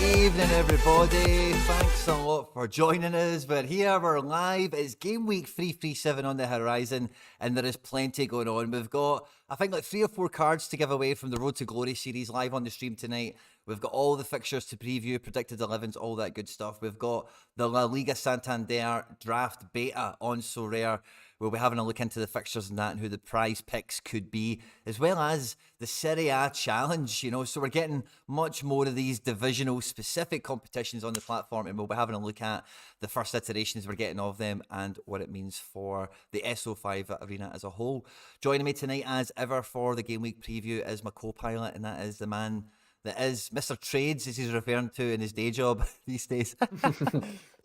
evening, everybody. Thanks a lot for joining us. We're here, we're live. It's game week 337 on the horizon, and there is plenty going on. We've got, I think, like 3 or 4 cards to give away from the Road to Glory series live on the stream tonight. We've got all the fixtures to preview, predicted 11s, all that good stuff. We've got the La Liga Santander draft beta on Sorare. We'll be having a look into the fixtures and that and who the prize picks could be, as well as the Serie A challenge, so we're getting much more of these divisional specific competitions on the platform, and we'll be having a look at the first iterations we're getting of them and what it means for the SO5 arena as a whole. Joining me tonight as ever for the game week preview is my co-pilot, and that is the man that is Mr. Trades, as he's referring to in his day job these days.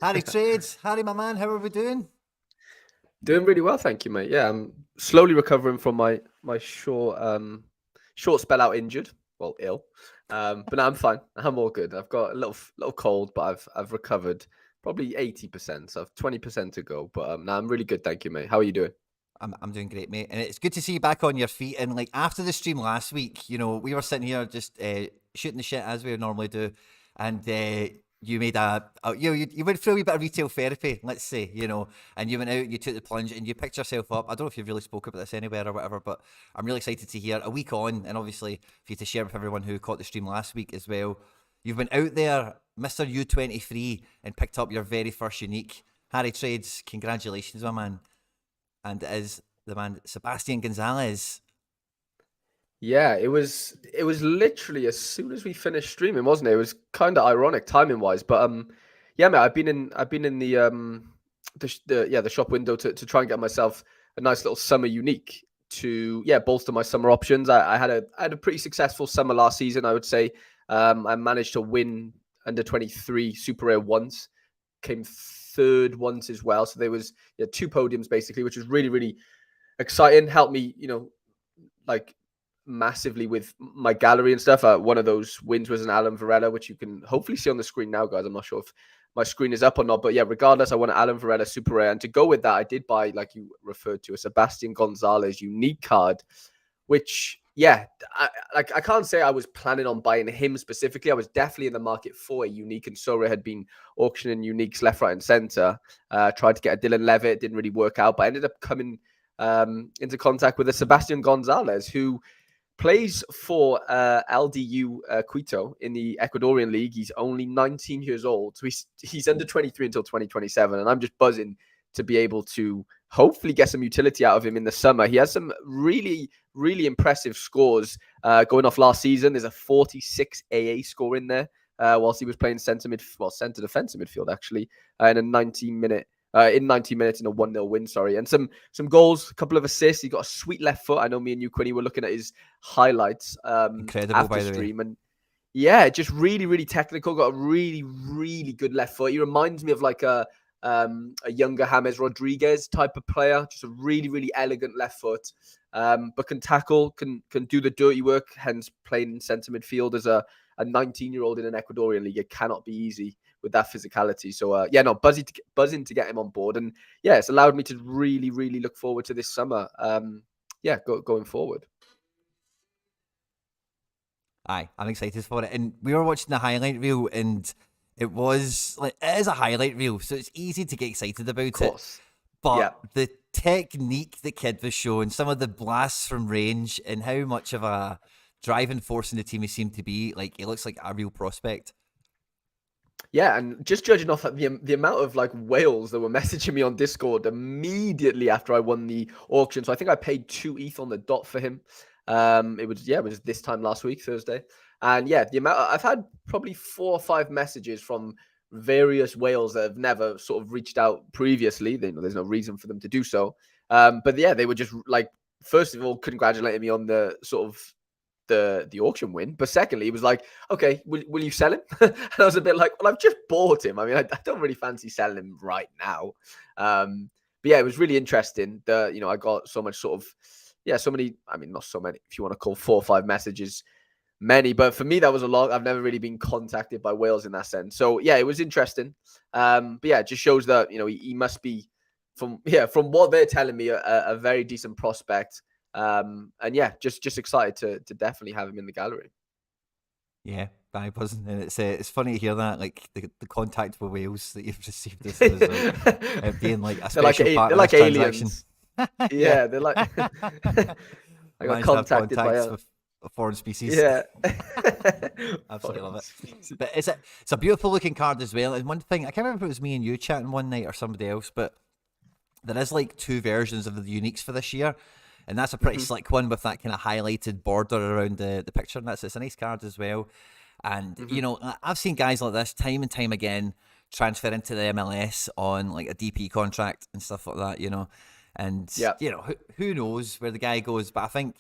Harry Trades. Harry, my man, how are we doing? Doing really well, thank you, mate. Yeah, I'm slowly recovering from my short spell out injured, well, ill. But now I'm fine. I'm all good. I've got a little cold, but I've recovered probably 80%. So I've 20% to go. But now I'm really good, thank you, mate. How are you doing? I'm doing great, mate, and it's good to see you back on your feet. And like after the stream last week, we were sitting here just shooting the shit as we normally do, and you made you went through a wee bit of retail therapy, let's say, and you went out, you took the plunge, and you picked yourself up. I don't know if you've really spoke about this anywhere or whatever, but I'm really excited to hear a week on, and obviously for you to share with everyone who caught the stream last week as well. You've been out there, Mr. U23, and picked up your very first unique. Harry Trades, congratulations, my man. And it is the man Sebastian Gonzalez. Yeah, it was literally as soon as we finished streaming, wasn't it? It was kind of ironic timing wise, but yeah, mate, I've been in the shop window to try and get myself a nice little summer unique to bolster my summer options. I had a pretty successful summer last season, I would say. I managed to win under 23 Super Rare once, came third once as well. So there was 2 podiums basically, which was really, really exciting. Helped me, like massively with my gallery and stuff. One of those wins was an Alan Varela, which you can hopefully see on the screen now, guys. I'm not sure if my screen is up or not, but yeah, regardless, I won an Alan Varela Super Rare. And to go with that, I did buy, like you referred to, a Sebastian Gonzalez unique card, which, I can't say I was planning on buying him specifically. I was definitely in the market for a unique, and Sorare had been auctioning uniques left, right, and center. Tried to get a Dylan Levitt, didn't really work out, but I ended up coming into contact with a Sebastian Gonzalez, who plays for LDU Quito in the Ecuadorian League. He's only 19 years old, so he's under 23 until 2027, and I'm just buzzing to be able to hopefully get some utility out of him in the summer. He has some really, really impressive scores going off last season. There's a 46 AA score in there whilst he was playing centre defensive midfield, actually, in a 19 minutes in a 1-0 win, and some goals, a couple of assists. He got a sweet left foot. I know me and you, Quinny, were looking at his highlights Incredible, after by the stream, way. and yeah, just really, really technical. Got a really, really good left foot. He reminds me of like a younger James Rodriguez type of player. Just a really, really elegant left foot, but can tackle, can do the dirty work. Hence, playing in centre midfield as a 19-year-old in an Ecuadorian league, it cannot be easy with that physicality. So buzzing to get him on board, and it's allowed me to really, really look forward to this summer. Going forward. Aye, I'm excited for it. And we were watching the highlight reel, and it is a highlight reel, so it's easy to get excited about it. But the technique the kid was showing, some of the blasts from range, and how much of a driving force in the team he seemed to be, it looks like a real prospect. Yeah, and just judging off the amount of whales that were messaging me on Discord immediately after I won the auction. So I think I paid 2 ETH on the dot for him. It was this time last week, Thursday. And the amount I've had probably 4 or 5 messages from various whales that have never sort of reached out previously. There's no reason for them to do so. But they were just first of all, congratulating me on the sort of the auction win, but secondly, it was like, okay, will you sell him? And I was a bit like, well, I've just bought him. I mean, I don't really fancy selling him right now. But it was really interesting that I got so much so many. I mean, not so many. If you want to call 4 or 5 messages many, but for me that was a lot. I've never really been contacted by whales in that sense. So it was interesting. But it just shows that he must be from what they're telling me a very decent prospect. And just excited to definitely have him in the gallery. Yeah, by buzzing, and it's funny to hear that, like the contact with Wales that you've received as a result, being like a special part they're of this like transaction. aliens. Yeah, Yeah, they're like I got managed to have contacted by contacts a with a foreign species. yeah. Absolutely love Foreign it. species. But it's a beautiful looking card as well. And one thing, I can't remember if it was me and you chatting one night or somebody else, but there is like two versions of the uniques for this year. And that's a pretty slick one with that kind of highlighted border around the picture. And it's a nice card as well. And, you know, I've seen guys like this time and time again transfer into the MLS on like a DP contract and stuff like that, you know. And, Yeah. you know, who knows where the guy goes. But I think,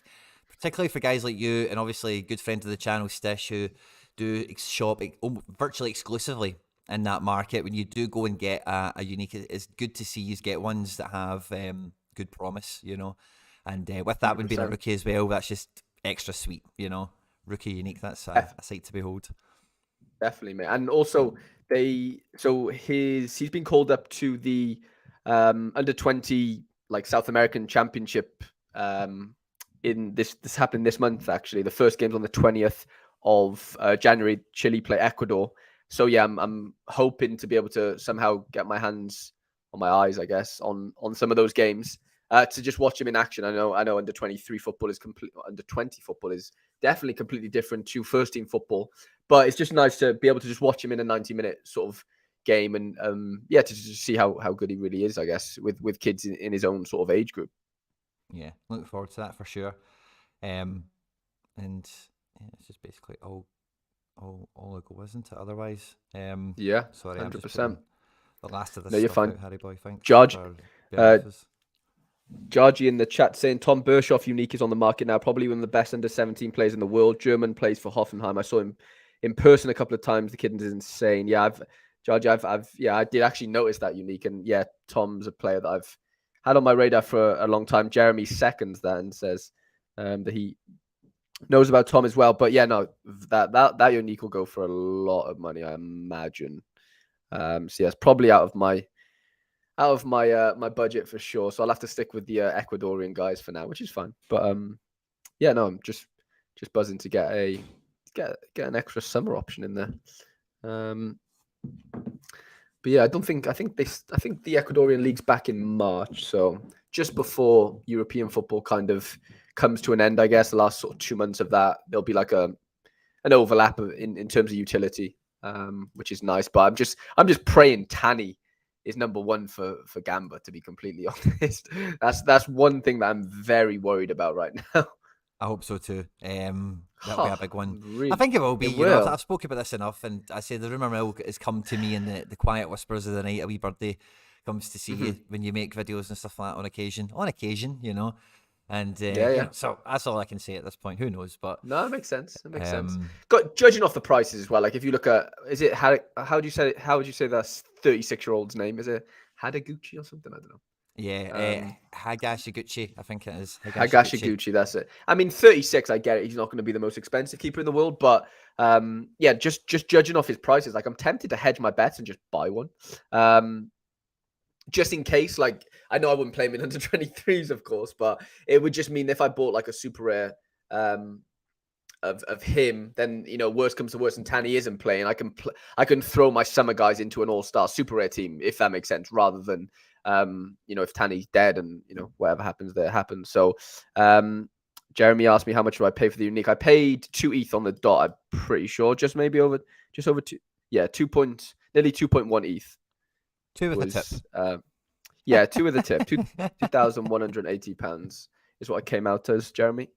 particularly for guys like you and obviously good friend of the channel, Stish, who do shop virtually exclusively in that market, when you do go and get a unique, it's good to see you get ones that have good promise, you know. And with that one being a 100%. rookie as well, that's just extra sweet, you know. Rookie unique, that's a sight to behold. Definitely, mate. And also he's been called up to the under 20 like South American Championship in this happened this month actually. The first game's on the 20th of January. Chile play Ecuador. So yeah, I'm hoping to be able to somehow get my hands on my eyes, I guess, on some of those games. To just watch him in action. I know under 23 football is under 20 football is definitely completely different to first team football. But it's just nice to be able to just watch him in a 90-minute sort of game and to just see how good he really is, I guess, with kids in his own sort of age group. Yeah, looking forward to that for sure. And yeah, it's just basically all a go, isn't it? Otherwise, Yeah, sorry, I'm just 100%. putting the last of this No, you're stuff fine. out, Harry Boy. Thanks. George, bearing with us. Georgie in the chat saying Tom Bershoff unique is on the market now, probably one of the best under 17 players in the world. German, plays for Hoffenheim. I saw him in person a couple of times. The kid is insane. Yeah, I did actually notice that unique, and yeah, Tom's a player that I've had on my radar for a long time. Jeremy seconds that and says that he knows about Tom as well. But yeah, no, that unique will go for a lot of money, I imagine. So yeah, it's probably out of my my budget for sure. So I'll have to stick with the Ecuadorian guys for now, which is fine. But yeah, no, I'm just buzzing to get an extra summer option in there. But yeah, I think the Ecuadorian league's back in March, so just before European football kind of comes to an end, I guess. The last sort of 2 months of that, there'll be like an overlap in terms of utility, which is nice. But I'm just praying Tanny is number one for Gamba, to be completely honest. That's one thing that I'm very worried about right now. I hope so too. That'll be a big one. Really, I think it will be. it You know, will. I've spoken about this enough, and I say the rumour mill has come to me in the quiet whispers of the night. A wee birdie comes to see you when you make videos and stuff like that on occasion. On occasion, you know. And you know, so that's all I can say at this point. Who knows? But no, it makes sense. It makes sense. Judging off the prices as well. Like if you look at, is it how do you say? How would you say that's 36-year-old's name? Is it Hadaguchi or something? I don't know. Yeah, Hagashiguchi, I think it is. Hagashiguchi, that's it. I mean, 36, I get it. He's not going to be the most expensive keeper in the world, but yeah, just judging off his prices, like I'm tempted to hedge my bets and just buy one. Just in case, like I know I wouldn't play him in under 23s, of course, but it would just mean if I bought like a super rare of him, then you know, worst comes to worst, and Tanny isn't playing, I can throw my summer guys into an all-star super rare team, if that makes sense, rather than you know, if Tanny's dead and you know whatever happens there happens. So Jeremy asked me how much do I pay for the unique. I paid 2 ETH on the dot. I'm pretty sure, just over 2, yeah, nearly 2.1 ETH. 2 with a tip. Yeah, 2 with a tip. £2,180 is what I came out as, Jeremy.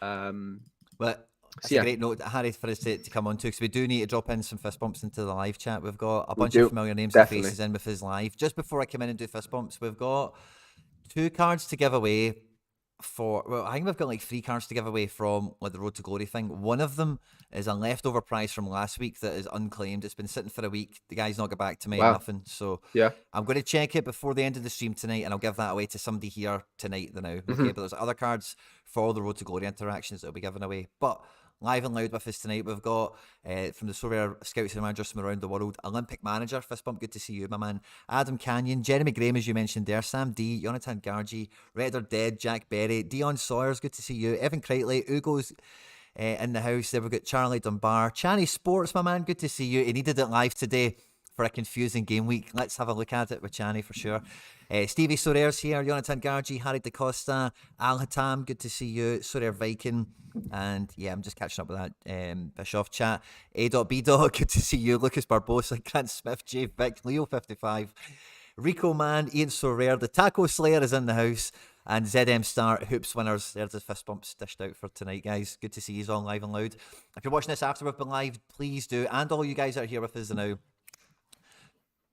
But it's a great note, Harry, for us to come on to, because we do need to drop in some fist bumps into the live chat. We've got a bunch of familiar names and faces in with his live. Just before I come in and do fist bumps, we've got 2 cards to give away I think we've got like 3 cards to give away from like the Road to Glory thing. One of them is a leftover prize from last week that is unclaimed. It's been sitting for a week. The guy's not got back to me, nothing. So yeah, I'm going to check it before the end of the stream tonight, and I'll give that away to somebody here tonight. Okay, but there's other cards for the Road to Glory interactions that will be given away. But live and loud with us tonight, we've got from the Sorare scouts and managers from around the world, Olympic manager, fist bump, good to see you, my man, Adam Canyon, Jeremy Graham, as you mentioned there, Sam D, Jonathan Gargi, Red or Dead, Jack Berry, Dion Sawyers, good to see you, Evan Crightley, Ugo's in the house. There we've got Charlie Dunbar. Channy Sports, my man, good to see you. He needed it live today for a confusing game week. Let's have a look at it with Channy for sure. Stevie Sorare's here, Jonathan Gargi, Harry DaCosta, Al Hatam, good to see you, Sorare Viking, and yeah, I'm just catching up with that Bischoff chat. A.B. Dog, good to see you, Lucas Barbosa, Grant Smith, Jay Vick, Leo55, Rico Man, Ian Sorare, the Taco Slayer is in the house, and ZM Star, Hoops Winners. There's the fist bumps dished out for tonight, guys. Good to see you all live and loud. If you're watching this after we've been live, please do, and all you guys that are here with us now,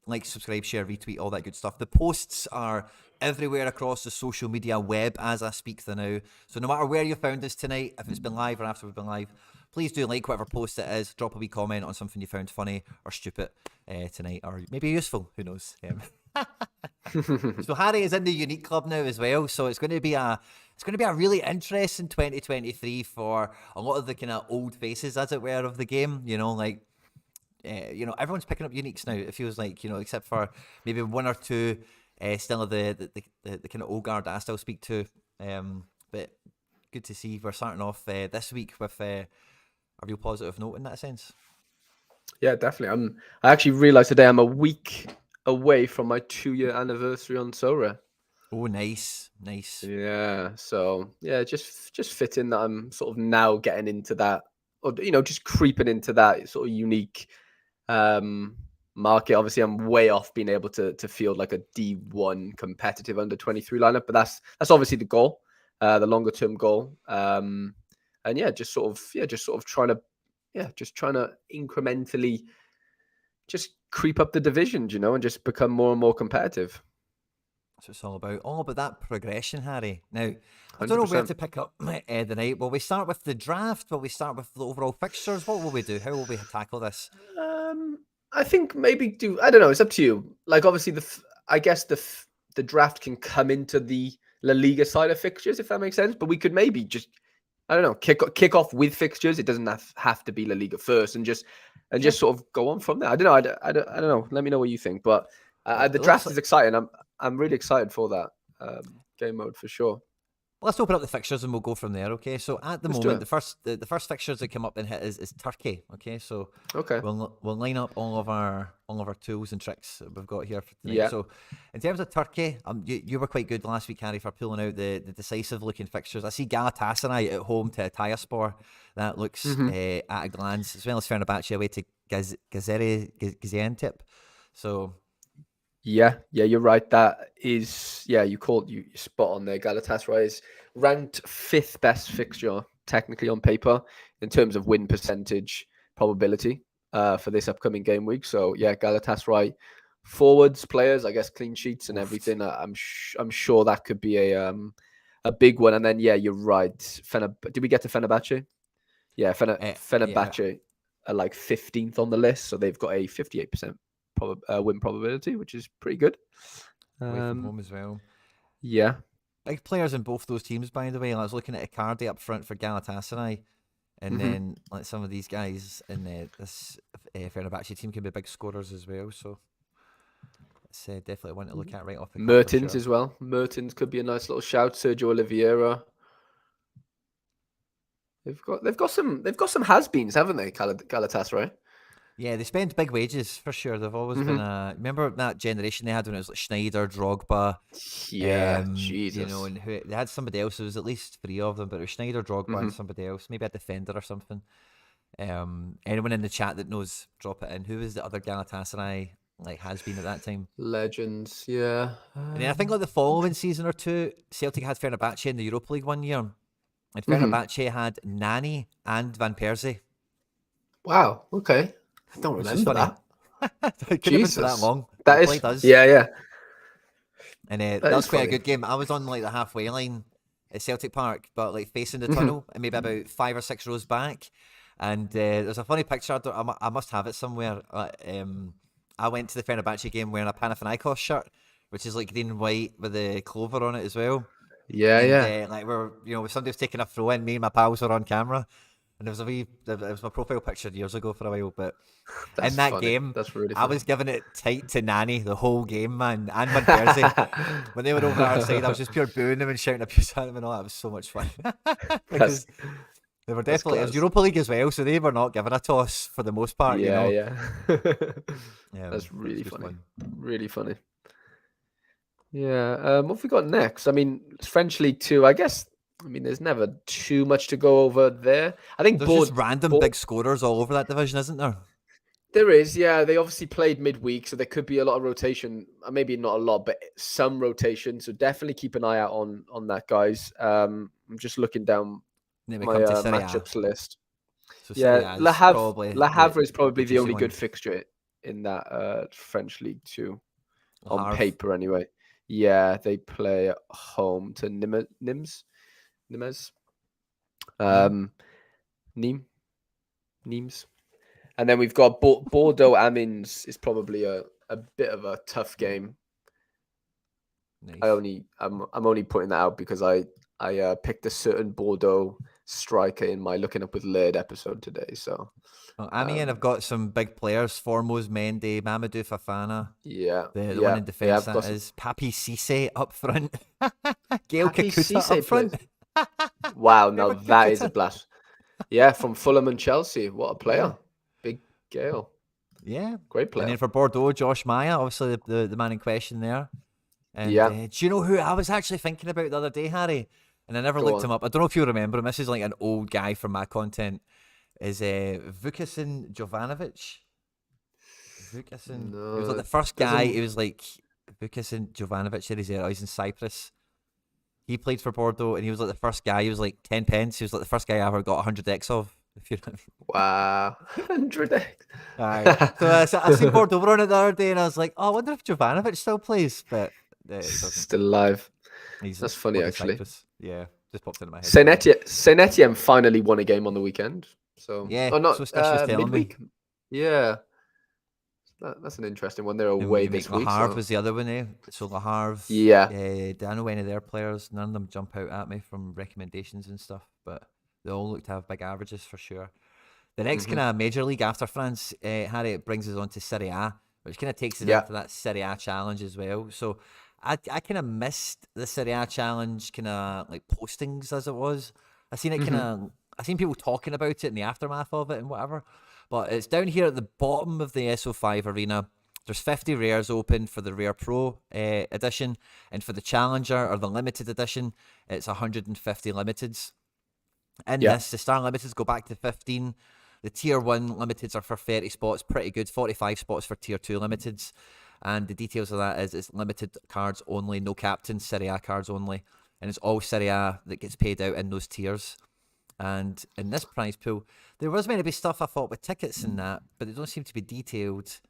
like, subscribe, share, retweet, all that good stuff. The posts are everywhere across the social media web as I speak now. So no matter where you found us tonight, if it's been live or after we've been live, please do like whatever post it is. Drop a wee comment on something you found funny or stupid tonight, or maybe useful. Who knows? So Harry is in the Unique Club now as well. So it's going to be a really interesting 2023 for a lot of the kind of old faces, as it were, of the game. You know, like. Everyone's picking up uniques now. It feels like, except for maybe one or two still of the kind of old guard that I still speak to. But good to see we're starting off this week with a real positive note in that sense. Yeah, definitely. I actually realised today I'm a week away from my 2-year anniversary on Sorare. Oh, nice. Yeah, so yeah, just fit in that I'm sort of now getting into that, or just creeping into that sort of unique market. Obviously, I'm way off being able to field like a D1 competitive under 23 lineup, but that's obviously the goal, the longer term goal. And yeah, just sort of trying to incrementally just creep up the divisions, and just become more and more competitive. That's what it's all about that progression, Harry. Now, I don't know where to pick up the night. Will we start with the draft? Will we start with the overall fixtures? What will we do? How will we tackle this? I think maybe I don't know. It's up to you. Like, obviously, I guess the draft can come into the La Liga side of fixtures, if that makes sense. But we could maybe just, I don't know, kick off with fixtures. It doesn't have to be La Liga first, and just sort of go on from there. I don't know. I don't know. Let me know what you think. But the draft is exciting. I'm really excited for that game mode for sure. Let's open up the fixtures and we'll go from there. Okay, so at the moment, the first fixtures that come up and hit is Turkey. Okay, so we'll line up all of our tools and tricks that we've got here for tonight. Yeah. So in terms of Turkey, you were quite good last week, Harry, for pulling out the decisive looking fixtures. I see Galatasaray at home to Atayaspor. That looks at a glance, as well as Fenerbahce away to Gaziantep. So. Yeah, you're right. That is, you spot on there. Galatasaray is ranked 5th best fixture, technically on paper, in terms of win percentage probability for this upcoming game week. So yeah, Galatasaray forwards, players, I guess clean sheets and everything. I'm sure that could be a big one. And then you're right. Did we get to Fenerbahce? Yeah, Fenerbahce are like 15th on the list, so they've got a 58% win probability, which is pretty good. Away from home as well. Yeah. Big players in both those teams, by the way. I was looking at Icardi up front for Galatasaray, and then like some of these guys in this Fenerbahce team can be big scorers as well. So it's definitely one to look at right off the cuff. Mertens as well. Mertens could be a nice little shout. Sergio Oliveira. They've got some has-beens, haven't they, Galatasaray? Yeah, they spend big wages for sure. They've always been remember that generation they had when it was like Schneider, Drogba. Yeah, Jesus. And they had somebody else. There was at least 3 of them, but it was Schneider, Drogba, and somebody else. Maybe a defender or something. Anyone in the chat that knows, drop it in. Who was the other Galatasaray has been at that time? Legends, yeah. And then I think like the following season or two, Celtic had Fenerbahce in the Europa League one year, and Fenerbahce had Nani and Van Persie. Wow. Okay. I don't remember that. It couldn't have been for that long. That is, yeah. And that was quite a good game. I was on like the halfway line at Celtic Park, but like facing the tunnel and maybe about 5 or 6 rows back. And there's a funny picture. I must have it somewhere. I went to the Fenerbahce game wearing a Panathinaikos shirt, which is like green and white with the clover on it as well. Yeah. Like somebody was taking a throw in, me and my pals were on camera. And there was my profile picture years ago for a while, but in that game, that's really funny. I was giving it tight to Nani the whole game, man, and Van Persie. When they were over our side, I was just pure booing them and shouting abuse at them and all. That was so much fun. They were That's definitely, it was class. Europa League as well, so they were not given a toss for the most part, Yeah, yeah, That's really good funny. fun. Really funny. Yeah. What have we got next? I mean, it's French League 2. I guess. I mean, there's never too much to go over there. I think There's just random big scorers all over that division, isn't there? There is, yeah. They obviously played midweek, so there could be a lot of rotation. Maybe not a lot, but some rotation. So definitely keep an eye out on that, guys. I'm just looking down Then we my come to Serie A. matchups list. So Serie Yeah, A is probably Le Havre is the probably the juicy only good one. fixture in that French League 2 Le on Havre. paper, anyway. Yeah, they play at home to Nimes, Nîmes. Nîmes, Nimes. And then we've got Bordeaux Amiens is probably a bit of a tough game. Nice. I'm only putting that out because I picked a certain Bordeaux striker in my looking up with Laird episode today. So Well, Amiens have got some big players. Formos Mendy, Mamadou Fafana. yeah, The one in they defence, have that got some is. Papi Cisse up front. Gail Papi Kakuta up Cisse front. plays. Wow, now Remember that is a Kakuta? blast. Yeah, from Fulham and Chelsea. What a player. Yeah. Big Gail. Yeah. Great player. And then for Bordeaux, Josh Maya, obviously the man in question there. And Yeah. do you know who I was actually thinking about the other day, Harry? And I never Go looked on. him up. I don't know if you remember him. This is like an old guy from my content. Is Vukasin Jovanovic? Vukasin. He was like No, the first guy. doesn't He was like Vukasin Jovanovic. He's in Cyprus. He played for Bordeaux, and he was like the first guy. He was like 10 pence. He was like the first guy I ever got 100x of. If you know what I mean. wow. 100x. Aye. So I seen Bordeaux on it the other day, and I was like, oh, I wonder if Jovanovic still plays, but he doesn't. Still alive. He's That's funny, gone to actually. Cyprus. Yeah, just popped into my head. Saint Etienne finally won a game on the weekend. So, Yeah, not so Stish was telling me. midweek. Yeah, that's an interesting one. They're away You make this Le week. Havre So. was the other one, eh? So Le Havre, Yeah. do I know any of their players? None of them jump out at me from recommendations and stuff, but they all look to have big averages for sure. The next kind of major league after France, Harry, it brings us on to Serie A, which kind of takes us into that Serie A challenge as well. So I kind of missed the Serie A challenge kind of like postings as it was. I seen it I seen people talking about it in the aftermath of it and whatever. But it's down here at the bottom of the SO5 arena. There's 50 rares open for the Rare Pro edition, and for the Challenger or the Limited edition, it's 150 limiteds. In this, the Star Limiteds go back to 15. The Tier 1 Limiteds are for 30 spots, pretty good. 45 spots for Tier 2 Limiteds. And the details of that is it's limited cards only, no captains, Serie A cards only. And it's all Serie A that gets paid out in those tiers. And in this prize pool, there was meant to be stuff I thought with tickets and that, but they don't seem to be detailed.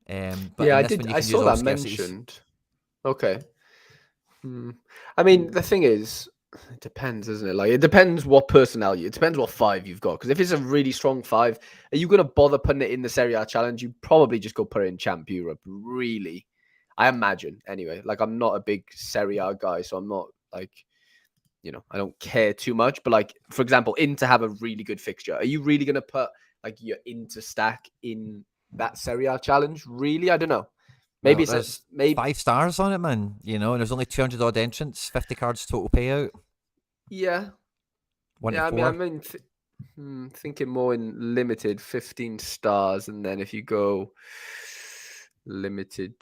But Yeah, in I this did. one, you I can use saw all that scarcities. mentioned. Okay. I mean, the thing is, it depends, isn't it? Like, it depends what personnel it depends what 5 you've got. Because if it's a really strong 5, are you going to bother putting it in the Serie A challenge? You probably just go put it in Champ Europe, really. I imagine, anyway. Like, I'm not a big Serie A guy, so I'm not, like, I don't care too much. But, like, for example, Inter have a really good fixture. Are you really going to put, like, your Inter stack in that Serie A challenge? Really? I don't know. Maybe Well, it's there's 5 stars on it, man. And there's only 200 odd entrants, 50 cards total payout. Yeah. 1 to Yeah, 4. I mean, thinking more in limited, 15 stars, and then if you go limited,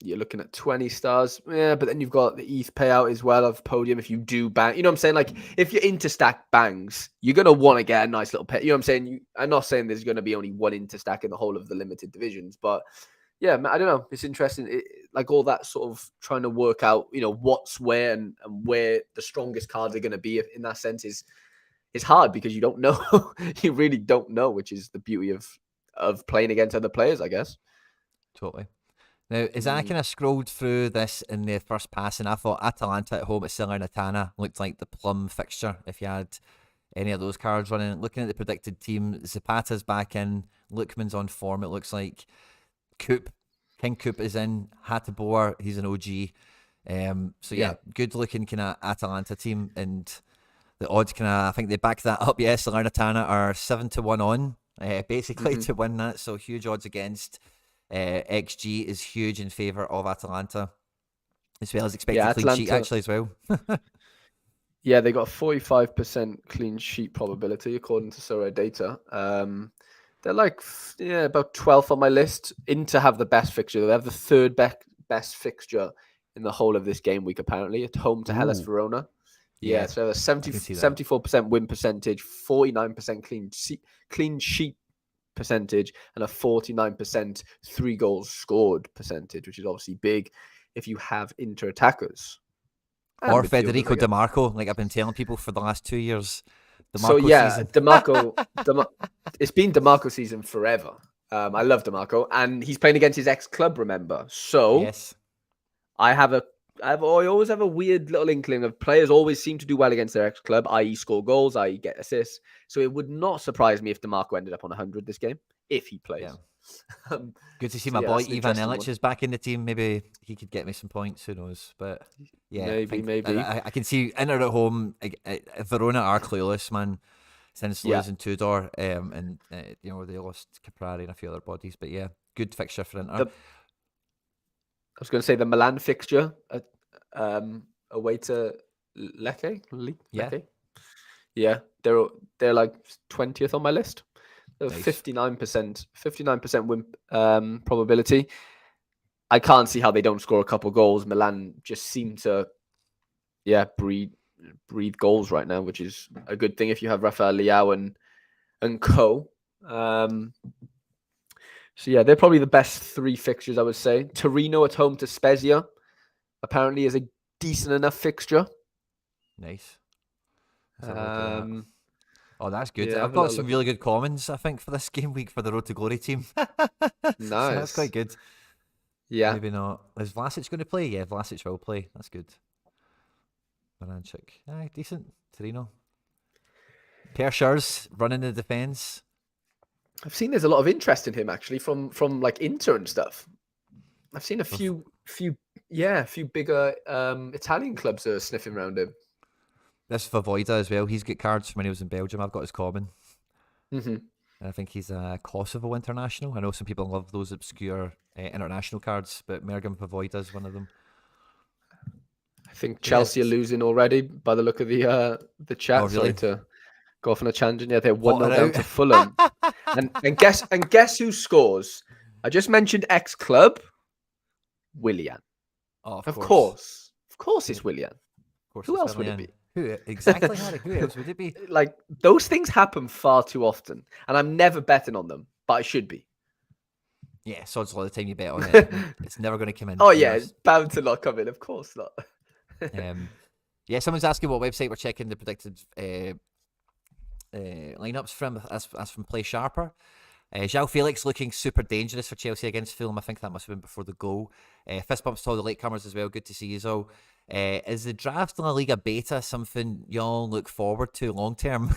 you're looking at 20 stars. Yeah, but then you've got the ETH payout as well of podium if you do bang. You know what I'm saying? Like, if your interstack bangs, you're going to want to get a nice little pay. You know what I'm saying? I'm not saying there's going to be only one interstack in the whole of the limited divisions, but yeah, I don't know. It's interesting. Like all that sort of trying to work out, what's where and where the strongest cards are going to be in that sense is hard because you don't know. You really don't know, which is the beauty of playing against other players, I guess. Totally. Now, as I kind of scrolled through this in the first pass, and I thought Atalanta at home at Salernitana looked like the plum fixture if you had any of those cards running. Looking at the predicted team, Zapata's back in, Lookman's on form, it looks like. King Coop is in, Hateboer, he's an OG. So yeah, good looking kind of Atalanta team, and the odds I think they back that up. Yes, Salernitana are 7-1 on, basically to win that. So huge odds against. XG is huge in favour of Atalanta, as well as expected clean sheet actually as well. Yeah, they got a 45% clean sheet probability according to Sorare data. They're like about 12th on my list. Inter have the best fixture. They have the third best fixture in the whole of this game week, apparently, at home to Hellas Ooh, Verona. yeah, Yeah, so a I can see that. 74% win percentage, 49% clean sheet percentage, and a 49% 3 goals scored percentage, which is obviously big if you have Inter attackers and Or midfielders, I Federico guess. DeMarco, like I've been telling people for the last 2 years. So DeMarco yeah, season. It's been DeMarco season forever. I love DeMarco, and he's playing against his ex club. Remember, so Yes. I always have a weird little inkling of players always seem to do well against their ex club, i.e., score goals, i.e., get assists. So it would not surprise me if DeMarco ended up on 100 this game if he Yeah. plays. um, Good to see so my yeah, boy that's an Ivan interesting Illich one. is back in the team. Maybe he could get me some points. Who knows? But yeah, I think Maybe. I can see Inter at home. Verona are clueless, man. Since Yeah, losing Tudor, and they lost Caprari and a few other bodies. But yeah, good fixture for Inter. I was going to say the Milan fixture away to Lecce. Yeah, Lecce. Yeah, they're like 20th on my list. nice. 59% win probability. I can't see how they don't score a couple goals. Milan just seem to breathe goals right now, which is a good thing if you have Rafael Leao and co. So yeah, they're probably the best 3 fixtures, I would say. Torino at home to Spezia apparently is a decent enough fixture. Nice. Let's have a look at that. Oh, that's good. Yeah, I've have a got little some look. really good commons, I think, for this game week for the Road to Glory team. So that's Nice. quite good. Yeah. Maybe not. Is Vlasic going to play? Yeah, Vlasic will play. That's good. Baranchik. Aye, decent. Torino. Pershers running the defence. I've seen there's a lot of interest in him actually from like Inter and stuff. I've seen a few bigger Italian clubs are sniffing around him. This Vavoida as well. He's got cards from when he was in Belgium. I've got his common. Mm-hmm. And I think he's a Kosovo international. I know some people love those obscure international cards, but Mergim Vavoida is one of them. I think But yeah, Chelsea are losing already by the look of the chat. oh Sorry really? to go off on a tangent. Yeah, they're 1-0 Potter down out. to Fulham. and guess who scores? I just mentioned ex club, Willian. Oh, of Of course. course, Who, it's Willian. of course, Who it's else would it Willian. be? Who exactly, Harry? Who else would it be? Like those things happen far too often, and I'm never betting on them, but I should be. Yeah, so it's a lot of the time you bet on it. It's never going to come in. Oh You yeah, know. it's bound to not come in. Of course not. Yeah, someone's asking what website we're checking the predicted lineups from. That's from Play Sharper. João Felix looking super dangerous for Chelsea against Fulham. I think that must have been before the goal. Fist bumps to all the latecomers as well. Good to see you all. Is the draft in La Liga Beta something y'all look forward to long term?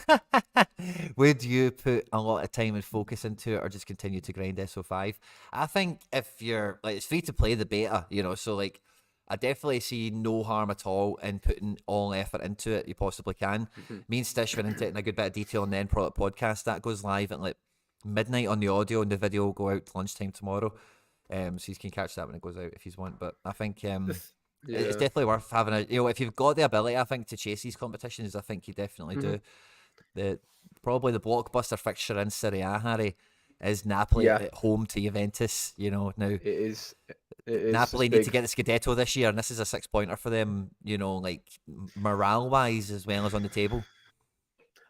Would you put a lot of time and focus into it or just continue to grind SO5? I think if you're like, it's free to play the beta, so like I definitely see no harm at all in putting all effort into it you possibly can. Me and Stish went into it in a good bit of detail on the End Product podcast. That goes live at like midnight on the audio, and the video will go out lunchtime tomorrow. So you can catch that when it goes out if you want. But I think it's definitely worth having if you've got the ability, I think, to chase these competitions, I think you definitely do. Probably the blockbuster fixture in Serie A, Harry, is Napoli Yeah, at home to Juventus. Now it is. Napoli It's need to big. get the Scudetto this year, and this is a 6-pointer for them. Like morale-wise as well as on the table.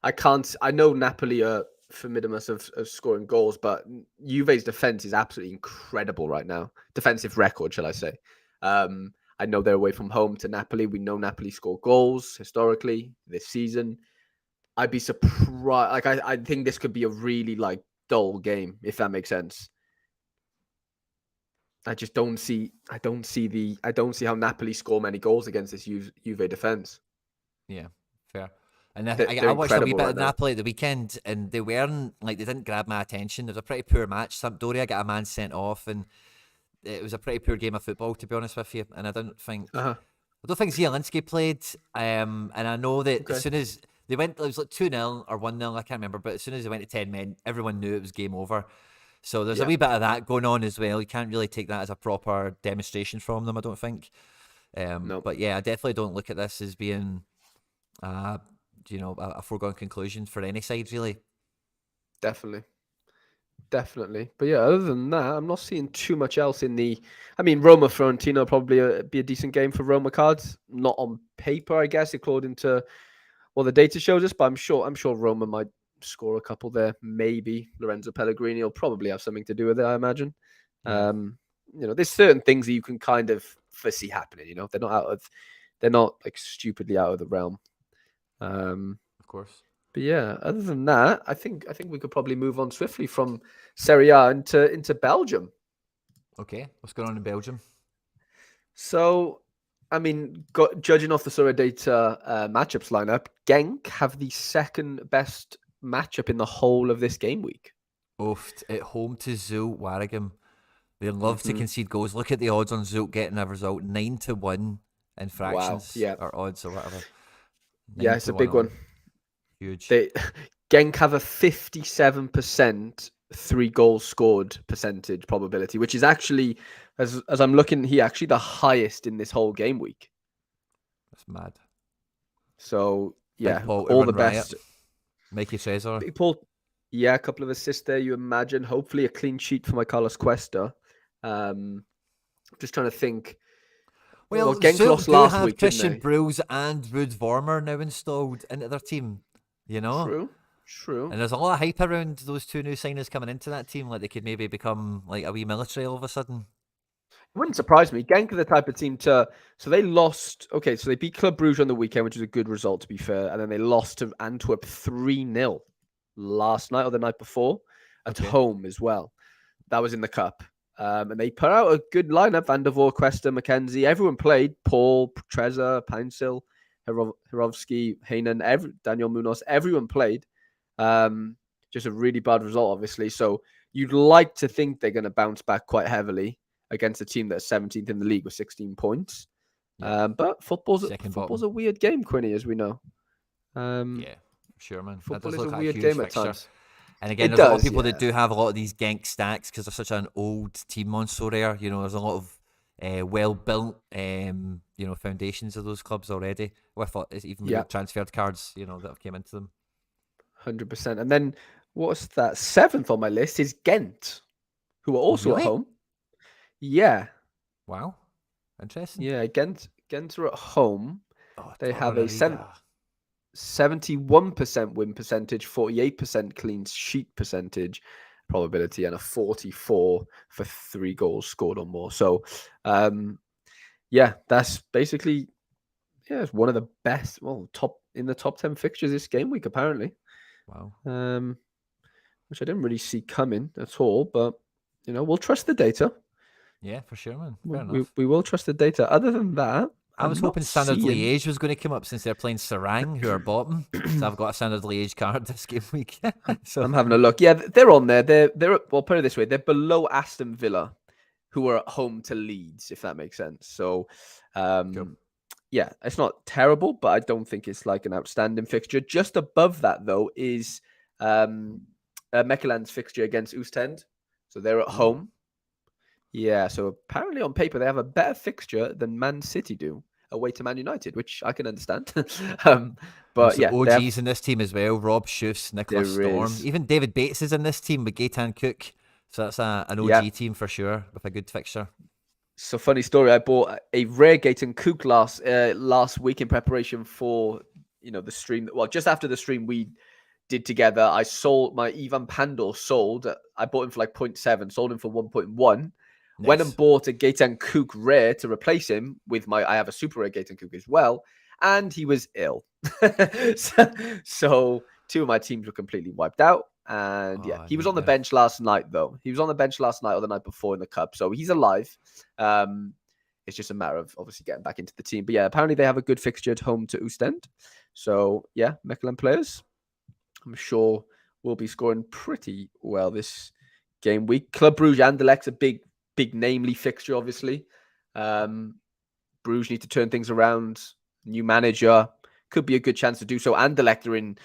I know Napoli are formidable of scoring goals, but Juve's defense is absolutely incredible right now. Defensive record, shall I say? I know they're away from home to Napoli. We know Napoli score goals historically this season. I'd be surprised. Like I think this could be a really dull game, if that makes sense. I just don't see. I don't see how Napoli score many goals against this Juve defense. Yeah, fair. And They're I watched a wee incredible bit right of now. Napoli at the weekend, and they weren't they didn't grab my attention. It was a pretty poor match. Sampdoria got a man sent off, and it was a pretty poor game of football, to be honest with you. And I don't think Zielinski played. And I know that as soon as they went, it was like 2-0 or 1-0, I can't remember. But as soon as they went to 10 men, everyone knew it was game over. So there's a wee bit of that going on as well. You can't really take that as a proper demonstration from them, I don't think. No. But yeah, I definitely don't look at this as being A foregone conclusion for any side, really. Definitely. Definitely. But yeah, other than that, I'm not seeing too much else in the. I mean, Roma Fiorentina will probably be a decent game for Roma cards. Not on paper, I guess, according to what the data shows us. But I'm sure Roma might score a couple there. Maybe Lorenzo Pellegrini will probably have something to do with it, I imagine. Yeah, There's certain things that you can kind of foresee happening. They're not like stupidly out of the realm. of course. But yeah, other than that, I think we could probably move on swiftly from Serie A into Belgium. Okay, what's going on in Belgium? So, I mean, judging off the Sorare data matchups lineup, Genk have the second best matchup in the whole of this game week. Oofed at home to Zult Waregem. They love to concede goals. Look at the odds on Zult getting a result 9-1 in Wow. fractions Yeah. or odds or whatever. Yeah, 9 it's to a 1 big one. Huge. Genk have a 57% 3 goals scored percentage probability, which is actually, as I'm looking here, actually the highest in this whole game week. That's mad. So yeah, Big Paul to all run the riot. best. Mikey Trezor. Big Paul, yeah, a couple of assists there. You imagine, hopefully, a clean sheet for my Carlos Cuesta. Just trying to think. Well, Well, Genk Zult lost do last have week, didn't Christian they? Bruls and Ruud Vormer now installed into their team, True. And there's a lot of hype around those two new signers coming into that team. Like they could maybe become like a wee military all of a sudden. It wouldn't surprise me. Genk are the type of team to. So they lost. Okay, so they beat Club Brugge on the weekend, which is a good result to be fair, and then they lost to Antwerp 3-0 last night or the night before at home as well. That was in the cup. And they put out a good lineup. Van der Voort, Cuesta, McKenzie. Everyone played. Paul, Trezor, Peinsil, Hirovsky, Heynen, Daniel Munoz. Everyone played. Just a really bad result, obviously. So you'd like to think they're going to bounce back quite heavily against a team that's 17th in the league with 16 points. Yeah. But football's Second a weird game, Quinny, as we know. Yeah, for sure, man. That Football does is a look like a weird huge game at fixture. times. And again, It there's a lot of does, people that yeah. do have a lot of these Genk stacks because they're such an old team on Sorare. There's a lot of well-built, foundations of those clubs already. With even Yeah. with transferred cards, that have came into them. 100%. And then what's that? Seventh on my list is Ghent, who are Oh, also at really? home. Yeah. Wow. Interesting. Yeah. Ghent are at home. Oh, They have Torre a Riga. 71% win percentage, 48% clean sheet percentage probability, and a 44 for 3 goals scored or more. So, that's basically it's one of the best, top 10 fixtures this game week apparently. Wow. Which I didn't really see coming at all, but we'll trust the data. Yeah, for sure, man. Fair We, enough. we will trust the data. Other than that, I was I'm hoping not Standard seeing. Liège was going to come up since they're playing Sarang, who are bottom. So I've got a Standard Liège card this game week. So I'm having a look. Yeah, they're on there. They're well, put it this way: they're below Aston Villa, who are at home to Leeds, if that makes sense. So, cool. yeah, it's not terrible, but I don't think it's like an outstanding fixture. Just above that, though, is Mekeland's fixture against Oostend. So they're at home. Yeah, so apparently on paper they have a better fixture than Man City do away to Man United, which I can understand. But some yeah, OGs in this team as well. Rob Schuss, Nicholas there Storm. is. Even David Bates is in this team with Gaetan Cook. So that's an OG team for sure with a good fixture. So funny story. I bought a rare Gaetan Cook last week in preparation for the stream. Well, just after the stream we did together, I sold my Ivan Pandor. I bought him for like 0.7, sold him for 1.1. Nice. Went and bought a Gaetan Cook rare to replace him with I have a super rare Gaetan Cook as well, and he was ill. so 2 of my teams were completely wiped out. And he was on the bench last night, though. He was on the bench last night or the night before in the cup, so he's alive. It's just a matter of obviously getting back into the team. But yeah, apparently they have a good fixture at home to Oostend. So yeah, Mechelen players, I'm sure, will be scoring pretty well this game week. Club Brugge Anderlecht's a big namely fixture, obviously. Bruges need to turn things around. New manager, could be a good chance to do so. Anderlecht are in.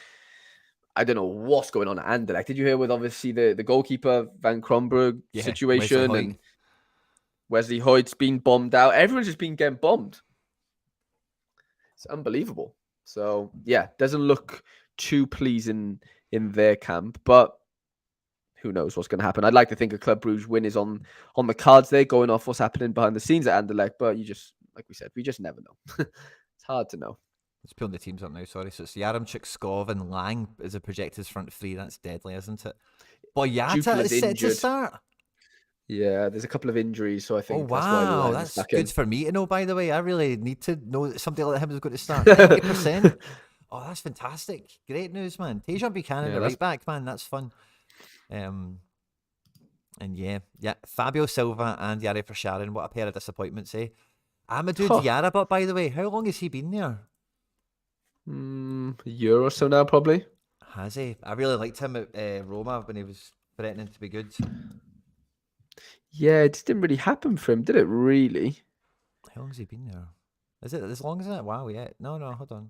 I don't know what's going on at Anderlecht. Did you hear with obviously the goalkeeper Van Kronberg situation and Wesley Hoyt's been bombed out? Everyone's just been getting bombed. It's unbelievable. So yeah, doesn't look too pleasing in their camp, but who knows what's going to happen. I'd like to think a Club Brugge win is on the cards there, going off what's happening behind the scenes at Anderlecht, but you just, like we said, we just never know. It's hard to know. Let's pulling the teams up now, sorry. So it's Yaremchuk, Skov, and Lang as a projected front three. That's deadly, isn't it? Boyata Jupiler's is set to injured. start. Yeah, there's a couple of injuries, so I Oh, think that's why wow. Lang's That's back good in. for me to know, by the way. I really need to know that somebody like him is going to start. 90%. Oh, that's fantastic. Great news, man. Tejan Buchanan, Yeah, the right back, man. That's fun. And yeah, Fabio Silva and Yari Sharon. What a pair of disappointments, eh? Amadou Diarra, but by the way, how long has he been there? A year or so now, probably. Has he? I really liked him at Roma when he was threatening to be good. Yeah, it just didn't really happen for him, did it? Really? How long has he been there? Is it as long as that? Wow, yeah. No, hold on.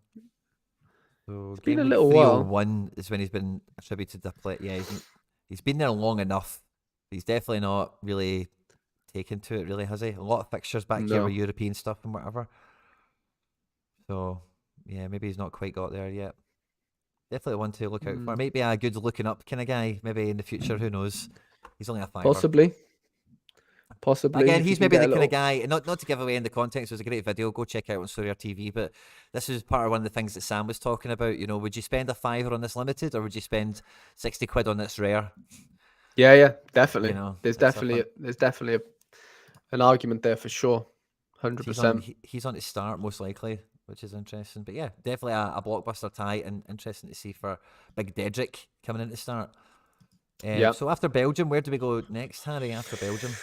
So It's been a game week little while. 301 is when he's been attributed to play. Yeah, he's been there long enough. He's definitely not really taken to it, really, has he? A lot of fixtures back here with European stuff and whatever. So, yeah, maybe he's not quite got there yet. Definitely one to look out for. Maybe a good looking up kind of guy. Maybe in the future, who knows? He's only a fiver. Possibly. Again, he's maybe the kind of guy, not to give away in the context, it was a great video, go check out on Sorare TV, but this is part of one of the things that Sam was talking about, you know, would you spend a fiver on this limited, or would you spend 60 quid on this rare? Yeah, definitely. You know, there's definitely an argument there for sure. 100%. He's on to start, most likely, which is interesting. But yeah, definitely a blockbuster tie, and interesting to see for Big Dedrick coming in to start. So after Belgium, where do we go next, Harry, after Belgium?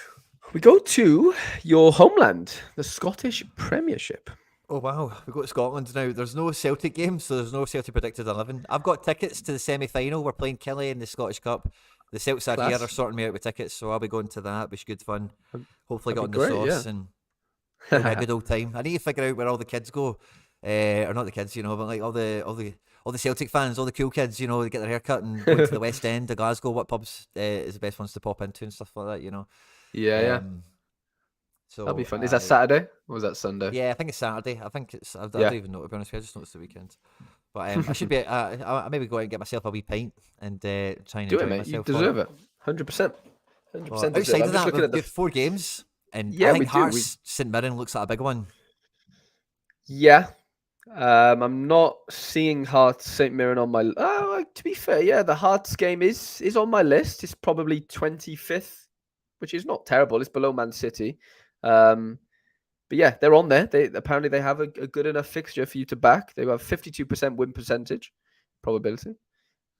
We go to your homeland, the Scottish Premiership. Oh, wow. We go to Scotland now. There's no Celtic game, so there's no Celtic predicted 11. I've got tickets to the semi-final. We're playing Killie in the Scottish Cup. The Celts are here, are sorting me out with tickets, so I'll be going to that. It'll be good fun. Hopefully get on the sauce, and it'll be a good old time. I need to figure out where all the kids go. Or not the kids, you know, but like all the Celtic fans, all the cool kids, you know, they get their hair cut and go to the West End, to Glasgow. What pubs is the best ones to pop into and stuff like that, you know? Yeah. So that'll be fun. Is that Saturday or was that Sunday? Yeah, I think it's Saturday. I think it's. I don't even know, to be honest with you. I just know it's the weekend. But I should be. I maybe go out and get myself a wee pint and try and do enjoy it, mate. myself. You deserve it. 100%. 100%. Outside of that, we've got 4 games, and I think Hearts St Mirren looks like a big one. Yeah. I'm not seeing Hearts St Mirren on my. To be fair, yeah, the Hearts game is on my list. It's probably 25th, which is not terrible. It's below Man City. But yeah, they're on there. Apparently they have a good enough fixture for you to back. They have 52% win percentage probability.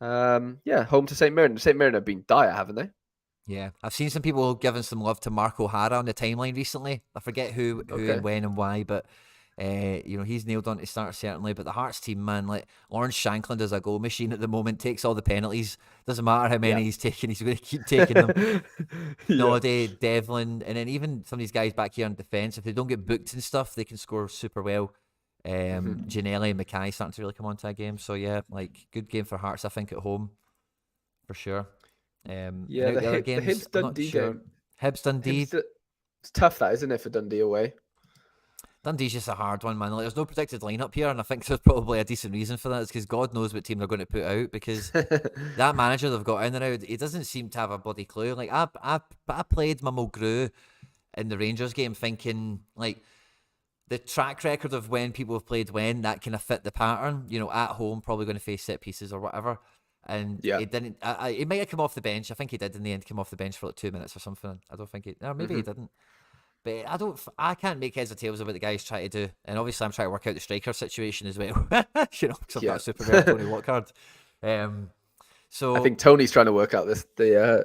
Home to St Mirren. St Mirren have been dire, haven't they? Yeah, I've seen some people giving some love to Mark O'Hara on the timeline recently. I forget who and when and why, but he's nailed on to start certainly. But the Hearts team, man, like Lawrence Shankland is a goal machine at the moment, takes all the penalties. Doesn't matter how many he's taking, he's going to keep taking them. Noddy, Devlin, and then even some of these guys back here on defence, if they don't get booked and stuff, they can score super well. Giannelli and Mackay starting to really come onto a game. So yeah, like good game for Hearts, I think, at home for sure. The other games, Hibs Dundee game. Hibs Dundee. It's tough, that, isn't it, for Dundee away? Dundee's just a hard one, man. Like, there's no predicted lineup here, and I think there's probably a decent reason for that. It's because God knows what team they're going to put out, because that manager they've got in there now, he doesn't seem to have a bloody clue. Like, I played my Mulgrew in the Rangers game thinking, like, the track record of when people have played when, that kind of fit the pattern. You know, at home, probably going to face set pieces or whatever. And he didn't. He might have come off the bench. I think he did in the end come off the bench for like 2 minutes or something. I don't think he. Or maybe he didn't. But I can't make heads or tails of what the guy's trying to do. And obviously, I'm trying to work out the striker situation as well. You know, because I've got a super rare Tony Watcard. So I think Tony's trying to work out the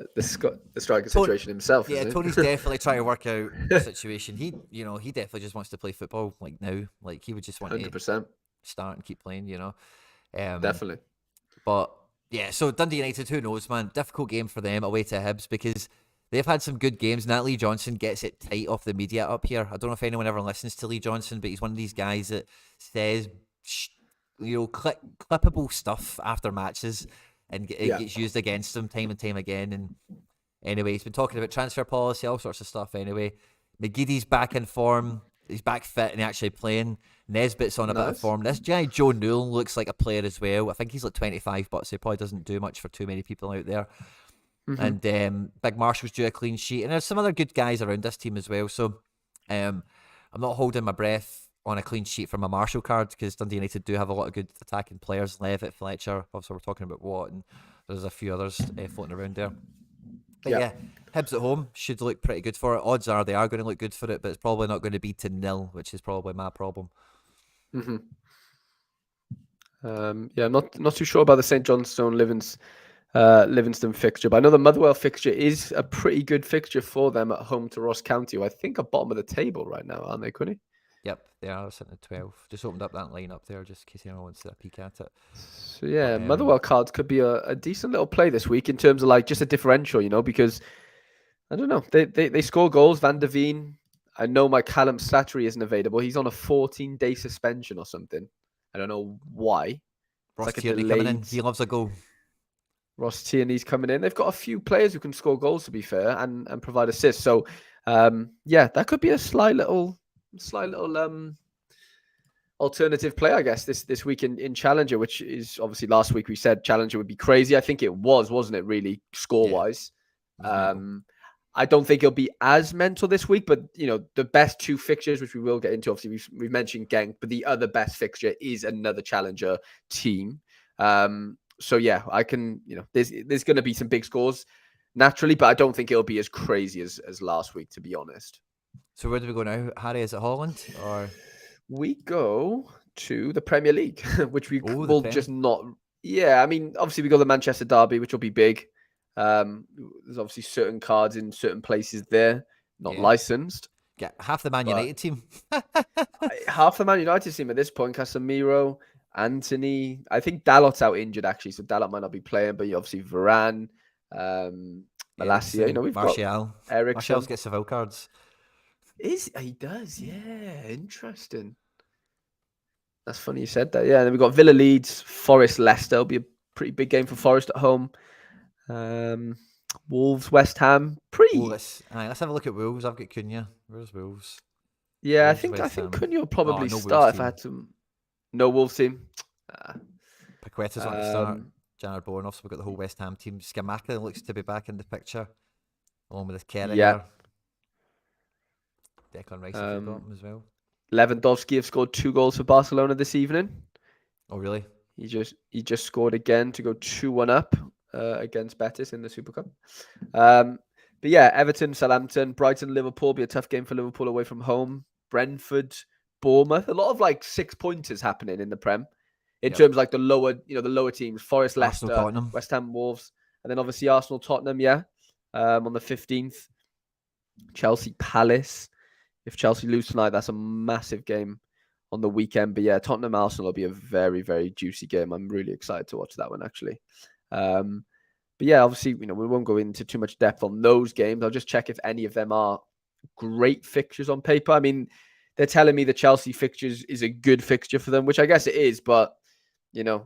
striker situation himself. Yeah, Tony's definitely trying to work out the situation. He definitely just wants to play football like now. Like he would just want 100%. to start and keep playing. You know, definitely. But yeah, so Dundee United, who knows, man? Difficult game for them away to Hibs because they've had some good games. Natalie Johnson gets it tight off the media up here. I don't know if anyone ever listens to Lee Johnson, but he's one of these guys that says, clippable stuff after matches, and it gets used against him time and time again. And anyway, he's been talking about transfer policy, all sorts of stuff. Anyway, McGeady's back in form. he's back fit and actually playing. Nesbitt's on a bit of Nice. form. This guy, Joe Newell, looks like a player as well. I think he's like 25, but he probably doesn't do much for too many people out there. And Big Marshall's due a clean sheet. And there's some other good guys around this team as well. So I'm not holding my breath on a clean sheet from a Marshall card because Dundee United do have a lot of good attacking players. Levitt, Fletcher, obviously we're talking about Watt, and there's a few others floating around there. But yeah, Hibs at home should look pretty good for it. Odds are they are going to look good for it, but it's probably not going to be to 0, which is probably my problem. Yeah, not too sure about the St Johnstone Livingston fixture, but I know the Motherwell fixture is a pretty good fixture for them at home to Ross County, who I think are bottom of the table right now, aren't they, Quinny? Yep, they are sitting at 12. Just opened up that line up there just in case anyone wants to peek at it. So yeah, Motherwell cards could be a decent little play this week in terms of like just a differential, because I don't know, they score goals. Van der Veen, I know my Callum Slattery isn't available. He's on a 14-day suspension or something. I don't know why. Ross Tierney coming in. He loves a goal. Ross Tierney's coming in. They've got a few players who can score goals, to be fair, and provide assists. So yeah, that could be a slight little alternative play, I guess, this week in Challenger, which is obviously last week we said Challenger would be crazy. I think it wasn't it, really, score-wise? Yeah. I don't think it'll be as mental this week, but, the best two fixtures, which we will get into, obviously we've mentioned Genk, but the other best fixture is another Challenger team. So yeah, I can, there's going to be some big scores naturally, but I don't think it'll be as crazy as last week, to be honest. So where do we go now, Harry? Is it Holland or? We go to the Premier League, which we will just not. Yeah, I mean, obviously we got the Manchester derby, which will be big. There's obviously certain cards in certain places there, not licensed. Get half the Man United team. Half the Man United team at this point. Casemiro, Anthony. I think Dalot's out injured actually, so Dalot might not be playing. But obviously Varane, Malacia. We've Martial. got Ericsson. Martial's got Seville cards. He does? Yeah, interesting. That's funny you said that. Yeah, and then we've got Villa, Leeds, Forest, Leicester. It'll be a pretty big game for Forest at home. Wolves, West Ham. Let's have a look at Wolves. I've got Cunha. Where's Wolves? Yeah, Wolves, I think Cunha will probably start if I had to. No Wolves team. Paqueta's on the start. Jared Bourne. Also, we've got the whole West Ham team. Scamacca looks to be back in the picture, along with his Kerry. Yeah. Declan Rice has got him as well. Lewandowski have scored 2 goals for Barcelona this evening. Oh, really? He just scored again to go 2-1 up against Betis in the Super Cup. But yeah, Everton, Southampton, Brighton, Liverpool. Be a tough game for Liverpool away from home. Brentford, Bournemouth. A lot of like 6-pointers happening in the Prem. In terms of like the lower teams. Forest, Leicester, West Ham, Wolves. And then obviously Arsenal, Tottenham, on the 15th. Chelsea, Palace. If Chelsea lose tonight, that's a massive game on the weekend. But yeah, Tottenham Arsenal will be a very, very juicy game. I'm really excited to watch that one, actually. But yeah, obviously, we won't go into too much depth on those games. I'll just check if any of them are great fixtures on paper. I mean, they're telling me the Chelsea fixtures is a good fixture for them, which I guess it is. But, that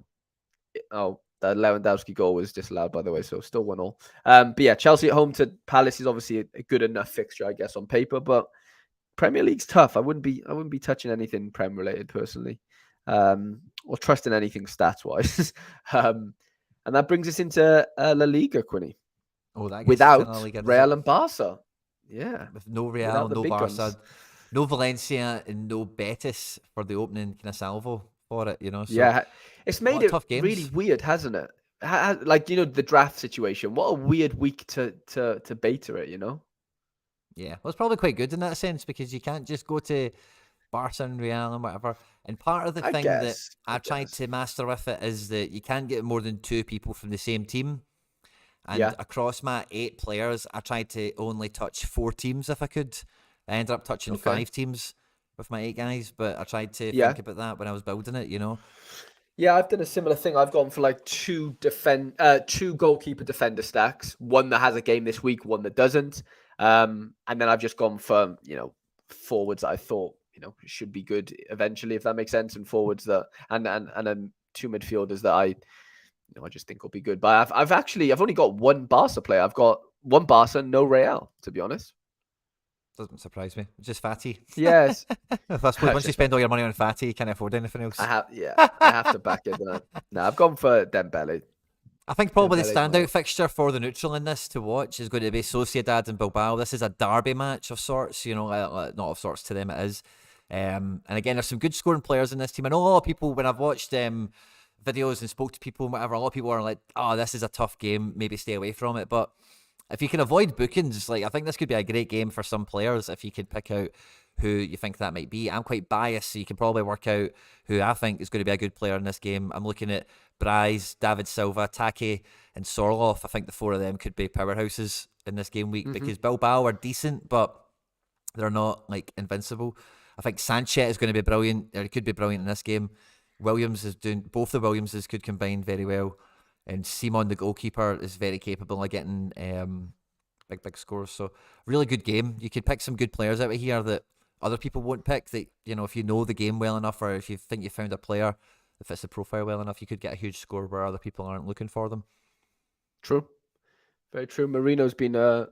Lewandowski goal was disallowed, by the way, so still 1-1. But yeah, Chelsea at home to Palace is obviously a good enough fixture, I guess, on paper. But Premier League's tough. I wouldn't be touching anything Prem related personally, or trusting anything stats wise. And that brings us into La Liga, Quinny. Oh, that without Real and Barca. Yeah, with no Real, no Barca, guns. No Valencia, and no Betis for the opening kind of salvo for it. So yeah, it's made it really weird, hasn't it? Like the draft situation. What a weird week to beta it. Yeah, well, it's probably quite good in that sense because you can't just go to Barca and Real and whatever. And part of the thing that I tried to master with it is that you can't get more than 2 people from the same team. And across my 8 players, I tried to only touch 4 teams if I could. I ended up touching 5 teams with my 8 guys, but I tried to think about that when I was building it, Yeah, I've done a similar thing. I've gone for like 2 goalkeeper defender stacks. One that has a game this week, one that doesn't. And then I've just gone for, forwards that I thought, should be good eventually, if that makes sense. And forwards that, and then 2 midfielders that I just think will be good. But I've only got 1 Barca player. I've got 1 Barca, no Real, to be honest. Doesn't surprise me. Just Fatty. Yes, I suppose once you spend all your money on Fatty, you can't afford anything else. I have to back it. No, I've gone for Dembele. I think probably the Dembele's my standout fixture for the neutral in this to watch is going to be Sociedad and Bilbao. This is a derby match of sorts, not of sorts to them it is. And again, there's some good scoring players in this team. I know a lot of people, when I've watched videos and spoke to people and whatever, a lot of people are like, oh, this is a tough game, maybe stay away from it. But if you can avoid bookings, I think this could be a great game for some players if you could pick out who you think that might be. I'm quite biased, so you can probably work out who I think is going to be a good player in this game. I'm looking at Bryce, David Silva, Take, and Sorloth. I think the four of them could be powerhouses in this game week because Bilbao are decent, but they're not invincible. I think Sanchez is going to be brilliant, or he could be brilliant in this game. Williams is doing, both the Williamses could combine very well. And Simon, the goalkeeper, is very capable of getting big scores. So, really good game. You could pick some good players out of here that other people won't pick. That, if you know the game well enough, or if you think you found a player that fits the profile well enough, you could get a huge score where other people aren't looking for them. True. Very true. Marino's been an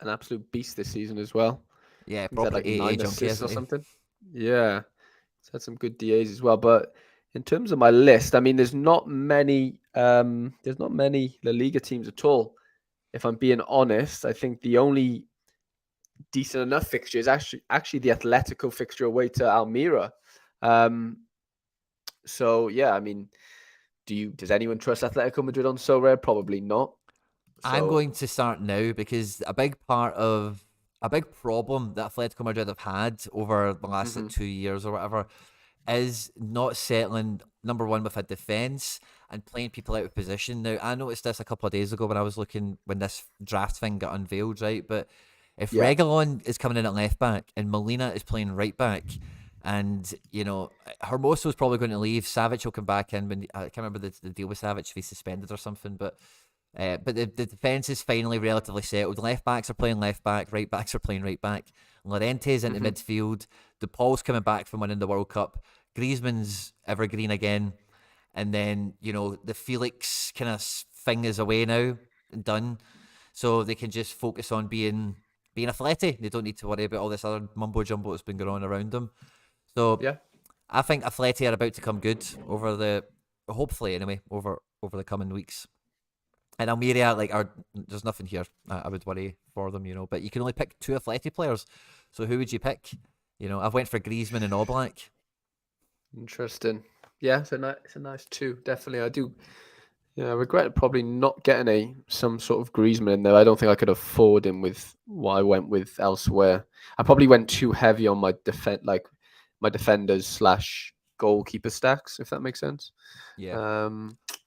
absolute beast this season as well. Yeah, He's had probably 9 junkie, assists or isn't he? something. Yeah. He's had some good DAs as well. But in terms of my list, I mean, there's not many La Liga teams at all. If I'm being honest, I think the only decent enough fixture is actually the Atletico fixture away to Almira. So yeah, I mean, does anyone trust Atletico Madrid on Sorare? Probably not. I'm going to start now because a big problem that Atletico Madrid have had over the last 2 years or whatever is not settling, number one, with a defence and playing people out of position. Now, I noticed this a couple of days ago when I was looking, when this draft thing got unveiled, right? But if Reguilon is coming in at left back and Molina is playing right back, and, Hermoso's probably going to leave, Savic will come back in. When I can't remember the deal with Savic, if he's suspended or something, but the defence is finally relatively settled. Left backs are playing left back, right backs are playing right back. Llorente's into midfield. DePaul's coming back from winning the World Cup. Griezmann's evergreen again. And then, the Felix kind of thing is away now and done. So they can just focus on being Atleti. They don't need to worry about all this other mumbo jumbo that's been going on around them. So yeah, I think Atleti are about to come good hopefully anyway, over the coming weeks. And Almeria, there's nothing here I would worry for them, but you can only pick 2 Atleti players. So who would you pick? I've went for Griezmann and Oblak. Interesting. Yeah, it's a nice 2. Definitely, I do. Yeah, I regret probably not getting some sort of Griezmann in there. I don't think I could afford him with what I went with elsewhere. I probably went too heavy on my my defenders / goalkeeper stacks, if that makes sense. Yeah.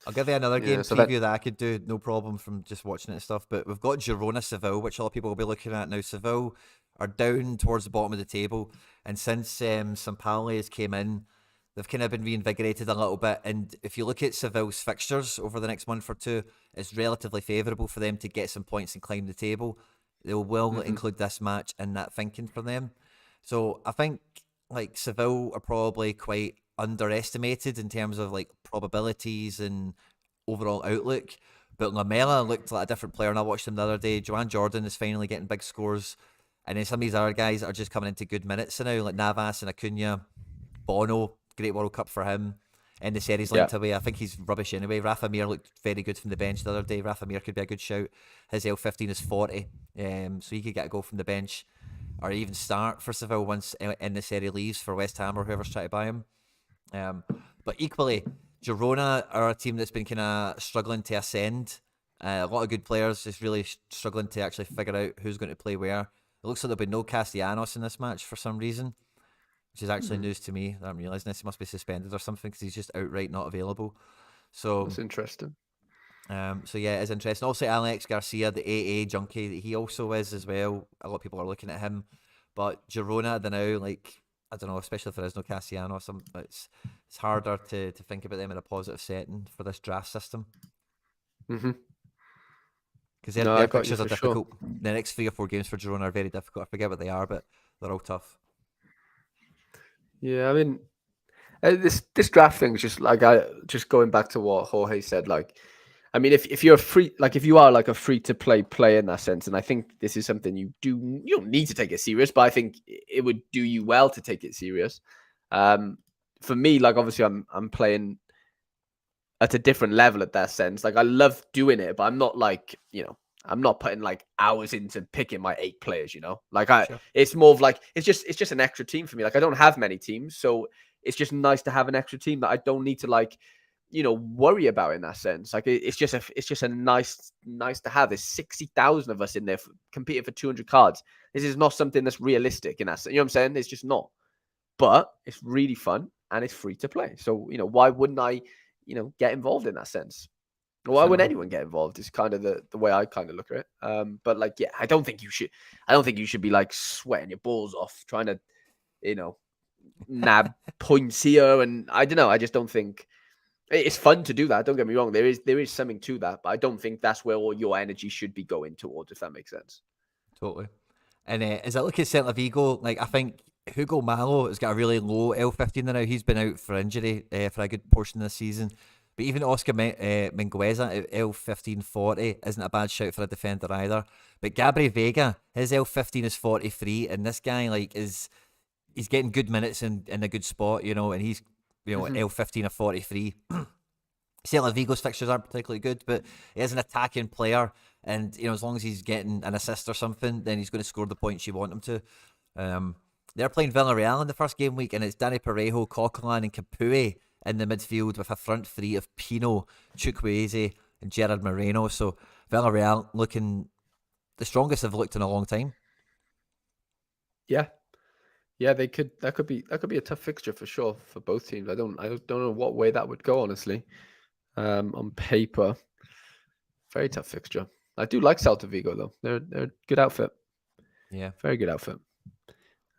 I'll give you another game preview that I could do, no problem, from just watching it and stuff. But we've got Girona Seville, which a lot of people will be looking at now. Seville are down towards the bottom of the table, and since Sampaoli has came in, they've kind of been reinvigorated a little bit. And if you look at Seville's fixtures over the next month or two, it's relatively favourable for them to get some points and climb the table. They will include this match in that thinking for them. So I think Seville are probably quite underestimated in terms of probabilities and overall outlook, but Lamela looked like a different player, and I watched him the other day. Joan Jordan is finally getting big scores, and then some of these other guys are just coming into good minutes now, like Navas and Acuna. Bono, great World Cup for him, and the series linked away. I think he's rubbish anyway. Rafa Mir looked very good from the bench the other day. Rafa Mir could be a good shout. His L15 is 40, so he could get a goal from the bench or even start for Seville once in the series leaves for West Ham or whoever's trying to buy him. But equally, Girona are a team that's been kind of struggling to ascend. A lot of good players, just really struggling to actually figure out who's going to play where. It looks like there'll be no Castellanos in this match for some reason, which is actually news to me. I'm realising this. He must be suspended or something because he's just outright not available. So that's interesting. So yeah, it's interesting. Also, Alex Garcia, the AA junkie, he also is as well. A lot of people are looking at him. But Girona, I don't know, especially if there is no Cassiano, it's harder to think about them in a positive setting for this draft system. Because their pictures are difficult. Sure. The next 3 or 4 games for Girona are very difficult. I forget what they are, but they're all tough. Yeah, I mean, this draft thing is just going back to what Jorge said. I mean, if you're free, like if you are like a free to play player in that sense, and I think this is something you don't need to take it serious, but I think it would do you well to take it serious. For me, like obviously I'm playing at a different level at that sense. Like I love doing it, but I'm not like, I'm not putting like hours into picking my 8 players, Like Sure. it's more of like it's just an extra team for me. Like I don't have many teams, so it's just nice to have an extra team that I don't need to like, worry about in that sense. Like it's just a nice to have. There's 60,000 of us in there competing for 200 cards. This is not something that's realistic in that sense. You know what I'm saying? It's just not. But it's really fun and it's free to play. So, why wouldn't I, get involved in that sense? Why would Certainly. anyone get involved? Is kind of the way I kind of look at it. But like, yeah, I don't think you should. I don't think you should be like sweating your balls off trying to, nab points here. And I don't know. I just don't think it's fun to do that. Don't get me wrong. There is something to that, but I don't think that's where all your energy should be going towards. If that makes sense. Totally. And as I look at Celta Vigo, like I think Hugo Malo has got a really low L15 now. He's been out for injury for a good portion of the season. But even Oscar Mingueza at L1540 isn't a bad shout for a defender either. But Gabri Vega, his L15 is 43, and this guy he's getting good minutes in a good spot, and he's L15 of 43. Celta Vigo's fixtures aren't particularly good, but he is an attacking player, and as long as he's getting an assist or something, then he's going to score the points you want him to. They're playing Villarreal in the first game week, and it's Danny Parejo, Coquelin, and Capue in the midfield with a front three of Pino, Chukwueze, and Gerard Moreno. So Villarreal looking the strongest they've looked in a long time. Yeah, yeah, they could. That could be a tough fixture for sure for both teams. I don't know what way that would go, honestly. On paper, very tough fixture. I do like Celta Vigo though. They're a good outfit. Yeah, very good outfit.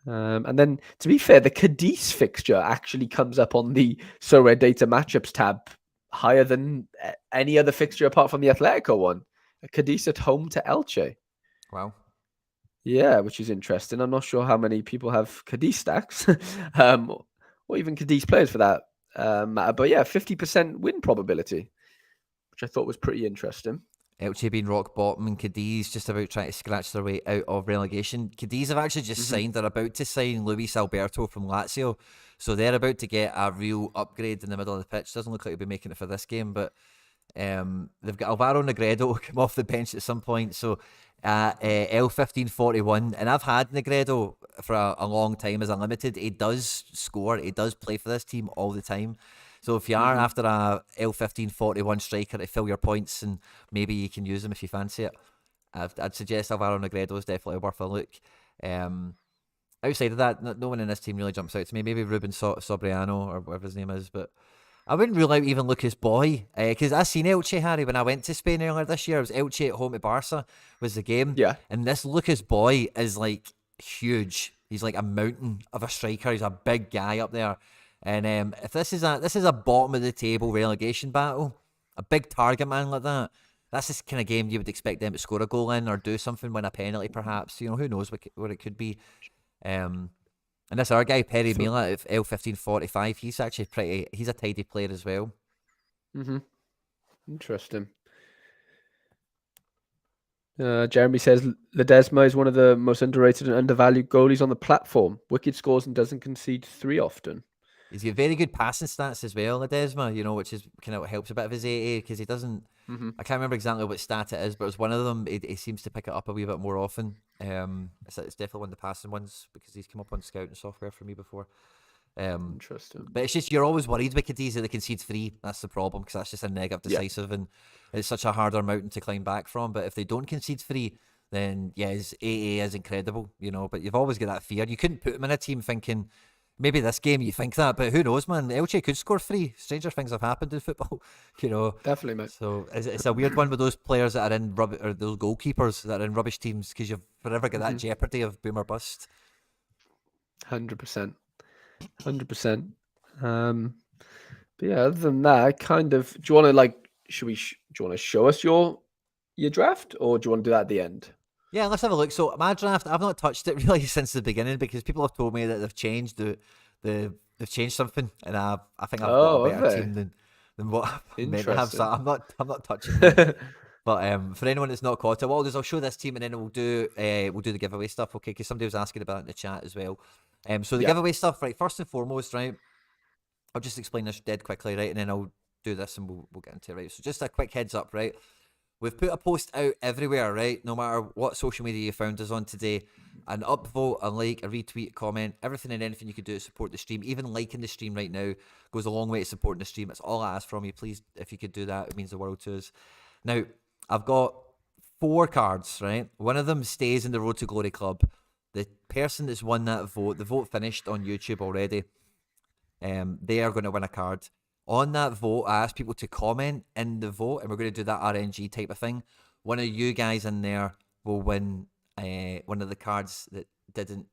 And then, to be fair, the Cadiz fixture actually comes up on the Sorare Data Matchups tab higher than any other fixture apart from the Atletico one. Cadiz at home to Elche. wow. Yeah, which is interesting. I'm not sure how many people have Cadiz stacks, or even Cadiz players for that matter. But yeah, 50% win probability, which I thought was pretty interesting. Elche being rock bottom and Cadiz just about trying to scratch their way out of relegation. Cadiz have actually just signed, they're about to sign Luis Alberto from Lazio. So they're about to get a real upgrade in the middle of the pitch. Doesn't look like he'll be making it for this game, but they've got Alvaro Negredo come off the bench at some point. So L1541, and I've had Negredo for a long time as a limited. He does score, he does play for this team all the time. So if you are after a L1541 striker to fill your points, and maybe you can use them if you fancy it, I'd suggest Alvaro Negredo is definitely worth a look. Outside of that, no one in this team really jumps out to me. Maybe Ruben Sobriano or whatever his name is, but I wouldn't rule out even Lucas Boy, because I seen Elche, Harry, when I went to Spain earlier this year. It was Elche at home to Barca was the game. Yeah. And this Lucas Boy is like huge. He's like a mountain of a striker. He's a big guy up there. And if this is a bottom of the table relegation battle, a big target man like that, that's this kind of game you would expect them to score a goal in or do something, win a penalty perhaps. Who knows what it could be. And this other guy, Perry Mila at L1545, he's a tidy player as well. Interesting. Jeremy says Ledesma is one of the most underrated and undervalued goalies on the platform. Wicked scores and doesn't concede 3 often. He's got very good passing stats as well, Ledesma, which is kind of helps a bit of his AA, because he doesn't. I can't remember exactly what stat it is, but it's one of them. He seems to pick it up a wee bit more often. It's definitely one of the passing ones, because he's come up on scouting software for me before. Interesting. But it's just, you're always worried with Cadiz that they concede 3. That's the problem, because that's just a negative decisive, and it's such a harder mountain to climb back from. But if they don't concede 3, then his AA is incredible, But you've always got that fear. You couldn't put him in a team thinking, maybe this game you think that, but who knows, man? Elche could score 3. Stranger things have happened in football, Definitely, mate. So it's a weird one with those players that are in or those goalkeepers that are in rubbish teams, because you've forever got that jeopardy of boom or bust. 100%. 100%. But yeah, other than that, I kind of. Do you want to do you want to show us your draft, or do you want to do that at the end? Yeah, let's have a look. So my draft, I've not touched it really since the beginning, because people have told me that they've changed they've changed something, and I think I've got a better team than what meant to have. So Interesting. I'm not touching them. But for anyone that's not caught it, what I'll do is I'll show this team and then we'll do the giveaway stuff, okay? Because somebody was asking about it in the chat as well. So the Yeah. giveaway stuff, right? First and foremost, right? I'll just explain this dead quickly, right? And then I'll do this and we'll get into it, right? So just a quick heads up, right? We've put a post out everywhere, right? No matter what social media you found us on today. An upvote, a like, a retweet, a comment, everything and anything you could do to support the stream. Even liking the stream right now goes a long way to supporting the stream. That's all I ask from you. Please, if you could do that, it means the world to us. Now, I've got 4 cards, right? One of them stays in the Road to Glory Club. The person that's won that vote, the vote finished on YouTube already. They are going to win a card. On that vote, I asked people to comment in the vote, and we're going to do that RNG type of thing. One of you guys in there will win one of the cards that didn't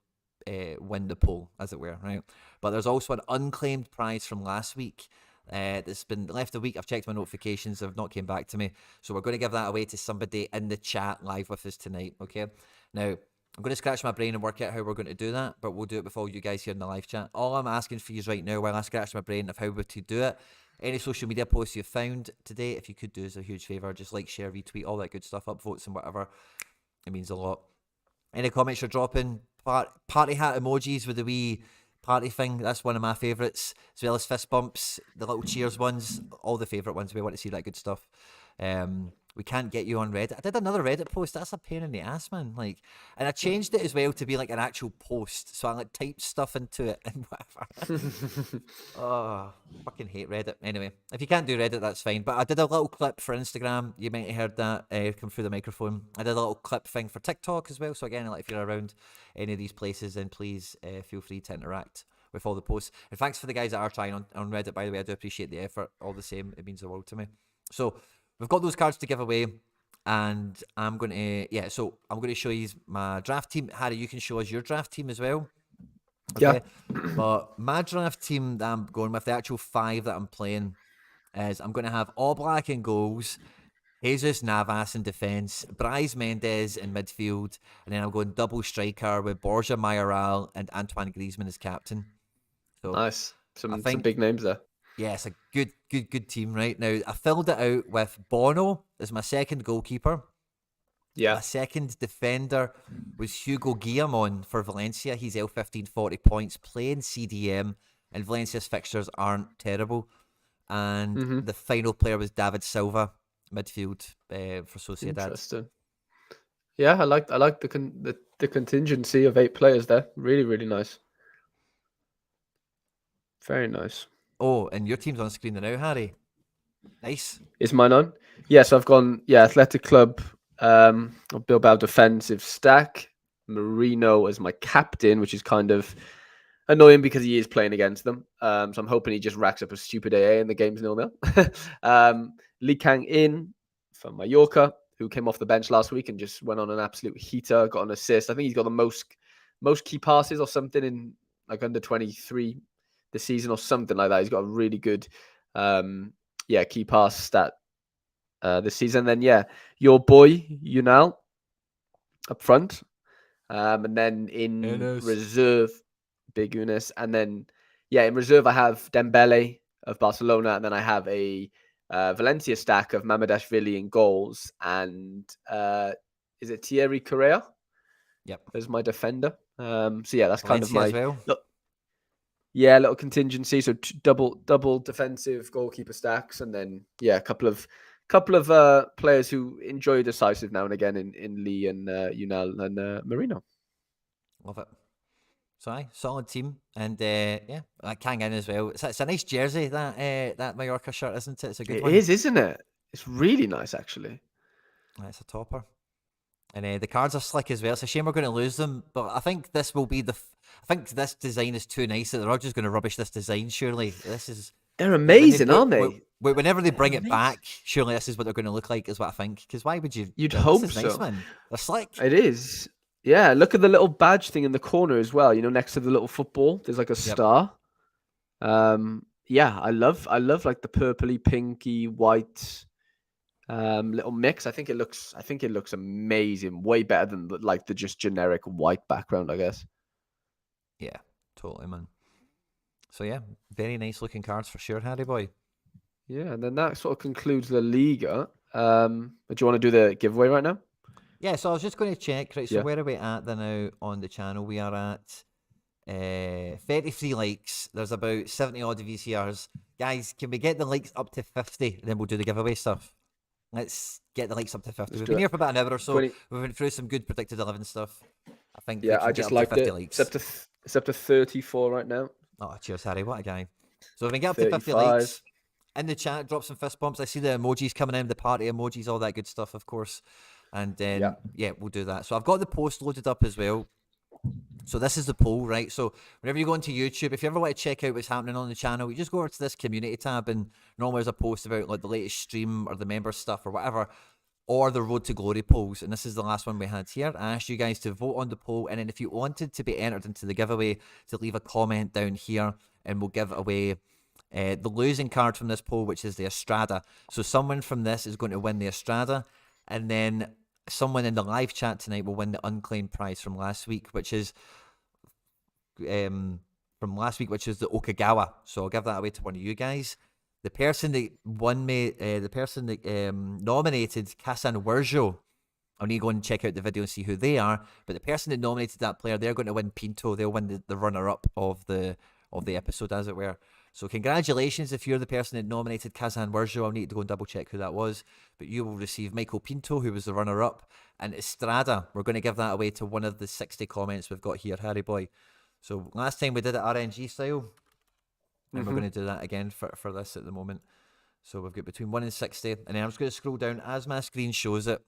win the poll, as it were, right? But there's also an unclaimed prize from last week that's been left a week. I've checked my notifications; they've not came back to me. So we're going to give that away to somebody in the chat live with us tonight. Okay. Now I'm going to scratch my brain and work out how we're going to do that, but we'll do it before you guys here in the live chat. All I'm asking for you right now, while I scratch my brain of how to do it, any social media posts you've found today, if you could do us a huge favour, just like, share, retweet, all that good stuff, upvotes and whatever. It means a lot. Any comments you're dropping? Party hat emojis with the wee party thing. That's one of my favourites, as well as fist bumps, the little cheers ones, all the favourite ones. We want to see that good stuff. We can't get you on Reddit. I did another Reddit post. That's a pain in the ass, man. Like, and I changed it as well to be like an actual post. So I like typed stuff into it and whatever. Oh, fucking hate Reddit. Anyway, if you can't do Reddit, that's fine. But I did a little clip for Instagram. You might have heard that come through the microphone. I did a little clip thing for TikTok as well. So again, like, if you're around any of these places, then please feel free to interact with all the posts. And thanks for the guys that are trying on Reddit, by the way. I do appreciate the effort. All the same, it means the world to me. So we've got those cards to give away, and I'm going to, so I'm going to show you my draft team. Harry, you can show us your draft team as well. Okay? Yeah. But my draft team that I'm going with, the actual 5 that I'm playing, is I'm going to have All Black in goals, Jesus Navas in defence, Bryce Mendes in midfield, and then I'm going double striker with Borja Mayoral and Antoine Griezmann as captain. So Nice. Some big names there. Yeah, it's a good team right now. I filled it out with Bono as my second goalkeeper. Yeah. My second defender was Hugo Guillamon for Valencia. He's L15, 40 points, playing CDM, and Valencia's fixtures aren't terrible. And the final player was David Silva, midfield for Sociedad. Interesting. Yeah, I like the contingency of 8 players there. Really, really nice. Very nice. Oh, and your team's on screen now, Harry. Nice. Is mine on? Yeah, so I've gone, Athletic Club, Bilbao defensive stack, Marino as my captain, which is kind of annoying because he is playing against them. So I'm hoping he just racks up a stupid AA and the game's 0-0. Lee Kang In from Mallorca, who came off the bench last week and just went on an absolute heater, got an assist. I think he's got the most key passes or something in like under 23 this season or something like that. He's got a really good key pass stat this season. Then your boy Unal up front, and then in reserve, Big Unis, and then in reserve I have Dembele of Barcelona, and then I have a Valencia stack of Mamadashvili in goals, and is it Thierry Correa? Yep, as my defender. So that's kind of Valencia my as well. little contingency. So double defensive goalkeeper stacks, and then a couple of players who enjoy decisive now and again in Lee and Unal and Marino. Love it. So solid team, and Kang In as well. It's a nice jersey, that Mallorca shirt, isn't it? It's a good one. It is, isn't it? It's really nice, actually. It's a topper. And the cards are slick as well. It's a shame we're going to lose them, but I think this will be I think this design is too nice that they're all just going to rubbish this design, surely. They're amazing, aren't they? Whenever they bring it back, surely this is what they're going to look like, is what I think. Because why would you? You'd hope this is so. Nice, man. They're slick. It is. Yeah, look at the little badge thing in the corner as well. Next to the little football, there's like a star. I love like the purpley, pinky, white little mix. I think it looks amazing. Way better than like the just generic white background, I guess. Yeah, totally, man. So very nice looking cards for sure, Harry boy. Yeah, and then that sort of concludes La Liga. Do you want to do the giveaway right now? Yeah, so I was just going to check, right, so Yeah. where are we at then now on the channel? We are at 33 likes. There's about 70 odd VCRs. Guys, can we get the likes up to 50? Then we'll do the giveaway stuff. Let's get the likes up to 50. Let's We've do been it. here for about an hour or so. 20. We've been through some good predicted 11 stuff. I think we Yeah, I can get just up to liked 50 it. likes. It's up to 34 right now. Oh, cheers, Harry. What a guy. So if we can get up to 50 35. likes, in the chat, drop some fist bumps. I see the emojis coming in, the party emojis, all that good stuff, of course. And then, yeah, we'll do that. So I've got the post loaded up as well. So this is the poll, right? So whenever you go into YouTube, if you ever want to check out what's happening on the channel, you just go over to this community tab, and normally there's a post about like the latest stream or the member stuff or whatever, or the Road to Glory polls. And this is the last one we had here. I asked you guys to vote on the poll, and then if you wanted to be entered into the giveaway, to leave a comment down here, and we'll give away the losing card from this poll, which is the Estrada. So someone from this is going to win the Estrada, and then someone in the live chat tonight will win the unclaimed prize from last week, which is the Okagawa. So I'll give that away to one of you guys. The person that won me, the person that nominated Kasan Werjo, I'll need to go and check out the video and see who they are. But the person that nominated that player, they're going to win Pinto. They'll win the runner-up of the episode, as it were. So congratulations if you're the person that nominated Kazan Werjo. I'll need to go and double check who that was. But you will receive Michael Pinto, who was the runner-up, and Estrada. We're going to give that away to one of the 60 comments we've got here, Harry Boy. So last time we did it RNG style, and we're going to do that again for this at the moment. So we've got between 1 and 60, and then I'm just going to scroll down as my screen shows it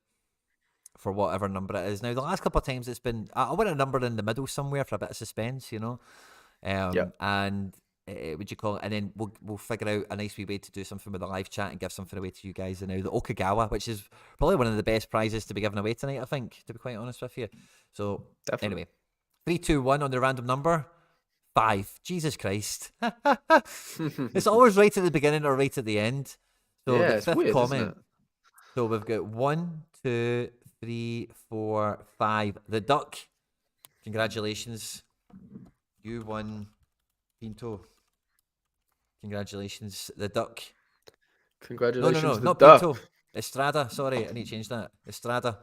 for whatever number it is. Now, the last couple of times it's been, I want a number in the middle somewhere for a bit of suspense, you know? And would you call it? And then we'll figure out a nice wee way to do something with the live chat and give something away to you guys. And now the Okagawa, which is probably one of the best prizes to be given away tonight, I think, to be quite honest with you. So Definitely. anyway, 3, 2, 1 on the random number. 5. Jesus Christ. It's always right at the beginning or right at the end. So yeah, the it's fifth weird, comment. isn't it? So we've got 1, 2, 3, 4, 5. The duck. Congratulations. You won Pinto. Congratulations. The duck. Congratulations, No, the not duck. Pinto. Estrada. Sorry, I need to change that. Estrada.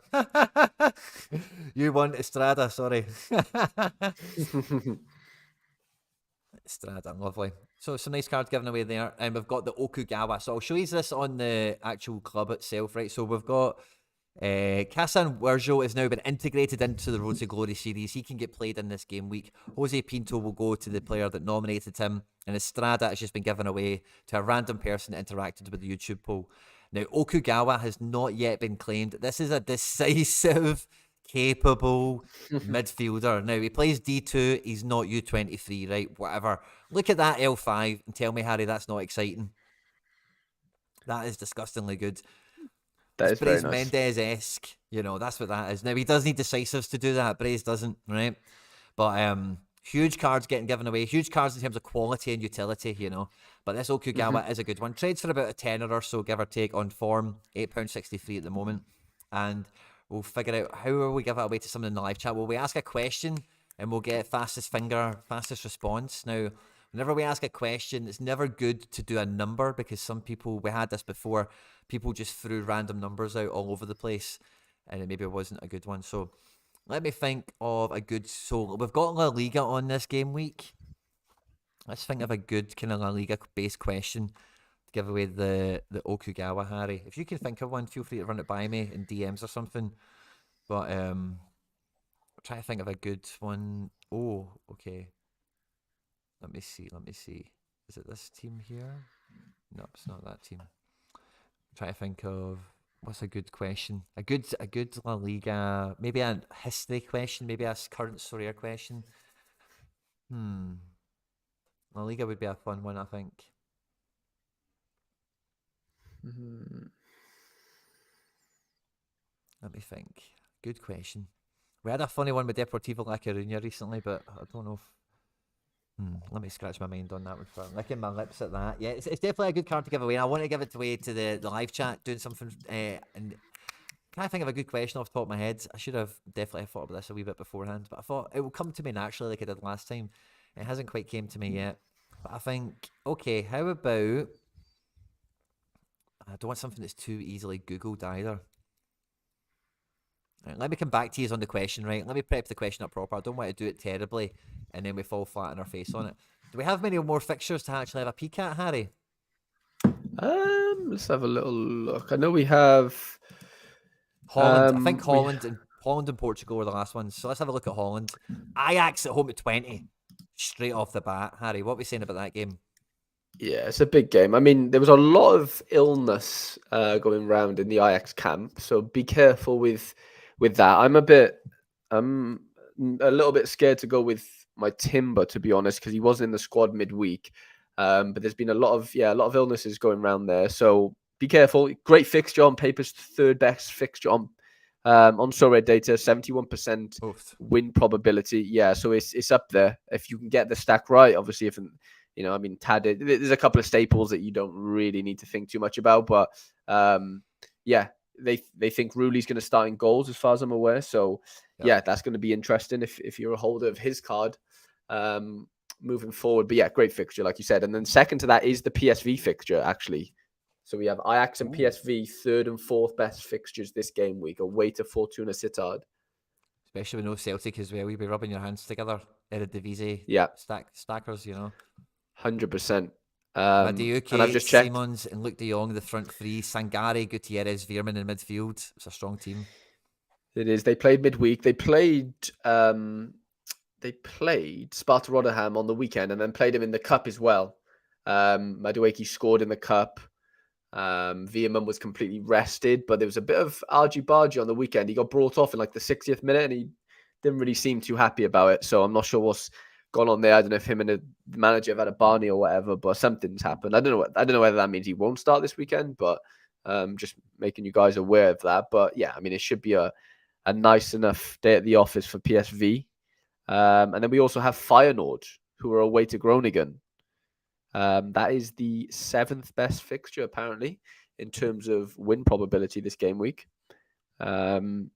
You won Estrada. Sorry. Estrada, lovely. So some nice cards given away there. And we've got the Okugawa. So I'll show you this on the actual club itself, right? So we've got Kasan Werjo has now been integrated into the Road to Glory series. He can get played in this game week. Jose Pinto will go to the player that nominated him. And Estrada has just been given away to a random person that interacted with the YouTube poll. Now, Okugawa has not yet been claimed. This is a decisive, capable midfielder. Now, he plays D2. He's not U23, right? Whatever. Look at that L5 and tell me, Harry, that's not exciting. That is disgustingly good. That It's is very Brais nice. Mendes-esque. You know, that's what that is. Now, he does need decisives to do that. Brais doesn't, right? But huge cards getting given away. Huge cards in terms of quality and utility, you know. But this Okugawa is a good one. Trades for about a tenner or so, give or take, on form. £8.63 at the moment. And we'll figure out how will we give it away to someone in the live chat. Will we ask a question and we'll get fastest finger, fastest response? Now, whenever we ask a question, it's never good to do a number because some people, we had this before, people just threw random numbers out all over the place and it maybe wasn't a good one. So let me think of a good, so we've got La Liga on this game week. Let's think of a good kind of La Liga based question to give away the Okugawa, Harry. If you can think of one, feel free to run it by me in DMs or something. But try to think of a good one. Oh, okay. Let me see. Is it this team here? No, it's not that team. Try to think of what's a good question. A good La Liga, maybe a history question, maybe a current Sorare question. La Liga would be a fun one, I think. Let me think. Good question. We had a funny one with Deportivo La Coruña recently, but I don't know if... let me scratch my mind on that one for licking my lips at that. Yeah, it's definitely a good card to give away. I want to give it away to the live chat, doing something. And can't think of a good question off the top of my head. I should have definitely thought about this a wee bit beforehand, but I thought it will come to me naturally like I did last time. It hasn't quite came to me yet. But I think, okay, how about I don't want something that's too easily Googled either. Right, let me come back to you on the question, right? Let me prep the question up proper. I don't want to do it terribly and then we fall flat on our face on it. Do we have many more fixtures to actually have a peek at, Harry? Let's have a little look. I know we have Holland. I think we Holland and Portugal were the last ones. So let's have a look at Holland. Ajax at home at 20. Straight off the bat. Harry, what are we saying about that game? Yeah, it's a big game. I mean, there was a lot of illness going around in the Ajax camp, so be careful with that. I'm a little bit scared to go with my Timber, to be honest, because he wasn't in the squad midweek. But there's been a lot of illnesses going around there, so be careful. Great fixture on paper's third best fixture on Sorare data, 71% Oof. win probability. Yeah, so it's up there if you can get the stack right. Obviously, if I mean, Tadic, there's a couple of staples that you don't really need to think too much about, but yeah, they think Ruli's going to start in goals as far as I'm aware. So yeah, that's going to be interesting if you're a holder of his card moving forward. But yeah, great fixture, like you said. And then second to that is the PSV fixture, actually. So we have Ajax and PSV, third and fourth best fixtures this game week, away to Fortuna Sittard. Especially with no Celtic as well. You'll be rubbing your hands together. Eredivisie stackers, 100%. And I've Madueke, just checked. Simons and Luke de Jong, the front three. Sangare, Gutierrez, Veerman in midfield. It's a strong team. It is. They played midweek. They played Sparta Rotterdam on the weekend and then played him in the cup as well. Madueke scored in the cup. Veerman was completely rested, but there was a bit of argy-bargy on the weekend. He got brought off in like the 60th minute and he didn't really seem too happy about it. So I'm not sure what's gone on there. I don't know if him and the manager have had a Barney or whatever, but something's happened. I don't know whether that means he won't start this weekend, but just making you guys aware of that. But yeah, I mean, it should be a nice enough day at the office for PSV. And then we also have Feyenoord, who are away to Groningen. That is the 7th best fixture, apparently, in terms of win probability this game week. So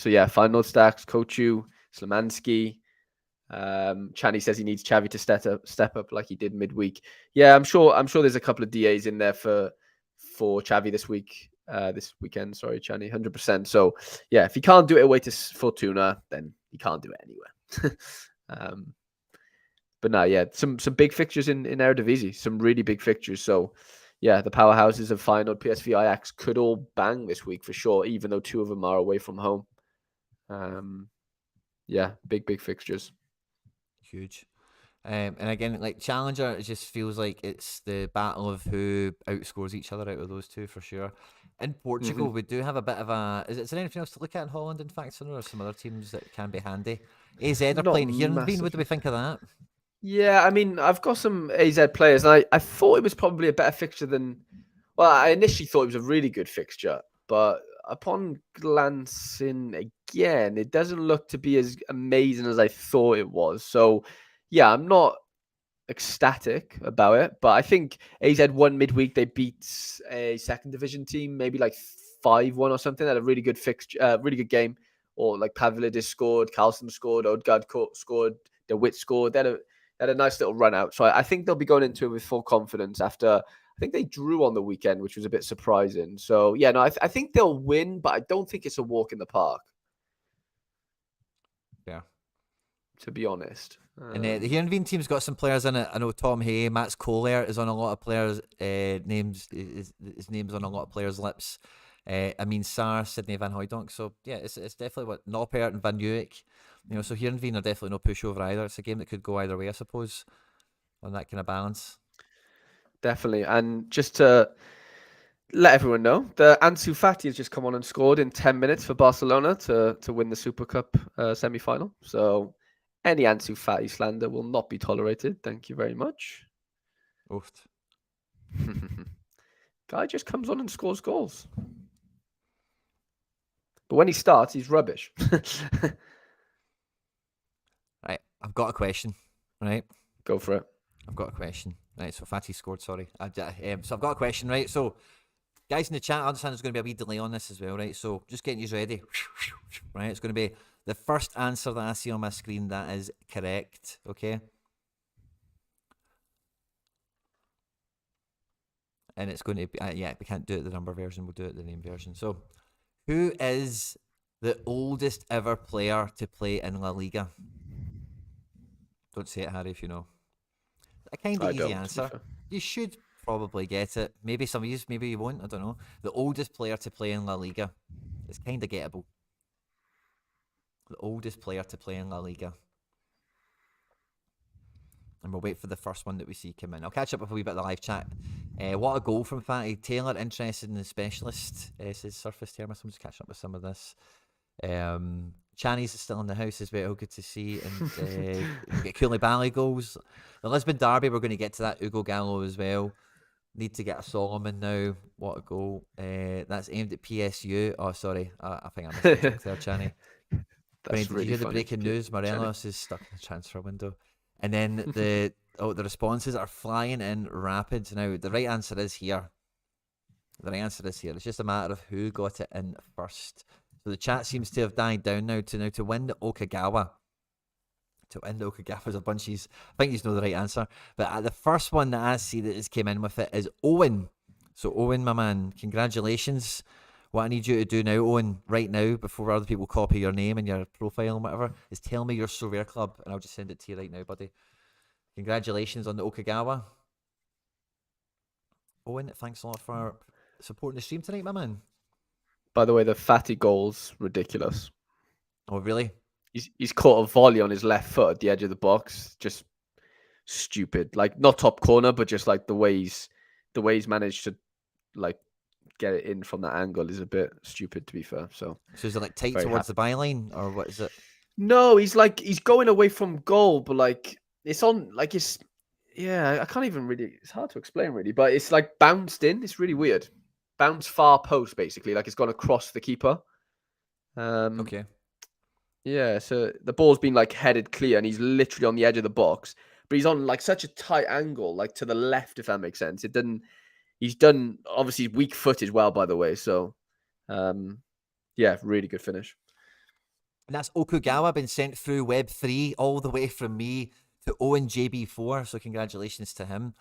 yeah, Feyenoord stacks, Kochu, Slamansky. Chani says he needs Xavi to step up like he did midweek. Yeah, I'm sure there's a couple of DAs in there for Xavi this weekend. Sorry, Chani, 100%. So yeah, if he can't do it away to Fortuna, then he can't do it anywhere. But no, yeah, some big fixtures in Eredivisie, some really big fixtures. So yeah, the powerhouses of Feyenoord, PSV, Ajax could all bang this week for sure, even though 2 of them are away from home. Yeah, big fixtures. Huge. And again, like Challenger, it just feels like it's the battle of who outscores each other out of those two for sure. In Portugal, we do have a bit of a. Is there anything else to look at in Holland, in fact, or some other teams that can be handy? AZ are playing Heerenveen. What do we think of that? Yeah, I mean, I've got some AZ players, and I thought it was probably a better fixture than. Well, I initially thought it was a really good fixture, but upon glancing again, it doesn't look to be as amazing as I thought it was. So, yeah, I'm not ecstatic about it, but I think AZ won midweek. They beat a second division team, maybe like 5-1 or something. Had a really good fixture, really good game. Or like Pavlidis scored, Carlson scored, Odegaard scored, DeWitt scored. They had a nice little run out. So I think they'll be going into it with full confidence after. I think they drew on the weekend, which was a bit surprising. So yeah, no, I think they'll win, but I don't think it's a walk in the park. Yeah, to be honest. And the Heerenveen team's got some players in it. I know Tom Hay, Mats Kohler is on a lot of players' names. His name's on a lot of players' lips. Amin Sarr, Sidney Van Hooijdonk. So yeah, it's definitely what Noppert and Van Nieuwijk. So Heerenveen are definitely no pushover either. It's a game that could go either way, I suppose, on that kind of balance. Definitely, and just to let everyone know, the Ansu Fati has just come on and scored in 10 minutes for Barcelona to win the Super Cup semi-final. So any Ansu Fati slander will not be tolerated. Thank you very much. Oofed. Guy just comes on and scores goals. But when he starts, he's rubbish. Right, I've got a question. Right, go for it. I've got a question. Right, so Fatty scored. Sorry, so I've got a question. Right, so guys in the chat, I understand there's going to be a wee delay on this as well. Right, so just getting you ready. Right, it's going to be the first answer that I see on my screen that is correct. Okay. and it's going to be we can't do it the number version. We'll do it the name version. So, who is the oldest ever player to play in La Liga? Don't say it, Harry, if you know. A kind of I easy don't, to be answer. fair. You should probably get it. Maybe some of you, maybe you won't. I don't know. The oldest player to play in La Liga. It's kind of gettable. The oldest player to play in La Liga. And we'll wait for the first one that we see come in. I'll catch up with a wee bit of the live chat. What a goal from Fatty. Taylor, interested in the specialist, says Surface Thermos. I'm just catching up with some of this. Channy's is still in the house as well. Good to see. And we get Koulibaly goals. The Lisbon Derby, we're going to get to that. Ugo Gallo as well. Need to get a Solomon now. What a goal. That's aimed at PSU. Oh, sorry. I think I missed a joke there, Channy. That's Did really you hear the funny. breaking news? Morelos is stuck in the transfer window. And then the responses are flying in rapid. Now, the right answer is here. It's just a matter of who got it in first. So the chat seems to have died down now to win the Okagawa. To win the Okagawa's a bunchies. I think you know the right answer. But the first one that I see that has came in with it is Owen. So Owen, my man, congratulations. What I need you to do now, Owen, right now, before other people copy your name and your profile and whatever, is tell me your Sorare club, and I'll just send it to you right now, buddy. Congratulations on the Okagawa. Owen, thanks a lot for supporting the stream tonight, my man. By the way, the Fatty goal's ridiculous. Oh, really? He's caught a volley on his left foot at the edge of the box. Just stupid. Like, not top corner, but just like the way he's managed to like get it in from that angle is a bit stupid, to be fair. So is it like tight towards the byline, or what is it? No, he's going away from goal, but like it's on, like it's, yeah, I can't even really, it's hard to explain really, but it's like bounced in. It's really weird. Bounce far post, basically, like it's gone across the keeper. Okay. Yeah, so the ball's been like headed clear and he's literally on the edge of the box, but he's on like such a tight angle, like to the left, if that makes sense. He's done, obviously weak foot as well, by the way. So, yeah, really good finish. And that's Okugawa been sent through Web3 all the way from me to Owen JB4. So congratulations to him.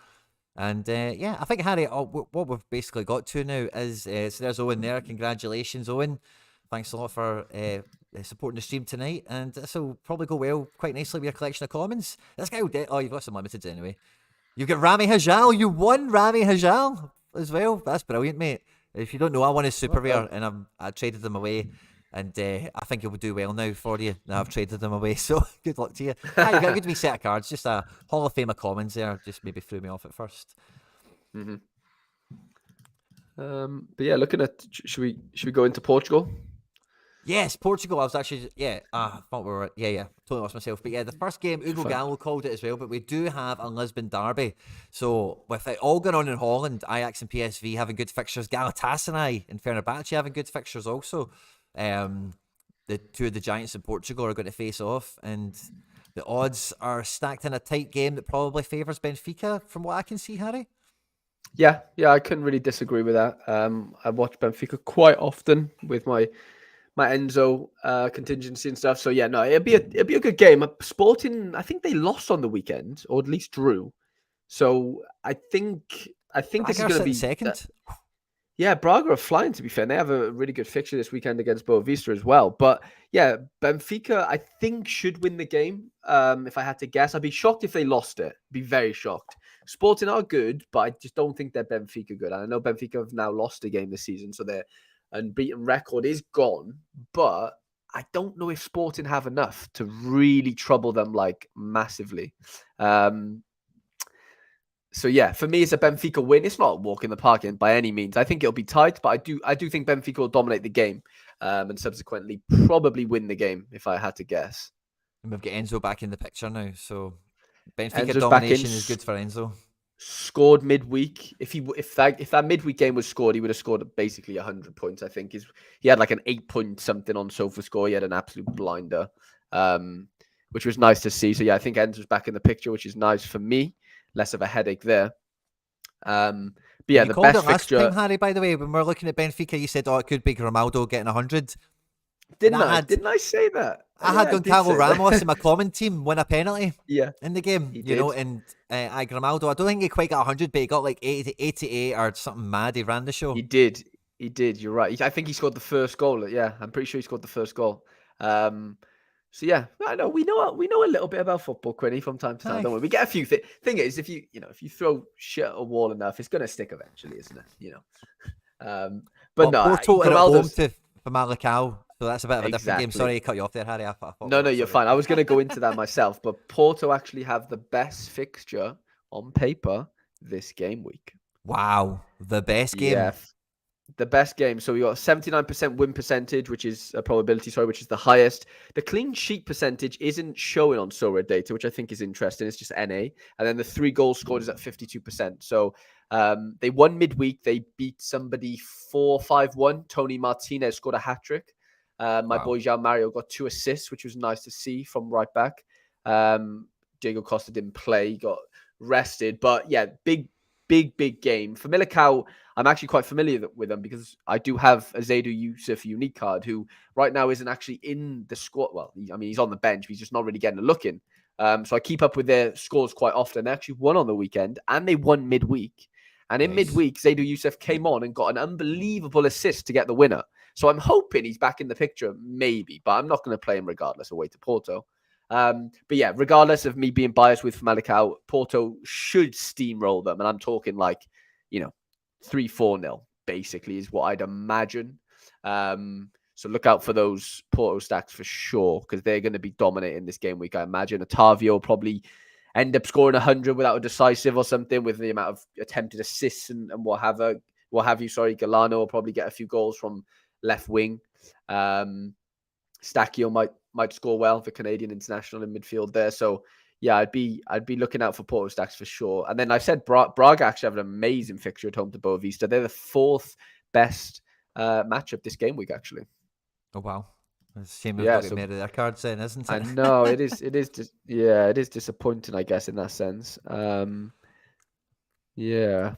And yeah, I think, Harry, what we've basically got to now is, so there's Owen there. Congratulations, Owen. Thanks a lot for supporting the stream tonight. And this will probably go well quite nicely with your collection of commons. This guy will you've got some limiteds anyway. You've got Rami Hajal. You won Rami Hajal as well. That's brilliant, mate. If you don't know, I won his super rare and I traded them away. And I think it will do well now for you. Now I've traded them away, so good luck to you. You've got a good wee set of cards. Just a Hall of Fame of commons there. Just maybe threw me off at first. Mm-hmm. But yeah, looking at, should we go into Portugal? Yes, Portugal. I was actually, I thought we were, totally lost myself. But yeah, the first game, Ugo Gallo called it as well. But we do have a Lisbon derby. So with it all going on in Holland, Ajax and PSV having good fixtures, Galatasaray and Fenerbahce having good fixtures also. The two of the giants in Portugal are going to face off, and the odds are stacked in a tight game that probably favours Benfica, from what I can see, Harry. Yeah, I couldn't really disagree with that. I watch Benfica quite often with my Enzo contingency and stuff. So yeah, no, it'd be a good game. Sporting, I think they lost on the weekend, or at least drew. So I think this is going to be second. Yeah, Braga are flying, to be fair. They have a really good fixture this weekend against Boavista as well. But yeah, Benfica, I think, should win the game. If I had to guess, I'd be shocked if they lost it. Be very shocked. Sporting are good, but I just don't think they're Benfica good. And I know Benfica have now lost a game this season, so their unbeaten record is gone. But I don't know if Sporting have enough to really trouble them like massively. So yeah, for me, it's a Benfica win. It's not a walk in the park by any means. I think it'll be tight, but I do think Benfica will dominate the game and subsequently probably win the game, if I had to guess. And we've got Enzo back in the picture now, so Benfica Enzo's domination is good for Enzo. Scored midweek. If that midweek game was scored, he would have scored basically 100 points. I think he had like an 8-point something on SofaScore. He had an absolute blinder, which was nice to see. So yeah, I think Enzo's back in the picture, which is nice for me. Less of a headache there. But yeah, you the called best it last fixture. time, Harry, by the way, when we were looking at Benfica, you said, it could be Grimaldo getting 100. And Didn't I? Didn't I say that? I had Yeah, I did Goncalo say Ramos in that. my common team win a penalty Yeah, in the game, he you know, did. and I Grimaldo, I don't think he quite got 100, but he got like 80, 88 or something mad. He ran the He show. did. He did. You're right. I think he scored the first goal. Yeah, I'm pretty sure he scored the first goal. So yeah, I know we know a little bit about football, Quinny, from time to time. Aye. Don't we? We get a few things. Thing is, if you throw shit at a wall enough, it's gonna stick eventually, isn't it? But But no, Porto are at home Grimaldo's to Famalicão, so that's a bit of a different game. Sorry exactly. to cut you off there, Harry. I thought we No, were no, up. you're Sorry. fine. I was gonna go into that myself, but Porto actually have the best fixture on paper this game week. Wow, the best Yeah, game. the best game. So we got 79% win percentage, which is a probability, sorry, which is the highest. The clean sheet percentage isn't showing on Sorare data, which I think is interesting. It's just NA. And then the 3 goals scored is at 52%. So they won midweek. They beat somebody 4-5-1. Tony Martinez scored a hat trick. My Wow. boy Jean Mario got 2 assists, which was nice to see from right back. Diego Costa didn't play, he got rested. But yeah, big game. For Militao, I'm actually quite familiar with them because I do have a Zaidu Yusuf unique card who right now isn't actually in the squad. Well, he's on the bench, but he's just not really getting a look in. So I keep up with their scores quite often. They actually won on the weekend and they won midweek. And in Nice. midweek, Zaidu Yusuf came on and got an unbelievable assist to get the winner. So I'm hoping he's back in the picture, maybe, but I'm not going to play him regardless away to Porto. But yeah, regardless of me being biased with Famalicão, Porto should steamroll them. And I'm talking like, 3-4-0, basically, is what I'd imagine. So look out for those Porto stacks for sure, because they're going to be dominating this game week, I imagine. Otavio will probably end up scoring 100 without a decisive or something with the amount of attempted assists and what have you. Sorry, Galano will probably get a few goals from left wing. Stakio might score well, the Canadian international in midfield there. So yeah, I'd be looking out for Porto stacks for sure. And then I said Braga actually have an amazing fixture at home to Boavista. They're the 4th best matchup this game week, actually. Oh wow. It's a shame we've Yeah, not got so made of their cards then, isn't I it? know it is it is disappointing, I guess, in that sense. Yeah.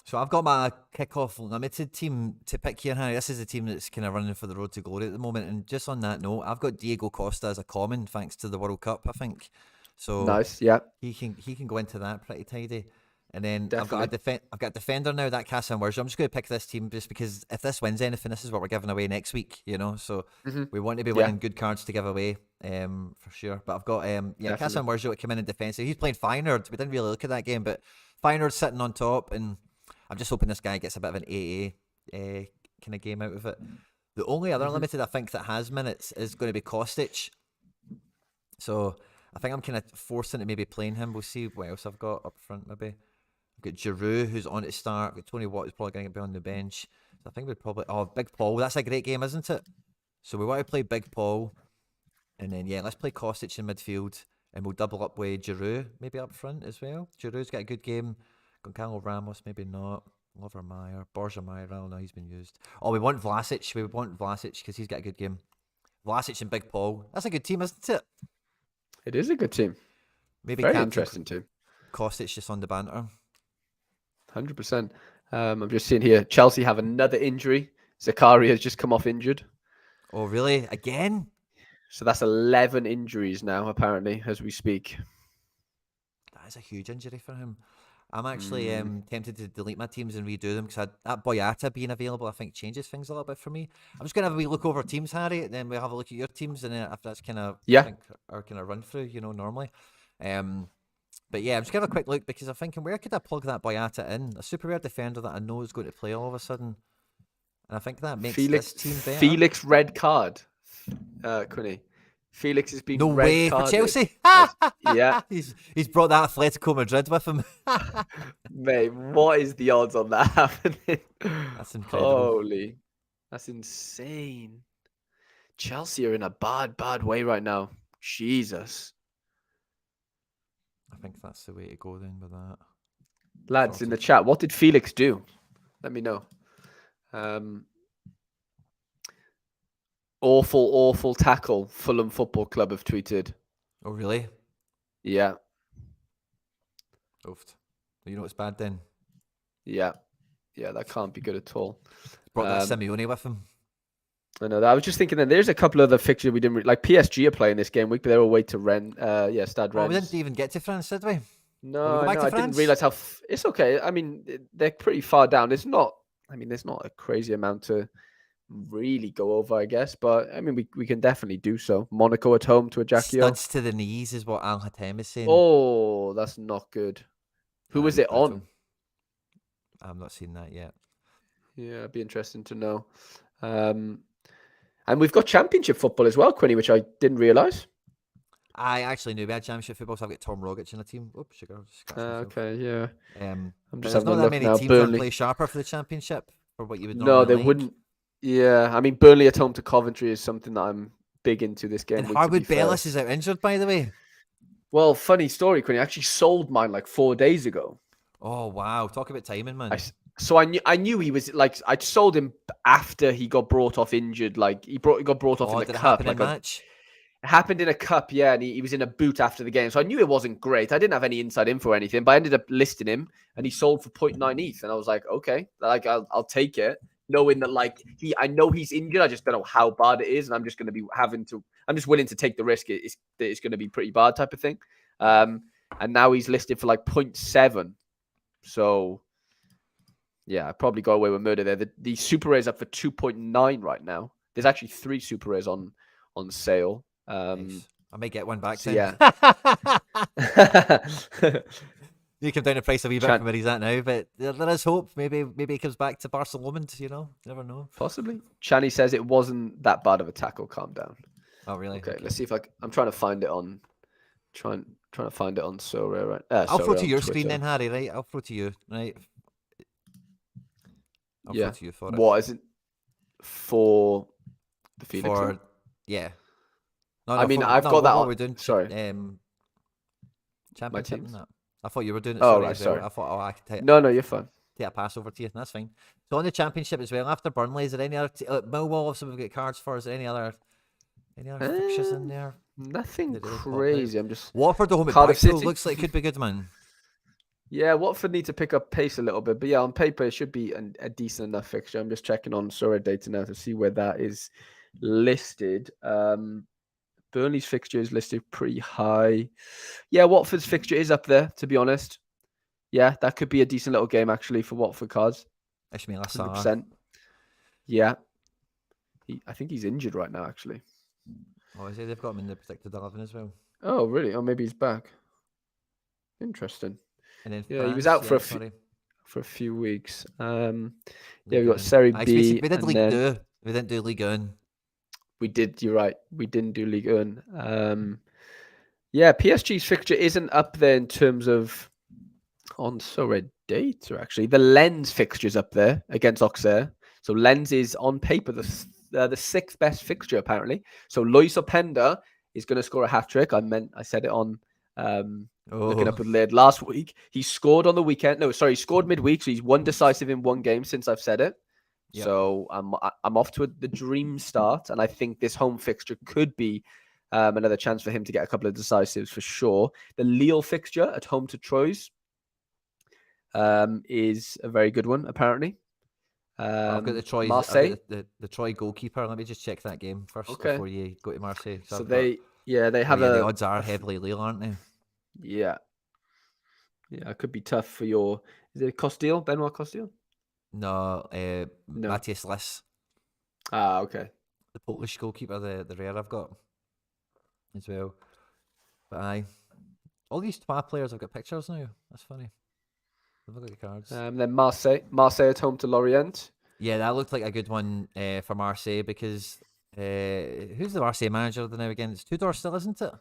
So I've got my kickoff limited team to pick here, Harry. This is the team that's kind of running for the road to glory at the moment. And just on that note, I've got Diego Costa as a common thanks to the World Cup, I think. So Nice. Yeah. he can go into that pretty tidy. And then Definitely. I've got a defender now, that Casa Worship. I'm just going to pick this team just because if this wins anything, this is what we're giving away next week, So we want to be winning good cards to give away, for sure. But I've got Casa Worship come in defence. So he's playing Feyenoord. We didn't really look at that game, but Feyenoord sitting on top, and I'm just hoping this guy gets a bit of an AA kind of game out of it. The only other limited I think that has minutes is going to be Kostic. So I think I'm kind of forcing to maybe playing him. We'll see what else I've got up front maybe. I've got Giroud, who's on to start. I've got Tony Watt, who's probably going to be on the bench. So I think we'd probably... Oh, Big Paul. That's a great game, isn't it? So we want to play Big Paul. And then, let's play Kostic in midfield. And we'll double up with Giroud maybe up front as well. Giroud's got a good game. Goncalo Ramos, maybe not. Lovermeyer. Borja Meyer, I don't know, he's been used. Oh, we want Vlasic. We want Vlasic because he's got a good game. Vlasic and Big Paul. That's a good team, isn't it? It is a good team. Maybe Very Captain interesting team. Kostic just on the banter. 100%. I'm just seeing here, Chelsea have another injury. Zakaria has just come off injured. Oh, really? Again? So that's 11 injuries now, apparently, as we speak. That is a huge injury for him. I'm actually tempted to delete my teams and redo them because that Boyata being available, I think, changes things a little bit for me. I'm just going to have a wee look over teams, Harry, and then we'll have a look at your teams, and then if that's kind of our kind of run through, normally. But yeah, I'm just going to have a quick look because I'm thinking, where could I plug that Boyata in? A super rare defender that I know is going to play all of a sudden. And I think that makes this team better. Felix red card, Quinny. Felix has been red way carded. for Chelsea. Yeah. He's brought that Atletico Madrid with him. Mate, what is the odds on that happening? That's incredible. Holy. That's insane. Chelsea are in a bad way right now. Jesus. I think that's the way to go then with that. Lads, in the chat, what did Felix do? Let me know. Awful tackle. Fulham Football Club have tweeted. Oh, really? Yeah. Oofed. You know it's bad then? Yeah. Yeah, that can't be good at all. Brought that Simeone with him. I know that. I was just thinking that there's a couple of other fixtures we didn't like. PSG are playing this game week, but they're away to Rennes. Stade Oh, we didn't Rennes. even get to France, did we? Will we No, go I back know. to I didn't France? realize how. It's okay. I mean, they're pretty far down. It's not. I mean, there's not a crazy amount to really go over, I guess. But I mean, we can definitely do so. Monaco at home to Ajaccio. Studs to the knees is what Al Hatem is saying. Oh, that's not good. Who That was is it brutal. on? I'm not seeing that yet. Yeah, it'd be interesting to know. And we've got Championship football as well, Quinny, which I didn't realise. I actually knew we had Championship football, so I've got Tom Rogic in the team. Oops, sugar, just scratched myself. Okay, yeah. I'm I'm but just there's having a not that look many now. teams that Burnley. play sharper for the Championship for what you would No, normally they like. wouldn't. Yeah, I mean, Burnley at home to Coventry is something that I'm big into this game And week, to be Harwood fair. Bellis is out injured, by the way. Well, funny story, Quinny. I actually sold mine like 4 days ago. Oh wow, talk about timing, man. So I knew he was like I sold him after he got brought off injured. Like he got brought off in the did it cup. happen Like in match? it happened in a cup, yeah, and he was in a boot after the game. So I knew it wasn't great. I didn't have any inside info or anything, but I ended up listing him and he sold for 0.9 ETH. And I was like, okay, like I'll take it, knowing that like I know he's injured. I just don't know how bad it is, and I'm just going to be I'm just willing to take the risk. It's going to be pretty bad type of thing. And now he's listed for like 0.7. So yeah, I probably got away with murder there. The super rare's up for 2.9 right now. There's actually 3 super rares on sale. Nice. I might get one back So then. yeah. You come down the price a wee bit from where he's at now, but there is hope. Maybe he comes back to Barcelona. You know, you never know. Possibly. Chani says it wasn't that bad of a tackle. Calm down. Oh really? Okay. Let's see if I'm trying to find it on. Trying to find it on Sorare. Right. I'll throw to your Twitter. screen then, Harry. Right? I'll throw to you. Right. I'll throw to you for it. What is it for the Felix? Yeah. No, I mean, I've got that. What we're doing? Sorry. Championship and that. I thought you were doing it. Oh, right. Sorry. I thought, I could take. No, you're fine. Take a pass over to you. That's fine. So on the Championship as well. After Burnley, is there any other Millwall? If we've got cards for, is there any other fixtures in there? Nothing crazy. I'm just Watford home at Cardiff Blackpool City looks like it could be good, man. Yeah, Watford need to pick up pace a little bit, but yeah, on paper it should be a decent enough fixture. I'm just checking on Sorare data now to see where that is listed. Burnley's fixture is listed pretty high. Yeah, Watford's fixture is up there, to be honest. Yeah, that could be a decent little game actually for Watford cards. Ishmael 100%. Yeah, I think he's injured right now actually. Oh, is he? They've got him in the predicted 11 as well. Oh, really? Oh, maybe he's back. Interesting. And then yeah, France, he was out for a few weeks. Yeah, we got Serie B. We did League 2. We didn't do Ligue 1. We did. You're right. We didn't do Ligue 1. Yeah, PSG's fixture isn't up there in terms of on Sorare data. Actually, the Lens fixture's up there against Auxerre. So Lens is on paper the 6th best fixture apparently. So Lois Openda is going to score a hat trick. I said it on. Looking up with Laird last week. He scored on the weekend. No, sorry, he scored midweek. So he's won decisive in one game since I've said it. Yep. So I'm off to the dream start, and I think this home fixture could be another chance for him to get a couple of decisives for sure. The Lille fixture at home to Troyes is a very good one, apparently. I've got the Troyes, Marseille. The Troy goalkeeper. Let me just check that game first before you go to Marseille. So they have the odds are heavily Lille, aren't they? Yeah, it could be tough for your. Is it Costil? Benoit Costil? No, Matthias Liss. Ah, okay. The Polish goalkeeper, the rare I've got as well. But all these TWA players have got pictures now. That's funny. Look at the cards. Then Marseille at home to Lorient. Yeah, that looked like a good one for Marseille because who's the Marseille manager now again? It's Tudor still, isn't it?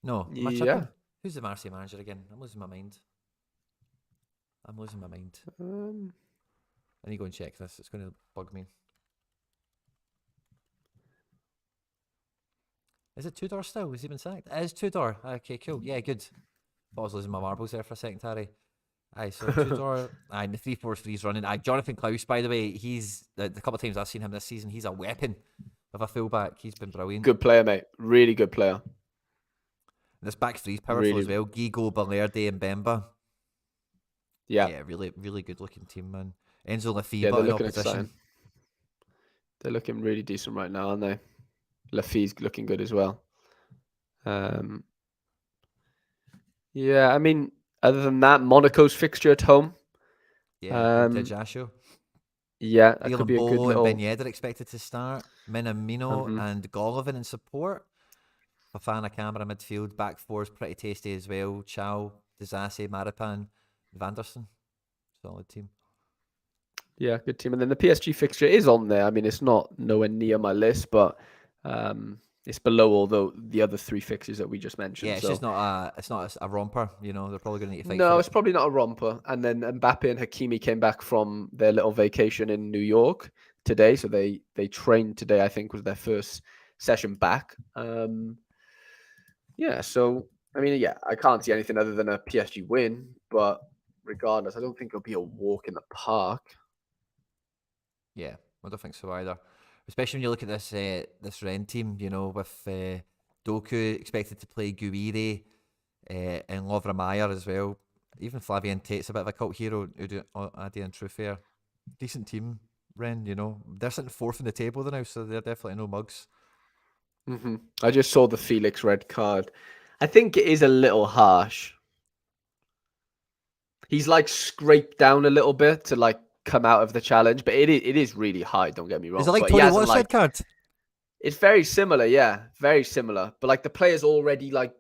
No, yeah. Who's the Marseille manager again? I'm losing my mind. I need to go and check this. It's going to bug me. Is it Tudor still? Has he been sacked? It is Tudor. Okay, cool. Yeah, good. I was losing my marbles there for a second, Harry. So Tudor. The 3-4-3 is running. Jonathan Klaus, by the way, he's the couple of times I've seen him this season, he's a weapon of a fullback. He's been brilliant. Good player, mate. Really good player. This back three's powerful as well. Gigo, Balerde, and Bemba. Yeah, really, really good looking team, man. Enzo Lefebvre in opposition. They're looking really decent right now, aren't they? Lafie's looking good as well. Yeah, I mean, other than that, Monaco's fixture at home. Yeah, vintage Asho. Yeah, that could Dylan be a good Bolo and little. Ben Yedder expected to start. Minamino and Golovin in support. Fafana, Camera, midfield. Back four is pretty tasty as well. Chow, Disasi, Maripan, Vanderson. Solid team. Yeah, good team. And then the PSG fixture is on there. I mean, it's not nowhere near my list, but it's below all the other three fixtures that we just mentioned. Yeah, it's so. just not a romper. You know, they're probably going to need to fight No, for it's it. probably not a romper. And then Mbappe and Hakimi came back from their little vacation in New York today. So they trained today, I think, was their first session back. Yeah, so I mean, yeah, I can't see anything other than a PSG win, but regardless, I don't think it'll be a walk in the park. Yeah, I don't think so either. Especially when you look at this Ren team, you know, with Doku expected to play Guire and Lovra Meyer as well. Even Flavian Tate's a bit of a cult hero. Adi and Trufair, decent team. Ren, you know, they're sitting fourth in the table now, so they're definitely no mugs. I just saw the Felix red card. I think it is a little harsh. He's like scraped down a little bit to like come out of the challenge, but it is really high. Don't get me wrong. Is it like but he Tony hasn't Wallace red card? It's very similar, yeah, very similar. But like the player's already like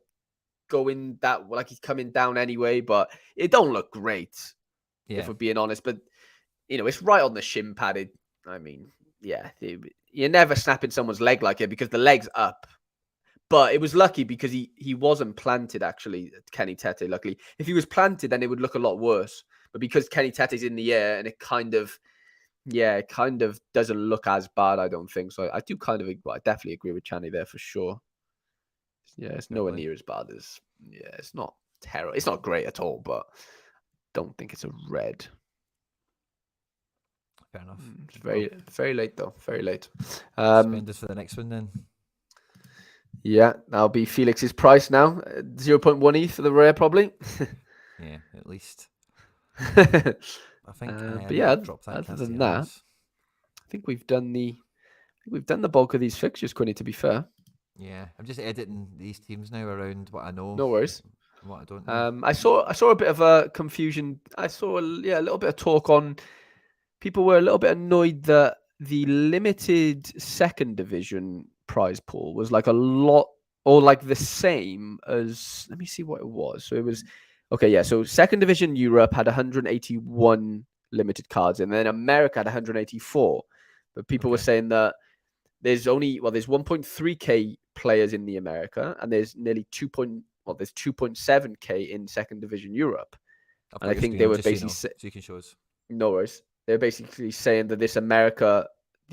going that like he's coming down anyway, but it don't look great if we're being honest. But you know, it's right on the shin padded. I mean, yeah, you're never snapping someone's leg like it because the leg's up. But it was lucky because he wasn't planted actually, Kenny Tete. Luckily, if he was planted, then it would look a lot worse. But because Kenny Tete's in the air and it kind of doesn't look as bad, I don't think. So I do kind of, I definitely agree with Channy there for sure. Yeah, it's nowhere near as bad as, it's not terrible. It's not great at all, but don't think it's a red. Fair enough. It's very late though. Very late. Suspenders for the next one then. Yeah, that'll be Felix's price now. 0.1 ETH for the rare, probably. Yeah, at least. I think. but yeah, drop that. other than that, I think we've done the bulk of these fixtures, Quinny. To be fair. Yeah, I'm just editing these teams now around what I know. No worries. And what I don't know. I saw a bit of a confusion. I saw a little bit of talk on. People were a little bit annoyed that the limited second division prize pool was like a lot or like the same as. Let me see what it was. So it was okay. Yeah. So second division Europe had 181 limited cards, and then America had 184. But people were saying that there's 1.3k players in the America, and there's nearly 2.7k in second division Europe. And I think they were basically so you can show us. No worries. They're basically saying that the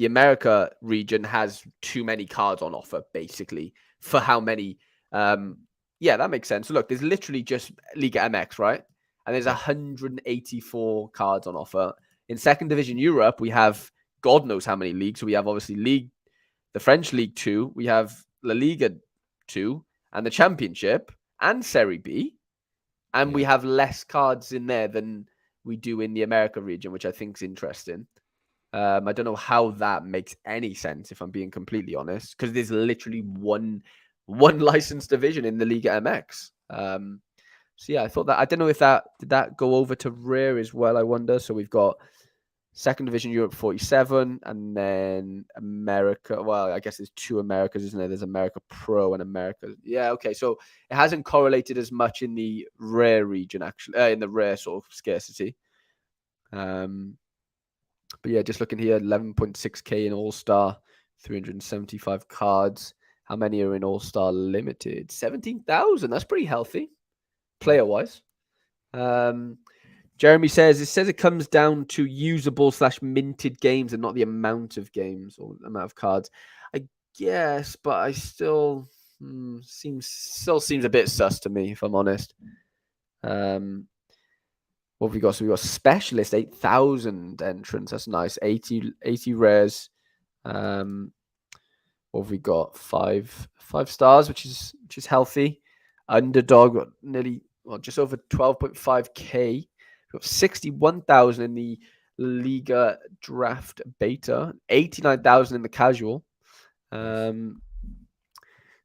America region has too many cards on offer, basically, for how many. Yeah, that makes sense. So look, there's literally just Liga MX, right? And there's 184 cards on offer. In second division Europe, we have God knows how many leagues. So we have obviously the French League 2, we have La Liga 2, and the Championship, and Serie B. And we have less cards in there than we do in the America region, which I think is interesting. I don't know how that makes any sense, if I'm being completely honest, because there's literally one licensed division in the Liga MX. So yeah, I thought that, I don't know if did that go over to rare as well, I wonder. So we've got second division Europe 47, and then America. Well, I guess there's two Americas, isn't there? There's America Pro and America. Yeah, okay. So it hasn't correlated as much in the rare region, actually, in the rare sort of scarcity. But yeah, just looking here, 11.6k in All Star, 375 cards. How many are in All Star Limited? 17,000. That's pretty healthy, player wise. Jeremy says it comes down to usable / minted games and not the amount of games or amount of cards. I guess, but I still seems a bit sus to me, if I'm honest. What have we got? So we got specialist, 8,000 entrants. That's nice. 80 rares. What have we got? Five stars, which is healthy. Underdog got nearly just over 12.5k. We've got 61,000 in the Liga Draft Beta. 89,000 in the casual. Nice.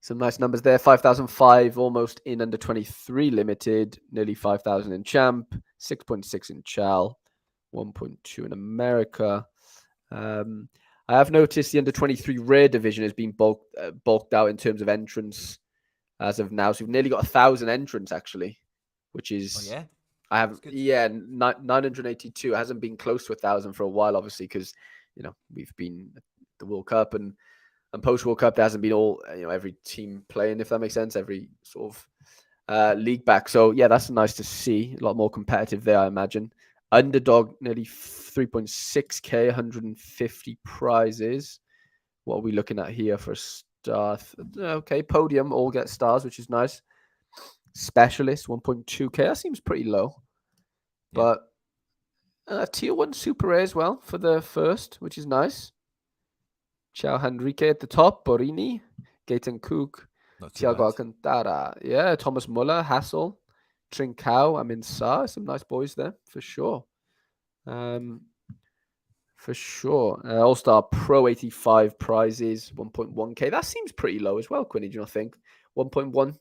Some nice numbers there. 5,005 almost in under 23 limited. Nearly 5,000 in champ. 6.6 in Chal. 1.2 in America. I have noticed the under 23 rare division has been bulked out in terms of entrance as of now. So we've nearly got 1,000 entrants actually, which Oh is yeah, I that's have good. 982. It hasn't been close to 1,000 for a while, obviously, because we've been at the World Cup and post World Cup there hasn't been all every team playing, if that makes sense, every sort of league back. So yeah, that's nice to see. A lot more competitive there, I imagine. Underdog nearly 3.6k, 150 prizes. What are we looking at here for a star? Okay, podium all get stars, which is nice. Specialist 1.2k. That seems pretty low, Yeah. but tier 1 super rare as well for the first, which is nice. Chao Henrique at the top, Borini, Gaten Cook, Not too Thiago bad. Alcantara. Yeah, Thomas Muller, Hassel, Trincao, Amin Sarr. Some nice boys there for sure. For sure. All-Star Pro 85 prizes, 1.1k. That seems pretty low as well, Quinny, do you not think? 1.1.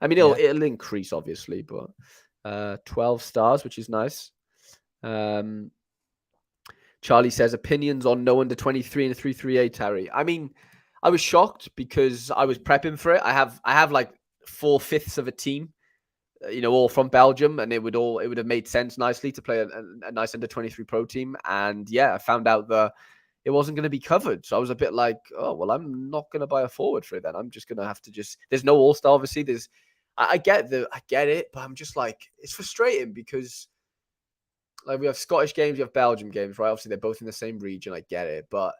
I mean, Yeah. it'll increase, obviously, but 12 stars, which is nice. Charlie says opinions on no under 23 and 338, Harry. I mean, I was shocked because I was prepping for it. I have like 4/5 of a team, all from Belgium, and it would have made sense nicely to play a nice under 23 pro team. And yeah, I found out that it wasn't going to be covered. So I was a bit like, oh well, I'm not going to buy a forward for it then. I'm just going to have to there's no all-star, obviously. I get it, but I'm just like, it's frustrating because like we have Scottish games, we have Belgium games, right? Obviously, they're both in the same region. I get it, but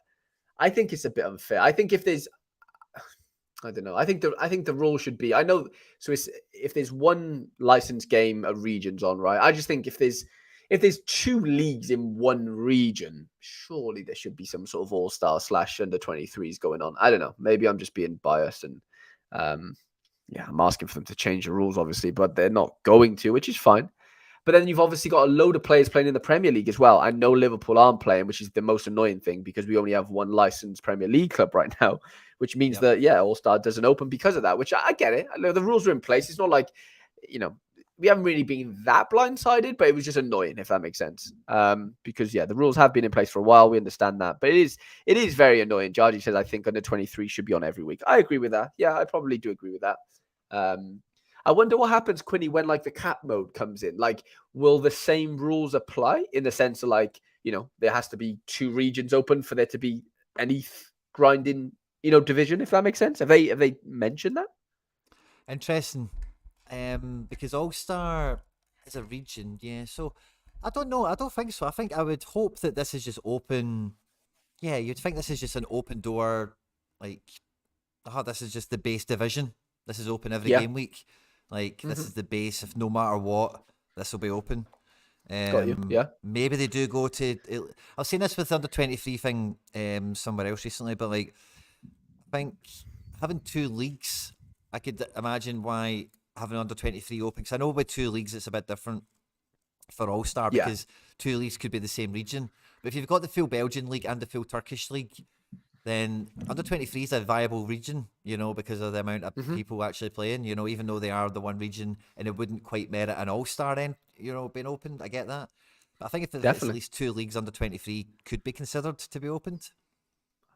I think it's a bit unfair. I think I don't know. I think the rule should be. I know. So if there's one licensed game a region's on, right? I just think if there's two leagues in one region, surely there should be some sort of all-star / under 23s going on. I don't know. Maybe I'm just being biased and yeah, I'm asking for them to change the rules, obviously, but they're not going to, which is fine. But then you've obviously got a load of players playing in the Premier League as well. I know Liverpool aren't playing, which is the most annoying thing because we only have one licensed Premier League club right now, which means Yep. that, yeah, All-Star doesn't open because of that, which I get it. I know the rules are in place. It's not like, we haven't really been that blindsided, but it was just annoying, if that makes sense. Because, yeah, the rules have been in place for a while. We understand that. But it is very annoying. Jardy says, I think under 23 should be on every week. I agree with that. Yeah, I probably do agree with that. I wonder what happens, Quinny, when like the cap mode comes in. Like, will the same rules apply in the sense of like, there has to be two regions open for there to be an ETH grinding, division, if that makes sense? Have they mentioned that? Interesting. Because All Star is a region, yeah. So I don't know. I don't think so. I think I would hope that this is just open. Yeah, you'd think this is just an open door. Like, this is just the base division. This is open every Yeah. game week. Like, this Mm-hmm. is the base. If no matter what, this will be open. Got you. Yeah. Maybe they do go to. I've seen this with the under 23 thing somewhere else recently, but like, I think having two leagues, I could imagine why having under 23 open. Because I know with two leagues it's a bit different for All Star Yeah. because two leagues could be the same region. But if you've got the full Belgian league and the full Turkish league, then under 23 is a viable region, because of the amount of Mm-hmm. people actually playing, even though they are the one region and it wouldn't quite merit an All Star then, being opened. I get that. But I think if it's at Definitely. least two leagues under 23 could be considered to be opened.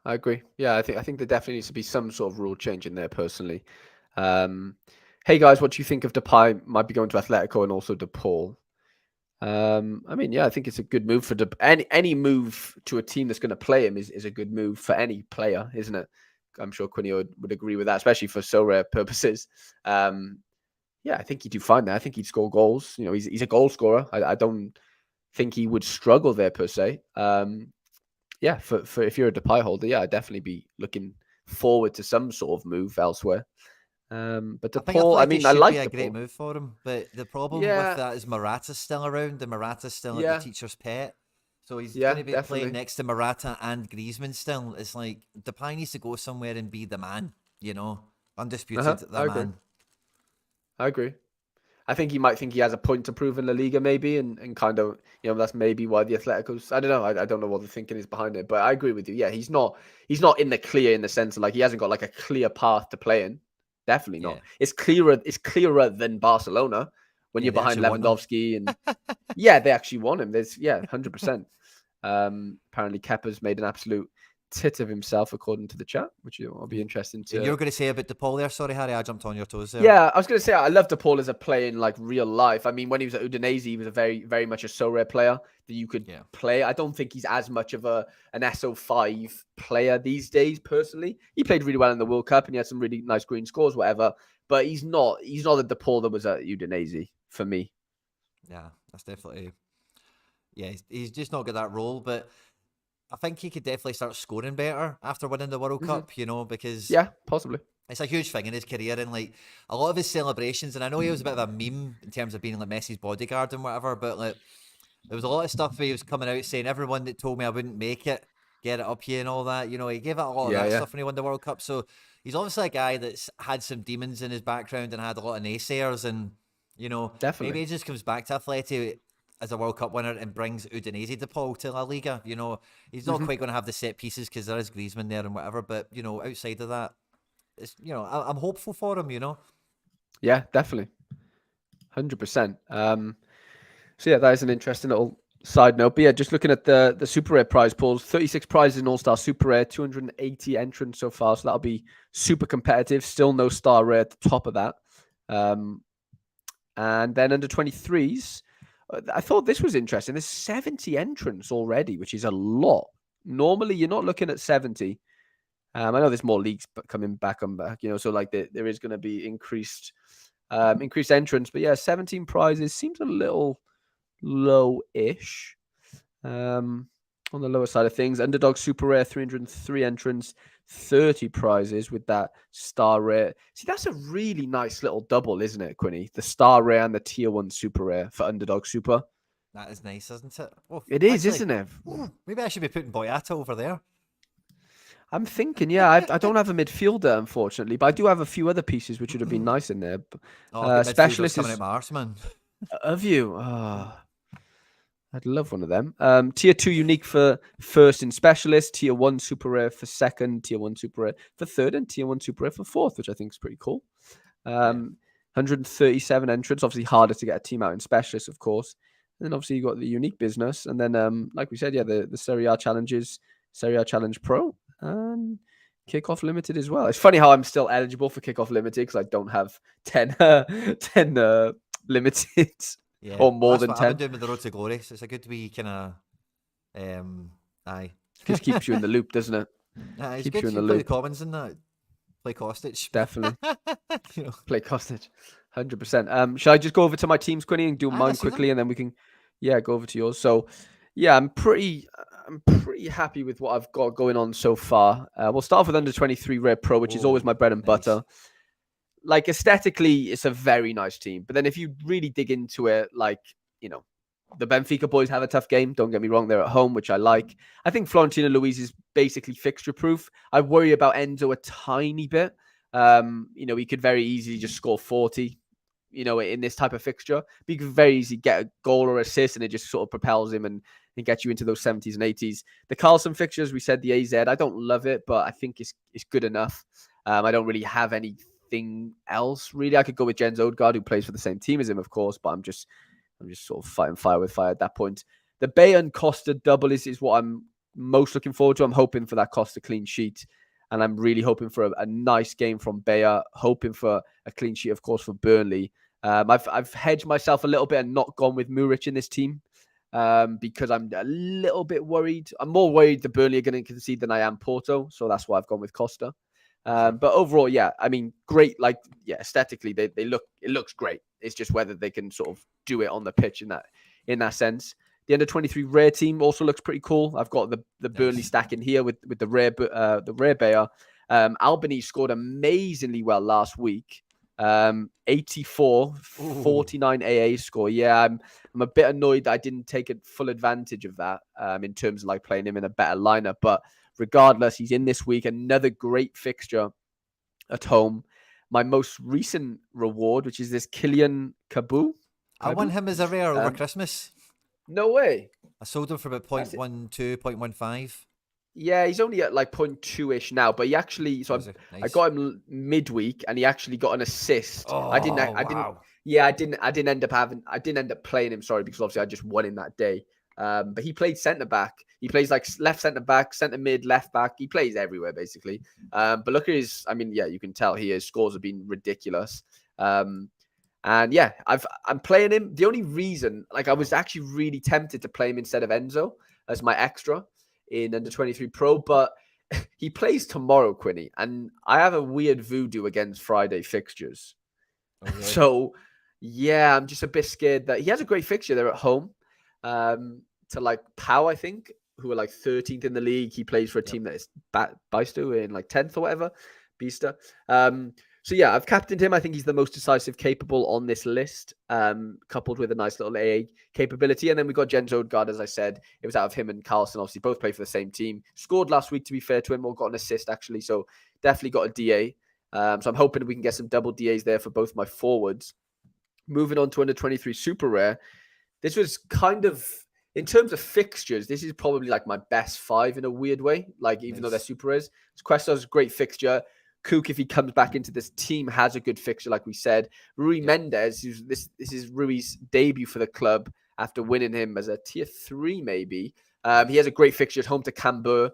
I agree. Yeah, I think there definitely needs to be some sort of rule change in there personally. Um, hey guys, what do you think of Depay might be going to Atletico and also DePaul? I mean, yeah, I think it's a good move for any move to a team that's going to play him is a good move for any player, isn't it? I'm sure Quinny would agree with that, especially for Sorare purposes. Yeah, I think he'd do fine there. I think he'd score goals. He's a goal scorer. I don't think he would struggle there per se. Yeah, for if you're a Depay holder, yeah, I'd definitely be looking forward to some sort of move elsewhere. But I think DePaul, I Athletic mean, I should be like a great DePaul. move for him, but the problem with Yeah, that is Morata's still around, and Morata's still like the yeah, teacher's pet. So he's going yeah, to be playing definitely. next to Morata and Griezmann still. It's like Depay needs to go somewhere and be the man, undisputed the I agree. man. I agree. I think he might think he has a point to prove in La Liga, maybe, and kind of, that's maybe why the Atleticos. I don't know. I don't know what the thinking is behind it, but I agree with you. Yeah, he's not in the clear in the sense of like he hasn't got like a clear path to play in. Definitely not. Yeah. It's clearer than Barcelona when Yeah, you're they behind actually won them. Lewandowski and yeah, they actually won him. 100%. Apparently, Kepa's made an absolute tit of himself, according to the chat, which will be interesting And to. you're going to say about DePaul there? Sorry, Harry, I jumped on your toes there. Yeah, I was going to say I love DePaul as a player in like real life. I mean, when he was at Udinese, he was a very, very much a Sorare player that you could play. I don't think he's as much of an SO5 player these days. Personally, he played really well in the World Cup and he had some really nice green scores, whatever. But he's not the DePaul that was at Udinese for me. Yeah, that's definitely. Yeah, he's just not got that role, but I think he could definitely start scoring better after winning the World Cup, because yeah, possibly. It's a huge thing in his career, and like a lot of his celebrations, and I know he was a bit of a meme in terms of being like Messi's bodyguard and whatever, but like there was a lot of stuff where he was coming out saying everyone that told me I wouldn't make it, get it up here and all that. He gave out a lot of that stuff when he won the World Cup. So he's obviously a guy that's had some demons in his background and had a lot of naysayers, and Definitely. maybe he just comes back to Atleti as a World Cup winner and brings Udinese DePaul to La Liga. He's not quite going to have the set pieces because there is Griezmann there and whatever, but outside of that, it's I'm hopeful for him. Yeah, definitely, 100%. So yeah, that is an interesting little side note. But yeah, just looking at the Super Rare prize pools, 36 prizes in All Star Super Rare, 280 entrants so far. So that'll be super competitive. Still no Star Rare at the top of that. And then under 23s, I thought this was interesting. There's 70 entrants already, which is a lot. Normally, you're not looking at 70. I know there's more leagues coming back on back, so like there is going to be increased entrance, but yeah, 17 prizes seems a little low-ish on the lower side of things. Underdog Super Rare, 303 entrants, 30 prizes with that Star Rare. See, that's a really nice little double, isn't it, Quinny? The Star Rare and the Tier 1 Super Rare for Underdog Super. That is nice, isn't it? Well, it is, isn't it? Maybe I should be putting Boyata over there. I'm thinking, yeah, I don't have a midfielder, unfortunately, but I do have a few other pieces which would have been nice in there. Specialist coming at Mars, man. Have you? I'd love one of them. Tier 2 unique for first in specialist, Tier 1 super rare for second, Tier 1 super rare for third, and Tier 1 super rare for fourth, which I think is pretty cool. 137 entrants, obviously harder to get a team out in specialist, of course. And then obviously you got the unique business, and then like we said, yeah, the Serie A challenges, Serie A Challenge Pro, and Kickoff Limited as well. It's funny how I'm still eligible for Kickoff Limited because I don't have 10 limited or more than 10. I've been doing with the Road to Glory, so it's a good wee kind of aye. Just keeps you in the loop, doesn't it? It's keeps good you in the loop. Play the commons in that. Play Kostic. Definitely. Play Kostic. 100%. Shall I just go over to my teams, Quinny, and do mine quickly, and then we can go over to yours. So yeah, I'm pretty happy with what I've got going on so far. We'll start off with under 23 Red Pro, which is always my bread and butter. Like aesthetically, it's a very nice team. But then if you really dig into it, like, the Benfica boys have a tough game. Don't get me wrong. They're at home, which I like. I think Florentino Luis is basically fixture proof. I worry about Enzo a tiny bit. He could very easily just score 40, in this type of fixture. But you could very easily get a goal or assist and it just sort of propels him and gets you into those 70s and 80s. The Carlson fixtures, we said the AZ, I don't love it, but I think it's good enough. I don't really have anything else, really. I could go with Jens Odegaard, who plays for the same team as him, of course, but I'm just sort of fighting fire with fire at that point. The Bayern Costa double is what I'm most looking forward to. I'm hoping for that Costa clean sheet, and I'm really hoping for a nice game from Bayer, hoping for a clean sheet, of course, for Burnley. I've hedged myself a little bit and not gone with Muric in this team because I'm a little bit worried. I'm more worried that Burnley are going to concede than I am Porto, so that's why I've gone with Costa. But overall, yeah, I mean, great. Like, yeah, aesthetically, it looks great. It's just whether they can sort of do it on the pitch in that sense. The under 23 rare team also looks pretty cool. I've got the Burnley stack in here with the rare Bayer. Albany scored amazingly well last week. 84, 49 AA score. Yeah, I'm a bit annoyed that I didn't take full advantage of that in terms of like playing him in a better lineup. But regardless, he's in this week. Another great fixture at home. my most recent reward, which is this Kylian Kabu. I won him as a rare over Um, Christmas. No way. I sold him for about That's it. 0.12, 0.15. Yeah, he's only at like 0.2-ish now, but he actually. So Was it? I Nice. got him midweek, and he actually got an assist. I didn't. Oh, I didn't. wow. Yeah, I didn't end up having. I didn't end up playing him. Sorry, because obviously I just won in that day. But he played centre back. He plays like left centre back, centre mid, left back. He plays everywhere basically. But look at his. I mean, yeah, you can tell his scores have been ridiculous. And yeah, I'm playing him. The only reason, like, I was actually really tempted to play him instead of Enzo as my extra in under 23 Pro, but he plays tomorrow, Quinny, and I have a weird voodoo against Friday fixtures. Oh, really? So yeah, I'm just a bit scared that he has a great fixture. They're at home to like Pau, I think, who are like 13th in the league. He plays for a team that is Baistu in like 10th or whatever, Bista. So yeah, I've captained him. I think he's the most decisive capable on this list, coupled with a nice little AA capability. And then we got Jens Odegaard, as I said. It was out of him and Carlson, obviously, both play for the same team. Scored last week, to be fair to him, or got an assist, actually. So definitely got a DA. So I'm hoping we can get some double DAs there for both my forwards. Moving on to under 23 super rare. This was kind of, in terms of fixtures, this is probably like my best 5 in a weird way. Like, even though they're super rares. Questo's a great fixture. Cook, if he comes back into this team, has a good fixture, like we said. Rui Mendes, this is Rui's debut for the club after winning him as a tier 3, maybe. He has a great fixture at home to Camber.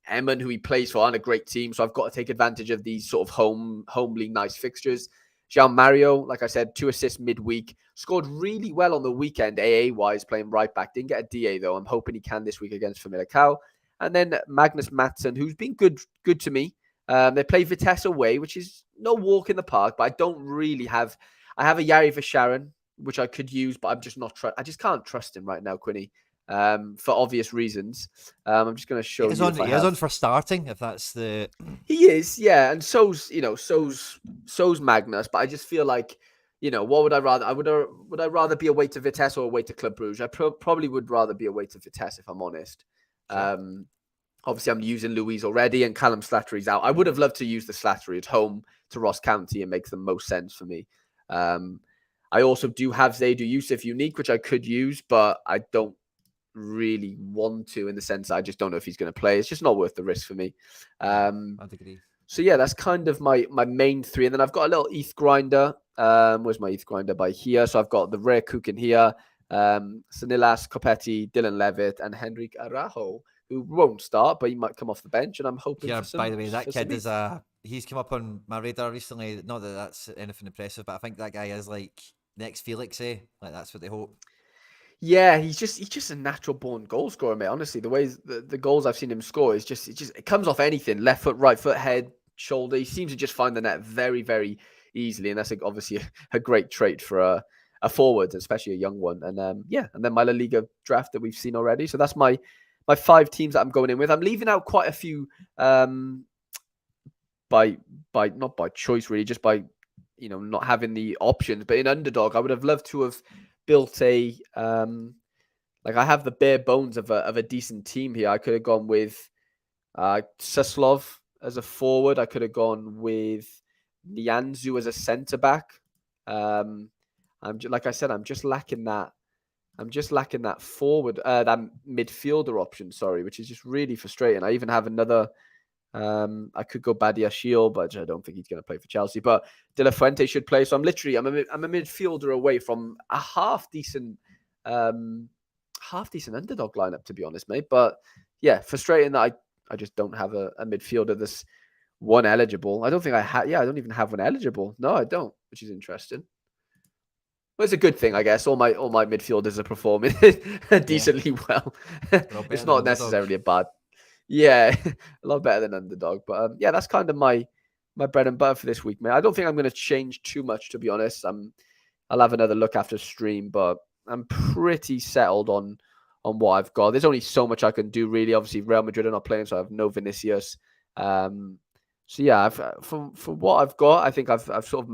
Emmen, who he plays for, aren't a great team, so I've got to take advantage of these sort of homely nice fixtures. Jean Mario, like I said, 2 assists midweek. Scored really well on the weekend, AA-wise, playing right back. Didn't get a DA, though. I'm hoping he can this week against Famalicão. And then Magnus Mattsson, who's been good to me. They play Vitesse away, which is no walk in the park, but I don't really have... I have a Yari Visharan, which I could use, but I'm just not... I just can't trust him right now, Quinny, for obvious reasons. I'm just going to show you if I He have... is on for starting, if that's the... He is, yeah, and so's Magnus, but I just feel like, what would I rather? Would I rather be away to Vitesse or away to Club Brugge? I probably would rather be away to Vitesse, if I'm honest. Sure. Obviously, I'm using Louise already, and Callum Slattery's out. I would have loved to use the Slattery at home to Ross County. It makes the most sense for me. I also do have Zaidou Youssef unique, which I could use, but I don't really want to, in the sense that I just don't know if he's going to play. It's just not worth the risk for me. I'd agree. So yeah, that's kind of my main 3. And then I've got a little ETH grinder. Where's my ETH grinder? By here. So I've got the rare Cook in here. Sanilas, Copetti, Dylan Levitt, and Henrik Araujo, who won't start, but he might come off the bench. And I'm hoping for some... By the way, that kid is he's come up on my radar recently. Not that that's anything impressive, but I think that guy is like next Felix, eh? Like, that's what they hope. Yeah, he's just a natural born goal scorer, mate. Honestly, the ways the goals I've seen him score is it comes off anything. Left foot, right foot, head, shoulder. He seems to just find the net very, very easily. And that's obviously a great trait for a forward, especially a young one. And and then my La Liga draft that we've seen already. So that's my 5 teams that I'm going in with. I'm leaving out quite a few by not by choice, really, just by not having the options. But in Underdog, I would have loved to have built a I have the bare bones of a decent team here. I could have gone with Suslov as a forward. I could have gone with Nianzou as a centre back. Like I said, I'm just lacking that. I'm just lacking that forward, that midfielder option. Sorry, which is just really frustrating. I even have another. I could go Badiashile, but I don't think he's going to play for Chelsea. But De La Fuente should play. So I'm a midfielder away from a half decent underdog lineup, to be honest, mate. But yeah, frustrating that I just don't have a midfielder that's one eligible. I don't think I have. Yeah, I don't even have one eligible. No, I don't, which is interesting. Well, it's a good thing, I guess. All my midfielders are performing decently well. It's not necessarily a bad. Yeah, a lot better than underdog. But yeah, that's kind of my bread and butter for this week, man. I don't think I'm going to change too much, to be honest. I'll have another look after stream, but I'm pretty settled on what I've got. There's only so much I can do, really. Obviously, Real Madrid are not playing, so I have no Vinicius. So yeah, for what I've got, I think I've sort of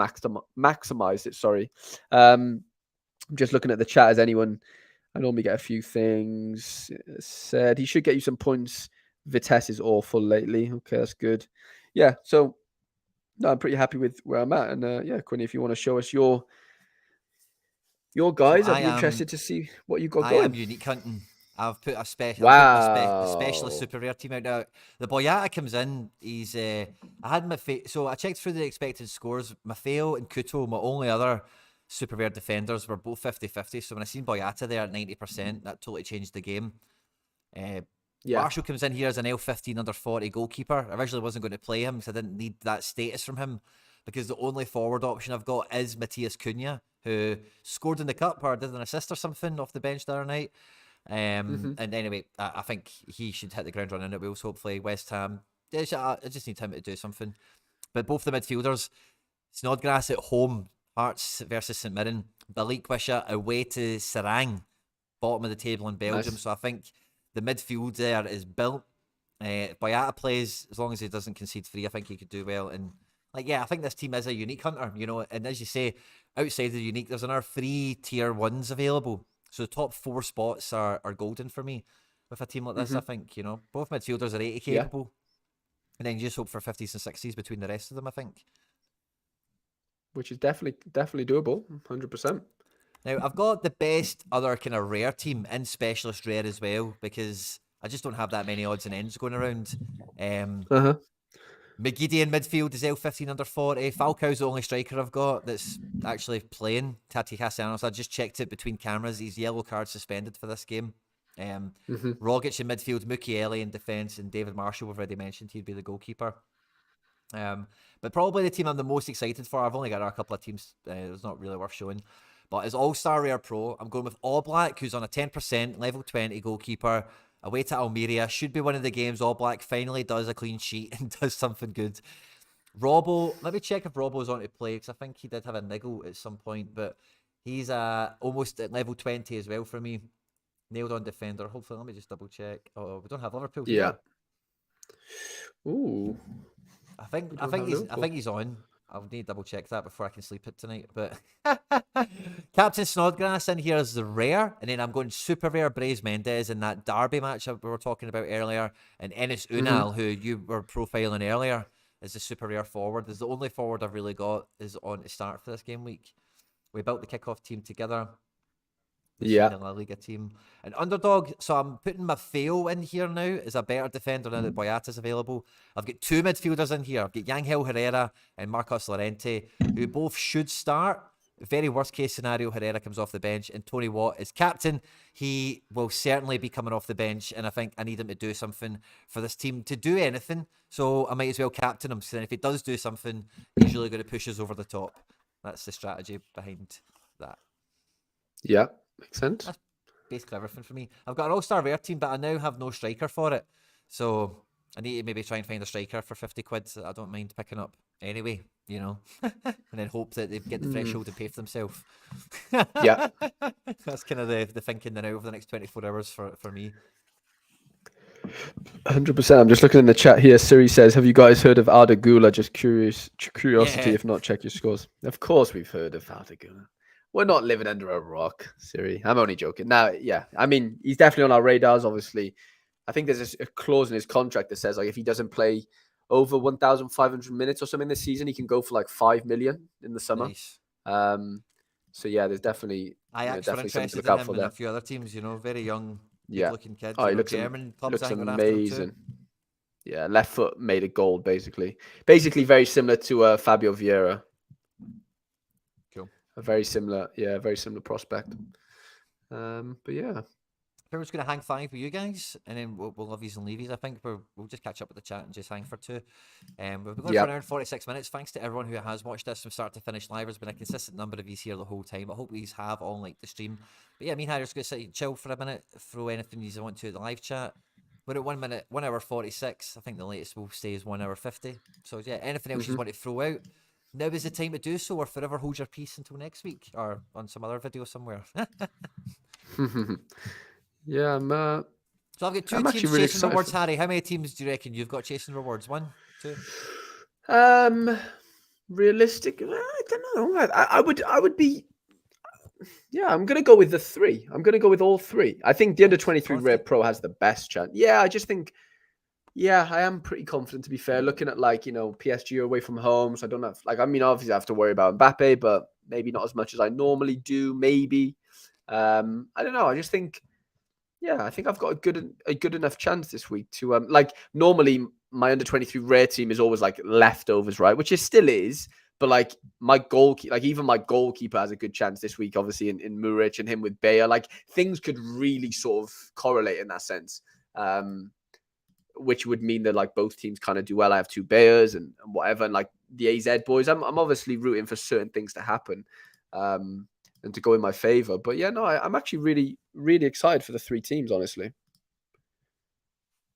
maximized it. Sorry. I'm just looking at the chat. As anyone, I normally get a few things said. He should get you some points. Vitesse is awful lately. Okay, that's good. Yeah, so No, I'm pretty happy with where I'm at. And yeah, Quinny, if you want to show us your guys, I'd be interested to see what you got I am going. unique hunting. I've put I'm going with a specialist Wow. super rare team out now. The Boyata comes in. He's I had so I checked through the expected scores. Maffeo and Kuto, my only other super rare defenders, were both 50-50. So when I seen Boyata there at 90%, that totally changed the game. Yeah. Marshall comes in here as an L15 under 40 goalkeeper. I originally wasn't going to play him because I didn't need that status from him, because the only forward option I've got is Matthias Cunha, who scored in the cup or did an assist or something off the bench the other night. And anyway, I think he should hit the ground running at Wolves, hopefully. West Ham, I just need him to do something. But both the midfielders, Snodgrass at home, Hearts versus St Mirren, Balikwisha away to Serang, bottom of the table in Belgium. Nice. So I think the midfield there is built. Boyata plays, as long as he doesn't concede free, I think he could do well. And I think this team is a unique hunter, and as you say, outside of the unique, there's another 3 tier 1s available. So the top 4 spots are golden for me with a team like this. I think, both midfielders are 80 capable. And then you just hope for 50s and 60s between the rest of them, I think. Which is definitely doable, 100%. Now, I've got the best other kind of rare team in specialist rare as well, because I just don't have that many odds and ends going around. McGeady in midfield is L15 under 40. Falcao's the only striker I've got that's actually playing. Tati Castellanos, I just checked it between cameras. He's yellow card suspended for this game. Rogic in midfield, Mukiele in defence, and David Marshall, we've already mentioned, he'd be the goalkeeper. But probably the team I'm the most excited for, I've only got a couple of teams, it's not really worth showing, but as All-Star Rare Pro, I'm going with Oblak, who's on a 10%, level 20 goalkeeper, away to Almeria. Should be one of the games Oblak finally does a clean sheet and does something good. Robbo, let me check if Robbo's on to play, because I think he did have a niggle at some point, but he's almost at level 20 as well for me. Nailed on defender. Hopefully, let me just double check. Oh, we don't have Liverpool here. Ooh. I think he's on. I'll need to double check that before I can sleep it tonight. But Captain Snodgrass in here is the rare, and then I'm going super rare Brais Mendes in that derby match we were talking about earlier, and Enes Unal, who you were profiling earlier, is the super rare forward. Is the only forward I've really got is on to start for this game week. We built the kickoff team together. The La Liga team. An underdog, so I'm putting Maffeo in here now as a better defender now that Boyata's available. I've got 2 midfielders in here. I've got Yangel Herrera and Marcos Llorente, who both should start. Very worst case scenario, Herrera comes off the bench, and Tony Watt is captain. He will certainly be coming off the bench, and I think I need him to do something for this team, to do anything. So I might as well captain him, so if he does do something, he's really going to push us over the top. That's the strategy behind that. Yeah. Makes sense. That's basically everything for me. I've got an all-star rare team, but I now have no striker for it. So I need to maybe try and find a striker for 50 quid that I don't mind picking up anyway, and then hope that they get the threshold to pay for themselves. Yeah. That's kind of the thinking now over the next 24 hours for me. 100%. I'm just looking in the chat here. Siri says, have you guys heard of Arda Güler? Just curiosity. If not, check your scores. Of course we've heard of Arda Güler. We're not living under a rock, Siri. I'm only joking. Now, yeah, I mean, he's definitely on our radars, obviously. I think there's a clause in his contract that says, like, if he doesn't play over 1,500 minutes or something this season, he can go for, like, 5 million in the summer. Nice. So, yeah, there's definitely, definitely something to look out for there. A few other teams, very young, good-looking kids. Oh, he looks German clubs looks amazing. Yeah, left foot made of gold, basically. Basically very similar to Fabio Vieira. Very similar prospect. But yeah. We're just going to hang 5 with you guys, and then we'll love yous and leave yous. I think we'll just catch up with the chat and just hang for 2. We've been going for an hour and 46 minutes. Thanks to everyone who has watched this from start to finish live. There's been a consistent number of yous here the whole time. I hope yous have all liked the stream. But yeah, me and Harry are just going to sit and chill for a minute, throw anything yous want to at the live chat. We're at 1 hour 46. I think the latest we'll stay is 1 hour 50. So yeah, anything else you want to throw out, now is the time to do so, or forever hold your peace until next week, or on some other video somewhere. Yeah, so I've got 2 teams really chasing rewards, Harry. How many teams do you reckon you've got chasing rewards? 1, 2? Realistic, I don't know. I would be. Yeah, I'm gonna go with the 3. I'm gonna go with all 3. I think the under 23 Rare Pro has the best chance. Yeah, I just think. Yeah, I am pretty confident, to be fair. Looking at PSG away from home, so I don't have obviously I have to worry about Mbappe, but maybe not as much as I normally do. Maybe I don't know. I just think I think I've got a good enough chance this week to normally my under-23 rare team is always like leftovers, right? Which it still is, but like even my goalkeeper has a good chance this week, obviously in Muric and him with Bayer. Like things could really sort of correlate in that sense. Which would mean that like both teams kind of do well. I have two Bayers and whatever, and like the AZ boys, I'm obviously rooting for certain things to happen and to go in my favor. But yeah, no, I'm actually really, really excited for the three teams, honestly.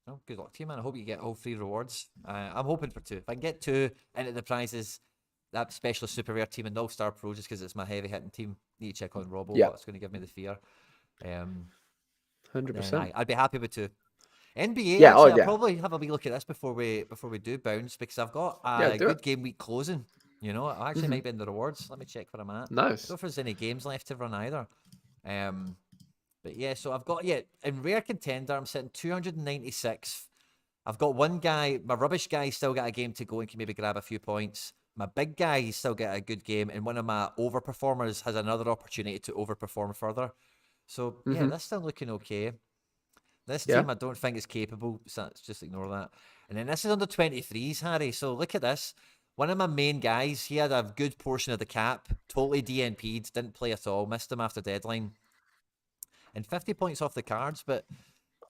Well, good luck to you, man. I hope you get all 3 rewards. I'm hoping for 2. If I can get 2 into the prizes, that special super rare team and All-Star Pro, just because it's my heavy hitting team. Need to check on Robbo, Yeah, what's going to give me the fear. 100%. I'd be happy with 2. NBA, Yeah, oh actually, I'll yeah, probably have a wee look at this before we do bounce, because I've got yeah, a do good it. game week closing. I actually might be in the rewards. Let me check where I'm at. I don't Nice. know if there's any games left to run either. But yeah, so I've got, in rare contender, I'm sitting 296. I've got one guy, my rubbish guy, still got a game to go and can maybe grab a few points. My big guy still got a good game, and one of my overperformers has another opportunity to overperform further. So yeah, that's still looking okay. This Yeah, team I don't think is capable, so let's just ignore that. And then this is under 23s, Harry. So look at this. One of my main guys, he had a good portion of the cap, totally DNP'd, didn't play at all, missed him after deadline. And 50 points off the cards, but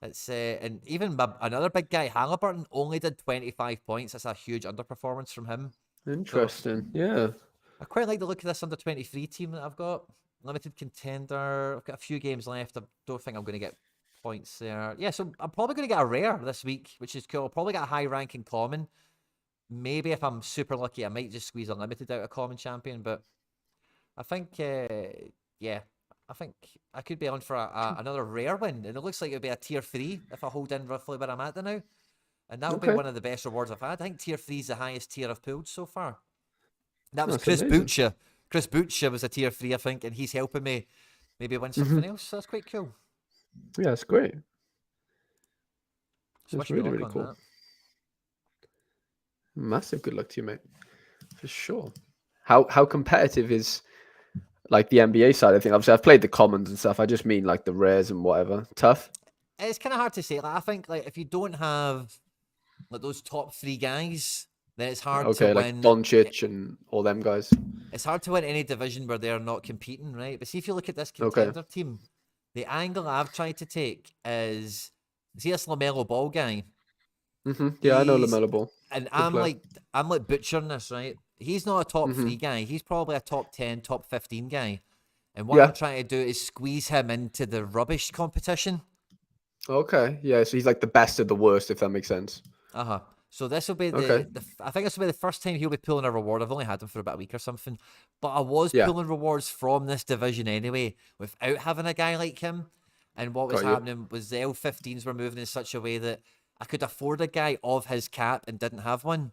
it's and even another big guy, Halliburton, only did 25 points. That's a huge underperformance from him. So interesting. Yeah. I quite like the look of this under 23 team that I've got. Limited contender. I've got a few games left. I don't think I'm going to get points there. Yeah, so I'm probably going to get a rare this week, which is cool. I'll probably get a high rank in common. Maybe if I'm super lucky, I might just squeeze a limited out of common champion. But I think, yeah, I think I could be on for another rare win. And it looks like it'll be a tier 3 if I hold in roughly where I'm at now. And that'll be Okay. one of the best rewards I've had. I think tier 3 is the highest tier I've pulled so far. That was That's Chris amazing. Butcher. Chris Butcher was a tier 3, I think, and he's helping me maybe win something else. So that's quite cool. Yeah, that's great. So That's wish me really, luck really on cool. that. Massive good luck to you, mate. For sure. How competitive is like the NBA side of things? Obviously, I've played the commons and stuff. I just mean like the rares and whatever. Tough. It's kind of hard to say. Like, I think like if you don't have like those top 3 guys, then it's hard to Okay, like win. Doncic and all them guys. It's hard to win any division where they're not competing, right? But see, if you look at this Okay. contender team, the angle I've tried to take is see this LaMelo Ball guy. Yeah, I know He's LaMelo Ball. and Good player. I'm like butchering this, right? He's not a top 3 Mm-hmm. guy. He's probably a top 10, top 15 guy. And what I'm Yeah. trying to do is squeeze him into the rubbish competition. Okay. Yeah. So he's like the best of the worst, if that makes sense. Uh-huh. So this will be Okay. I think this will be the first time he'll be pulling a reward. I've only had him for about a week or something. But I was Yeah. pulling rewards from this division anyway, without having a guy like him. And what was Got you. happening was the L15s were moving in such a way that I could afford a guy of his cap and didn't have one.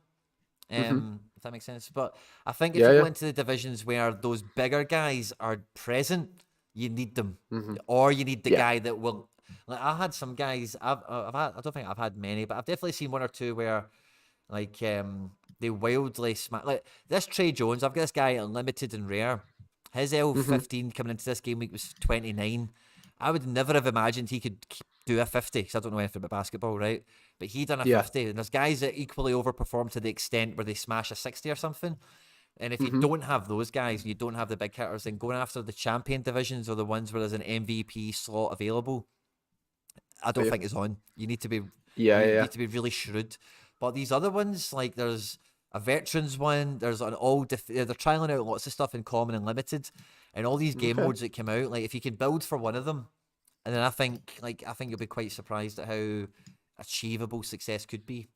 If that makes sense. But I think if Yeah. you go Yeah. into the divisions where those bigger guys are present, you need them, Mm-hmm. or you need the Yeah. guy that will. Like I had some guys. I've had. I don't think I've had many, but I've definitely seen one or two where, like, they wildly smack. Like this Trey Jones. I've got this guy unlimited and rare. His Mm-hmm. L15 coming into this game week was 29. I would never have imagined he could do a 50 because I don't know anything about basketball, right? But he done a Yeah. 50. And there's guys that equally overperform to the extent where they smash a 60 or something. And if you Mm-hmm. don't have those guys and you don't have the big hitters, then going after the champion divisions or the ones where there's an MVP slot available, I don't Yeah. think it's on. You need to be Yeah. you Yeah. need to be really shrewd. But these other ones, like there's a veterans one, there's an they're trialing out lots of stuff in common and limited, and all these game Okay. modes that come out. Like if you can build for one of them, and then I think you'll be quite surprised at how achievable success could be.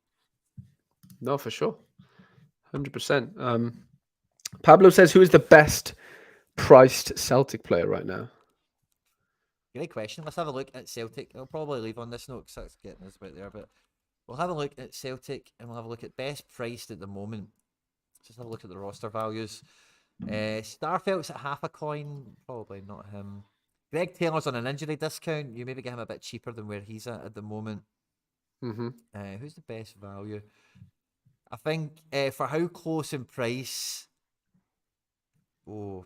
No, for sure. 100%. Pablo says, who is the best priced Celtic player right now? Great question. Let's have a look at Celtic. I'll probably leave on this note because that's getting us about there, but we'll have a look at Celtic and we'll have a look at best priced at the moment. Just have a look at the roster values. Starfelt's at half a coin. Probably not him. Greg Taylor's on an injury discount. You maybe get him a bit cheaper than where he's at the moment. Who's the best value? I think for how close in price. Oh,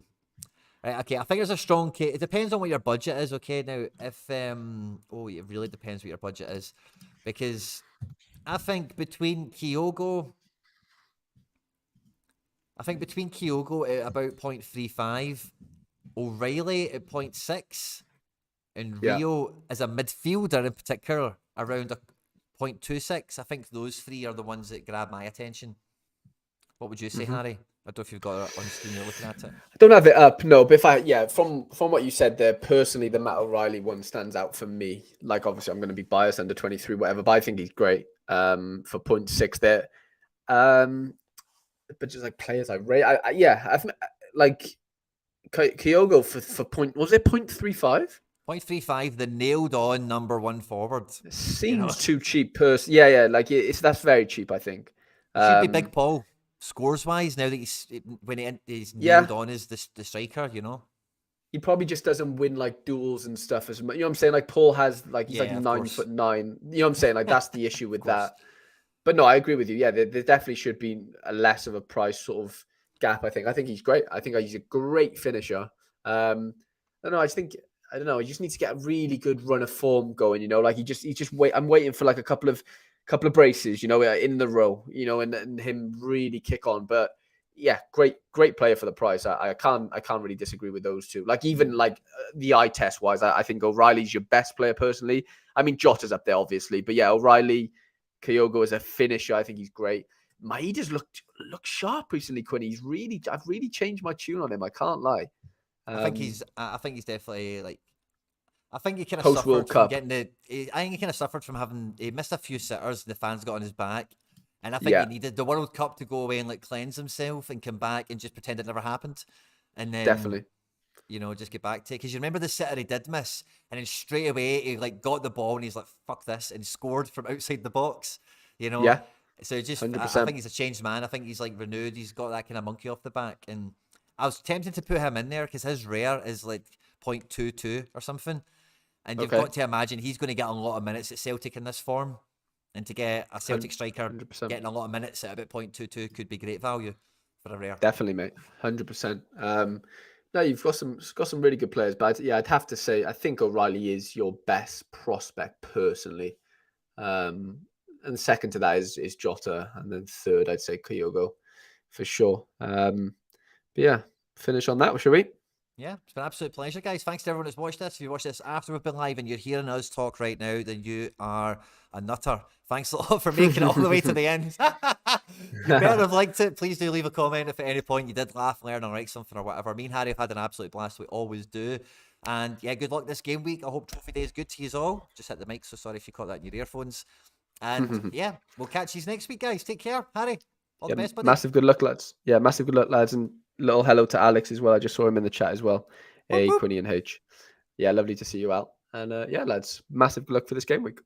right, okay. I think there's a strong case. It depends on what your budget is. Okay, now if it really depends what your budget is, because I think between Kyogo, at about 0.35, O'Reilly at 0.6, and Yeah. Rio as a midfielder in particular around a 0.26. I think those three are the ones that grab my attention. What would you say, Harry? I don't know if you've got it on screen. You're looking at it. I don't have it up, no. But from what you said there, personally, the Matt O'Reilly one stands out for me. Like, obviously, I'm going to be biased, under 23, whatever, but I think he's great. For 0.6 there. But just like players I rate, I think like Kyogo for point, was it 0.35? 0.35, the nailed on number one forward. It seems too cheap. Like that's very cheap, I think. He should be Big Paul scores wise now that he's nailed on as the striker, He probably just doesn't win like duels and stuff as much. You know what I'm saying? Like Paul has he's like 9'9". You know what I'm saying? Like that's the issue with that. But no, I agree with you. Yeah, there definitely should be a less of a price sort of gap. I think he's great. I think he's a great finisher. I don't know. I don't know. He just needs to get a really good run of form going. Like he just wait. I'm waiting for like a couple of braces. In the row. And him really kick on. But yeah, great player for the price. I can't really disagree with those two. Like even like the eye test wise, I think O'Reilly's your best player personally. I mean Jota's up there obviously, but yeah, O'Reilly. Kyogo as a finisher, I think he's great. Maeda's looked sharp recently, Quinny. I've really changed my tune on him. I can't lie. I think he's definitely like. I think he kind of Post suffered World from Cup. getting I think he kind of suffered from he missed a few sitters. The fans got on his back, and I think he needed the World Cup to go away and like cleanse himself and come back and just pretend it never happened, and then Definitely. Just get back to it. Because you remember the sitter he did miss, and then straight away he like got the ball and he's like, "Fuck this," and scored from outside the box. Yeah. So just, 100%. I think he's a changed man. I think he's like renewed. He's got that kind of monkey off the back, and I was tempted to put him in there because his rare is like 0.22 or something, and you've got to imagine he's going to get a lot of minutes at Celtic in this form, and to get a Celtic striker 100%. getting a lot of minutes at about 0.22 could be great value for a rare. Definitely, mate. 100%. No, you've got some really good players, but I'd have to say I think O'Reilly is your best prospect personally. And second to that is Jota, and then third I'd say Kyogo for sure. But yeah, finish on that, shall we? Yeah, it's been an absolute pleasure, guys. Thanks to everyone that's watched this. If you watched this after we've been live and you're hearing us talk right now, then you are a nutter. Thanks a lot for making it all the way to the end. You better have liked it. Please do leave a comment if at any point you did laugh, learn, or write something or whatever. Me and Harry have had an absolute blast. We always do. And yeah, good luck this game week. I hope Trophy Day is good to you all. Just hit the mic, so sorry if you caught that in your earphones. And yeah, we'll catch you next week, guys. Take care. Harry, all the best, buddy. Massive good luck, lads. Yeah, massive good luck, lads. And little hello to Alex as well. I just saw him in the chat as well. Hey, Quinny and H. Yeah, lovely to see you out. And yeah, lads, massive good luck for this game week.